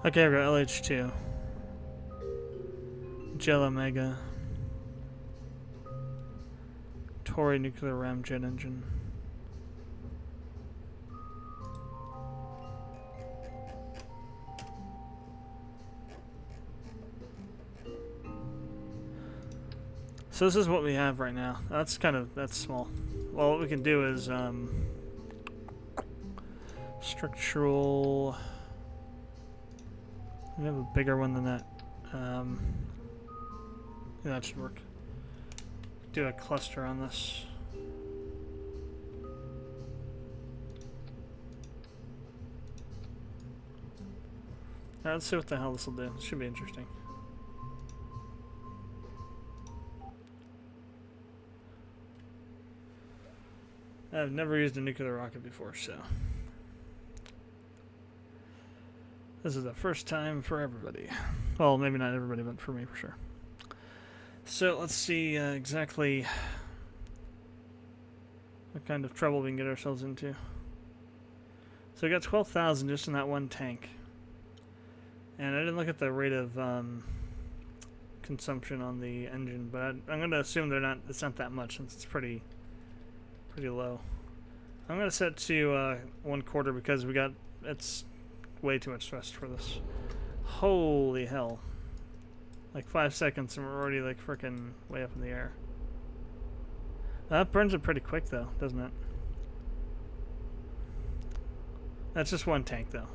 Okay, I've got LH2. Gel Omega. Tory nuclear ramjet engine. So this is what we have right now. That's small. Well, what we can do is structural. We have a bigger one than that. Yeah, that should work. Do a cluster on this. Alright, let's see what the hell this will do. This should be interesting. I've never used a nuclear rocket before, so this is the first time for everybody. Well, maybe not everybody, but for me for sure. So let's see exactly what kind of trouble we can get ourselves into. So we got 12,000 just in that one tank. And I didn't look at the rate of consumption on the engine, but I'm going to assume it's not that much since it's pretty low. I'm going to set to 1/4 because it's way too much thrust for this. Holy hell. Like 5 seconds and we're already like frickin' way up in the air. That burns it pretty quick though, doesn't it? That's just one tank though.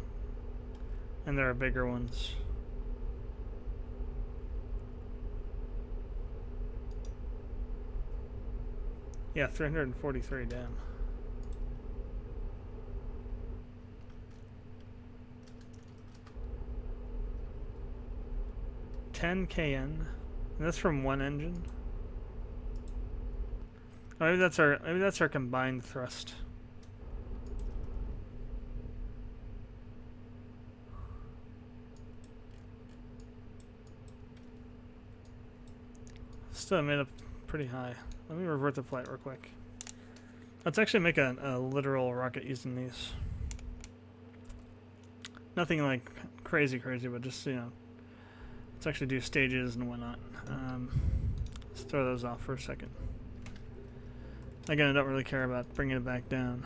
And there are bigger ones. Yeah, 343, damn. $10 kN. And that's from one engine. Oh, maybe that's our combined thrust. Still made up pretty high. Let me revert the flight real quick. Let's actually make a literal rocket using these. Nothing like crazy, but just, you know, let's actually do stages and whatnot. Let's throw those off for a second. Again, I don't really care about bringing it back down.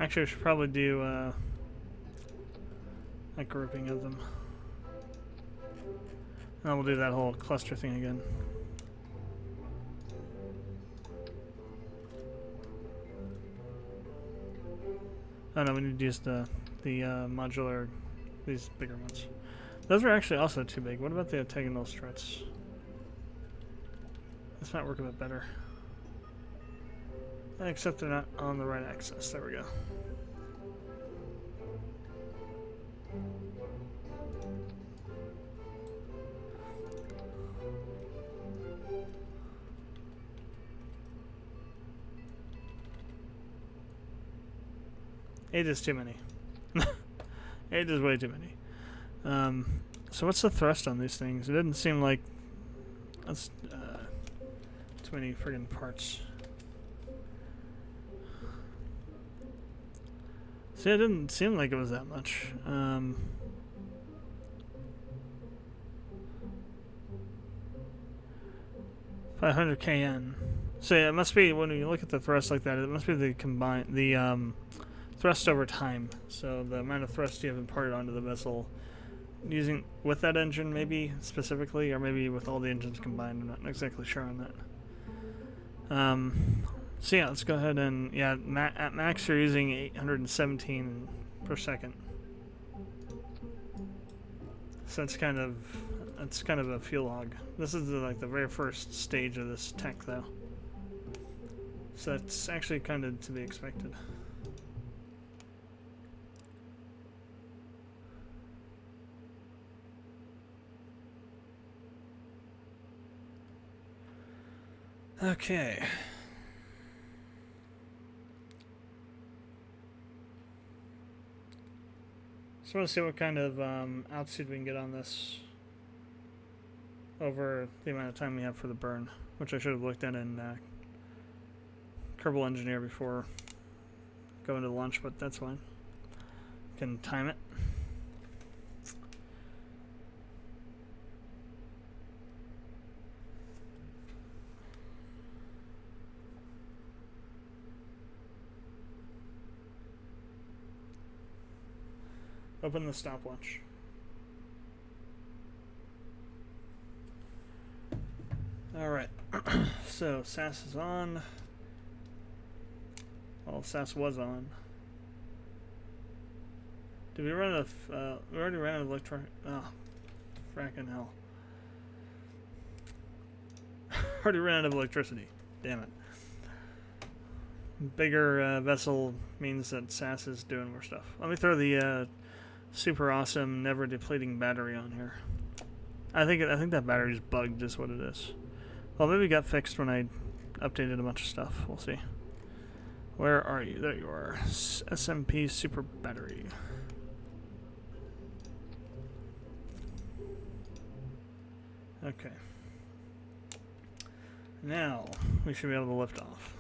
Actually, I should probably do a grouping of them. And then we'll do that whole cluster thing again. Oh no, we need to use the modular these bigger ones. Those are actually also too big. What about the octagonal struts? This might work a bit better. Except they're not on the right axis. There we go. Eight is too many. 8 is way too many. So what's the thrust on these things? It didn't seem like that's too many friggin' parts. See, it didn't seem like it was that much. 500 kN. So yeah, it must be, when you look at the thrust like that, it must be the thrust over time. So the amount of thrust you have imparted onto the vessel using with that engine, maybe specifically, or maybe with all the engines combined. I'm not exactly sure on that. So yeah, let's go ahead and at max you're using 817 per second. So that's kind of a fuel hog. This is like the very first stage of this tech, though. So that's actually kind of to be expected. Okay. So I want to see what kind of altitude we can get on this over the amount of time we have for the burn, which I should have looked at in Kerbal Engineer before going to launch, but that's fine. Can time it. Open the stopwatch. Alright, so SAS is on. Well, SAS was on. Did we run out of, we already ran out of electron? Oh, fracking hell. Already ran out of electricity. Damn it. Bigger vessel means that SAS is doing more stuff. Let me throw the super awesome, never depleting battery on here. I think that battery's bugged, is what it is. Well, maybe it got fixed when I updated a bunch of stuff. We'll see. Where are you? There you are. SMP super battery. Okay. Now we should be able to lift off.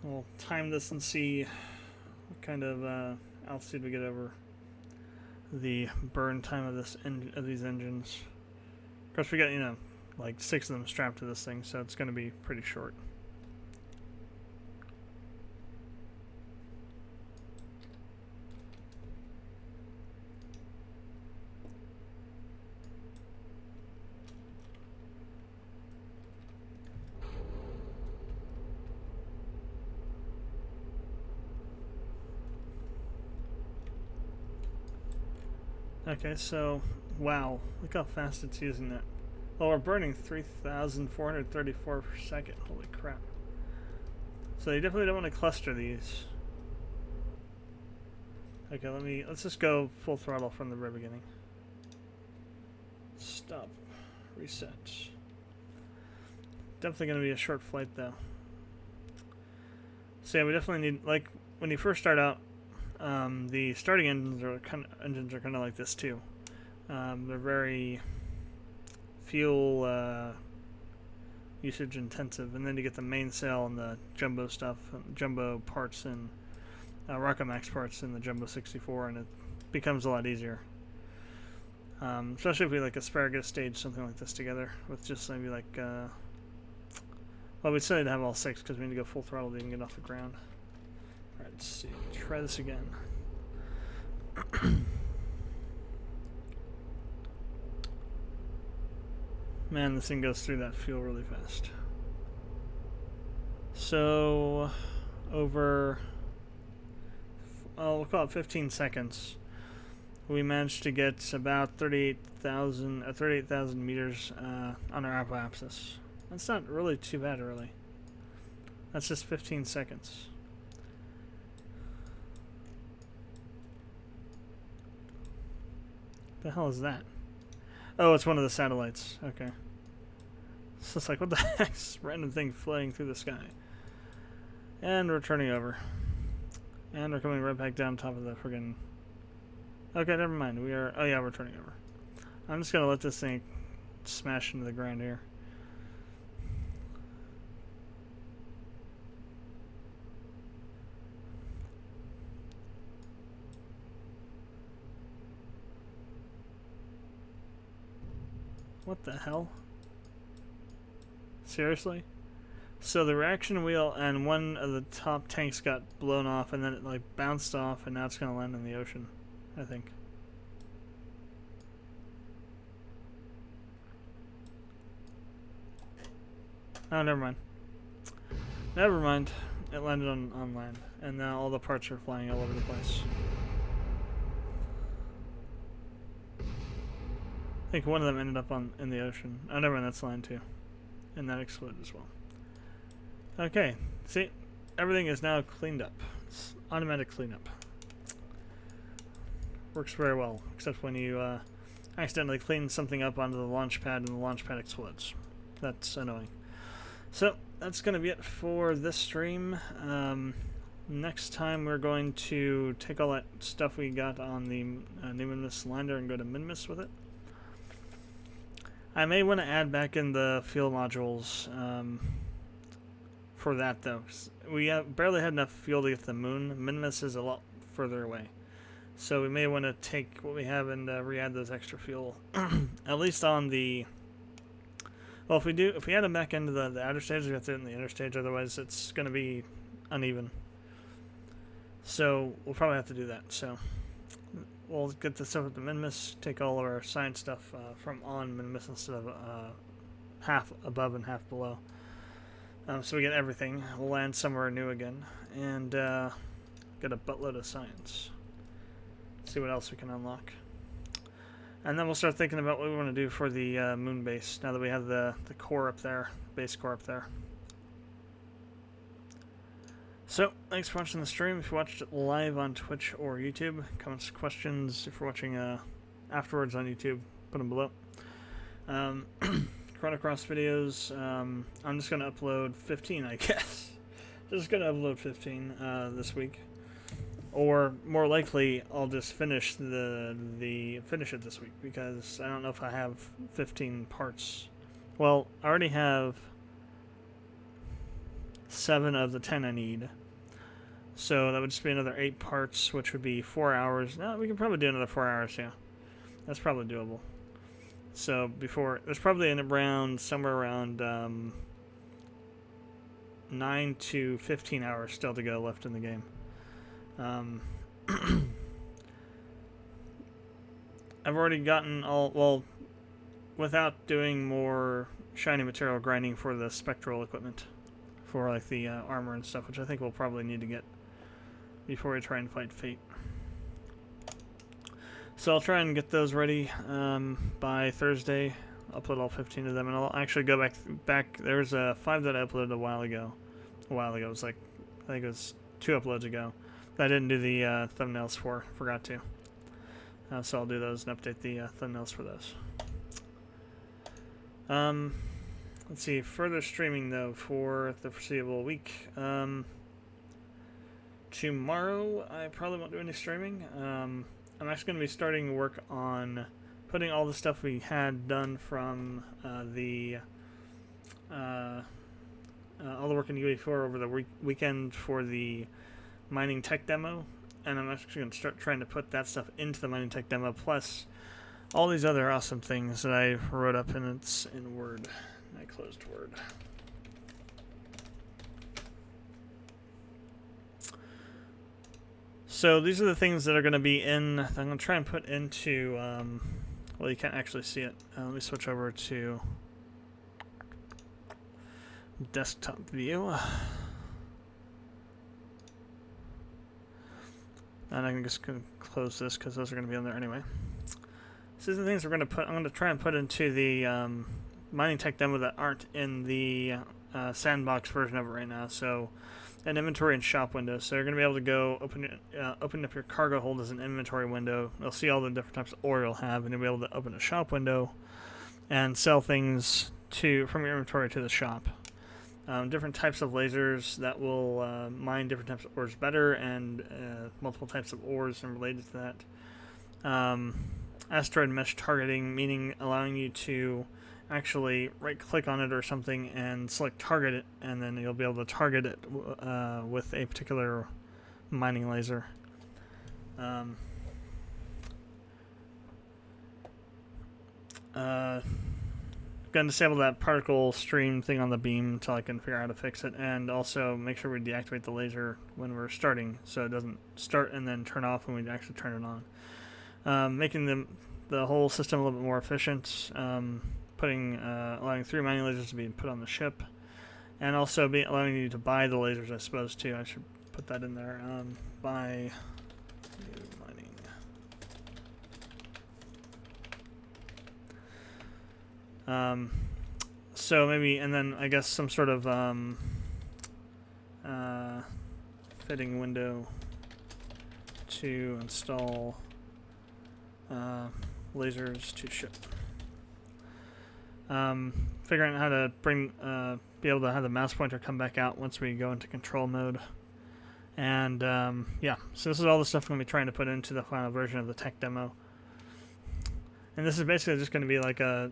We'll time this and see what kind of altitude we get over the burn time of these engines. Of course, we got, like 6 of them strapped to this thing, so it's going to be pretty short. Okay, so, wow, look how fast it's using that. Well, we're burning 3,434 per second. Holy crap. So you definitely don't want to cluster these. Okay, let's just go full throttle from the very beginning. Stop. Reset. Definitely going to be a short flight, though. So yeah, we definitely need, like, when you first start out, the starting engines are kind of like this too. They're very fuel usage intensive, and then you get the mainsail and the jumbo stuff, jumbo parts and Rocket Max parts in the Jumbo 64, and it becomes a lot easier. Especially if we like asparagus stage something like this together with just maybe like well, we still need to have all 6 because we need to go full throttle to even get off the ground. Alright, let's see. Try this again. Man, this thing goes through that fuel really fast. So, over, we'll call it 15 seconds, we managed to get about 38,000 meters on our apoapsis. That's not really too bad, really. That's just 15 seconds. The hell is that? Oh, it's one of the satellites. Okay. So it's like, what the heck? This random thing flying through the sky. And we're turning over. And we're coming right back down top of the friggin'... Okay, never mind. We are... Oh yeah, we're turning over. I'm just gonna let this thing smash into the ground here. What the hell? Seriously? So the reaction wheel and one of the top tanks got blown off, and then it like bounced off, and now it's gonna land in the ocean, I think. Oh, never mind. Never mind. It landed on land, and now all the parts are flying all over the place. I think one of them ended up in the ocean. Oh, never mind, that's land too. And that exploded as well. Okay, see? Everything is now cleaned up. It's automatic cleanup. Works very well, except when you accidentally clean something up onto the launch pad and the launch pad explodes. That's annoying. So, that's going to be it for this stream. Next time we're going to take all that stuff we got on the new Minmus lander and go to Minmus with it. I may want to add back in the fuel modules for that, though. We barely had enough fuel to get to the moon. Minmus is a lot further away. So we may want to take what we have and re-add those extra fuel. At least on the... Well, if we add them back into the outer stage, we have to do it in the inner stage, otherwise it's going to be uneven. So we'll probably have to do that. So we'll get the stuff at the Minmus, take all of our science stuff from on Minmus instead of half above and half below. So we get everything. We'll land somewhere new again, and get a buttload of science. See what else we can unlock. And then we'll start thinking about what we want to do for the moon base, now that we have the core up there, base core up there. So, thanks for watching the stream. If you watched it live on Twitch or YouTube, comments, questions, if you're watching afterwards on YouTube, put them below. Chrono Cross videos, I'm just going to upload 15, I guess. Just going to upload 15 this week. Or, more likely, I'll just finish finish it this week, because I don't know if I have 15 parts. Well, I already have 7 of the 10 I need. So that would just be another 8 parts, which would be 4 hours. No, we can probably do another 4 hours, yeah. That's probably doable. So there's probably somewhere around 9 to 15 hours still to go left in the game. I've already gotten without doing more shiny material grinding for the spectral equipment, for like the armor and stuff, which I think we'll probably need to get before we try and fight Fate. So I'll try and get those ready by Thursday. I'll upload all 15 of them, and I'll actually go back. There's 5 that I uploaded a while ago. It was like, I think it was 2 uploads ago. I didn't do the thumbnails for. Forgot to. So I'll do those and update the thumbnails for those. Let's see. Further streaming, though, for the foreseeable week. Tomorrow, I probably won't do any streaming. I'm actually going to be starting work on putting all the stuff we had done from all the work in UE4 over the weekend for the mining tech demo, and I'm actually going to start trying to put that stuff into the mining tech demo, plus all these other awesome things that I wrote up in Word. I closed Word. So these are the things that are going to be I'm going to try and put into, well, you can't actually see it. Let me switch over to desktop view. And I can just close this because those are going to be on there anyway. So these are the things we're going to put. I'm going to try and put into the mining tech demo that aren't in the sandbox version of it right now. So an inventory and shop window. So you're going to be able to go open up your cargo hold as an inventory window. You'll see all the different types of ore you'll have, and you'll be able to open a shop window and sell things from your inventory to the shop. Different types of lasers that will mine different types of ores better, and multiple types of ores and related to that. Asteroid mesh targeting, meaning allowing you to actually right-click on it or something and select target it, and then you'll be able to target it with a particular mining laser. Going to disable that particle stream thing on the beam until I can figure out how to fix it, and also make sure we deactivate the laser when we're starting so it doesn't start and then turn off when we actually turn it on. Making the whole system a little bit more efficient, allowing 3 mining lasers to be put on the ship, and also allowing you to buy the lasers, I suppose, too. I should put that in there. Buy new mining. So maybe, and then I guess some sort of fitting window to install lasers to ship. Figuring out how to be able to have the mouse pointer come back out once we go into control mode. And yeah, so this is all the stuff I'm going to be trying to put into the final version of the tech demo. And this is basically just going to be like a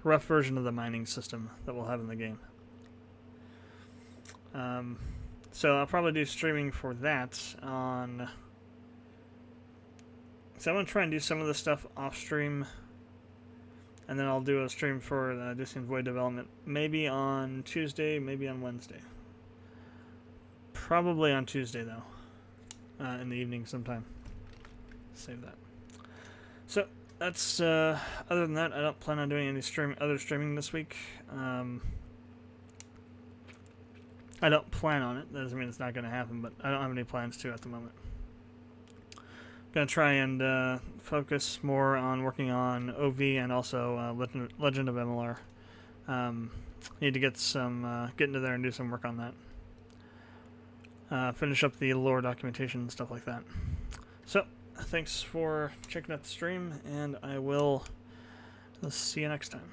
rough version of the mining system that we'll have in the game. So I'll probably do streaming for that on... So I'm going to try and do some of the stuff off stream, and then I'll do a stream for Distant Void development, maybe on Tuesday, maybe on Wednesday. Probably on Tuesday, though, in the evening sometime. Save that. So that's other than that, I don't plan on doing any other streaming this week. I don't plan on it. That doesn't mean it's not going to happen, but I don't have any plans to at the moment. Going to try and focus more on working on OV and also Legend of MLR. Need to get into there and do some work on that. Finish up the lore documentation and stuff like that. So, thanks for checking out the stream, and I will see you next time.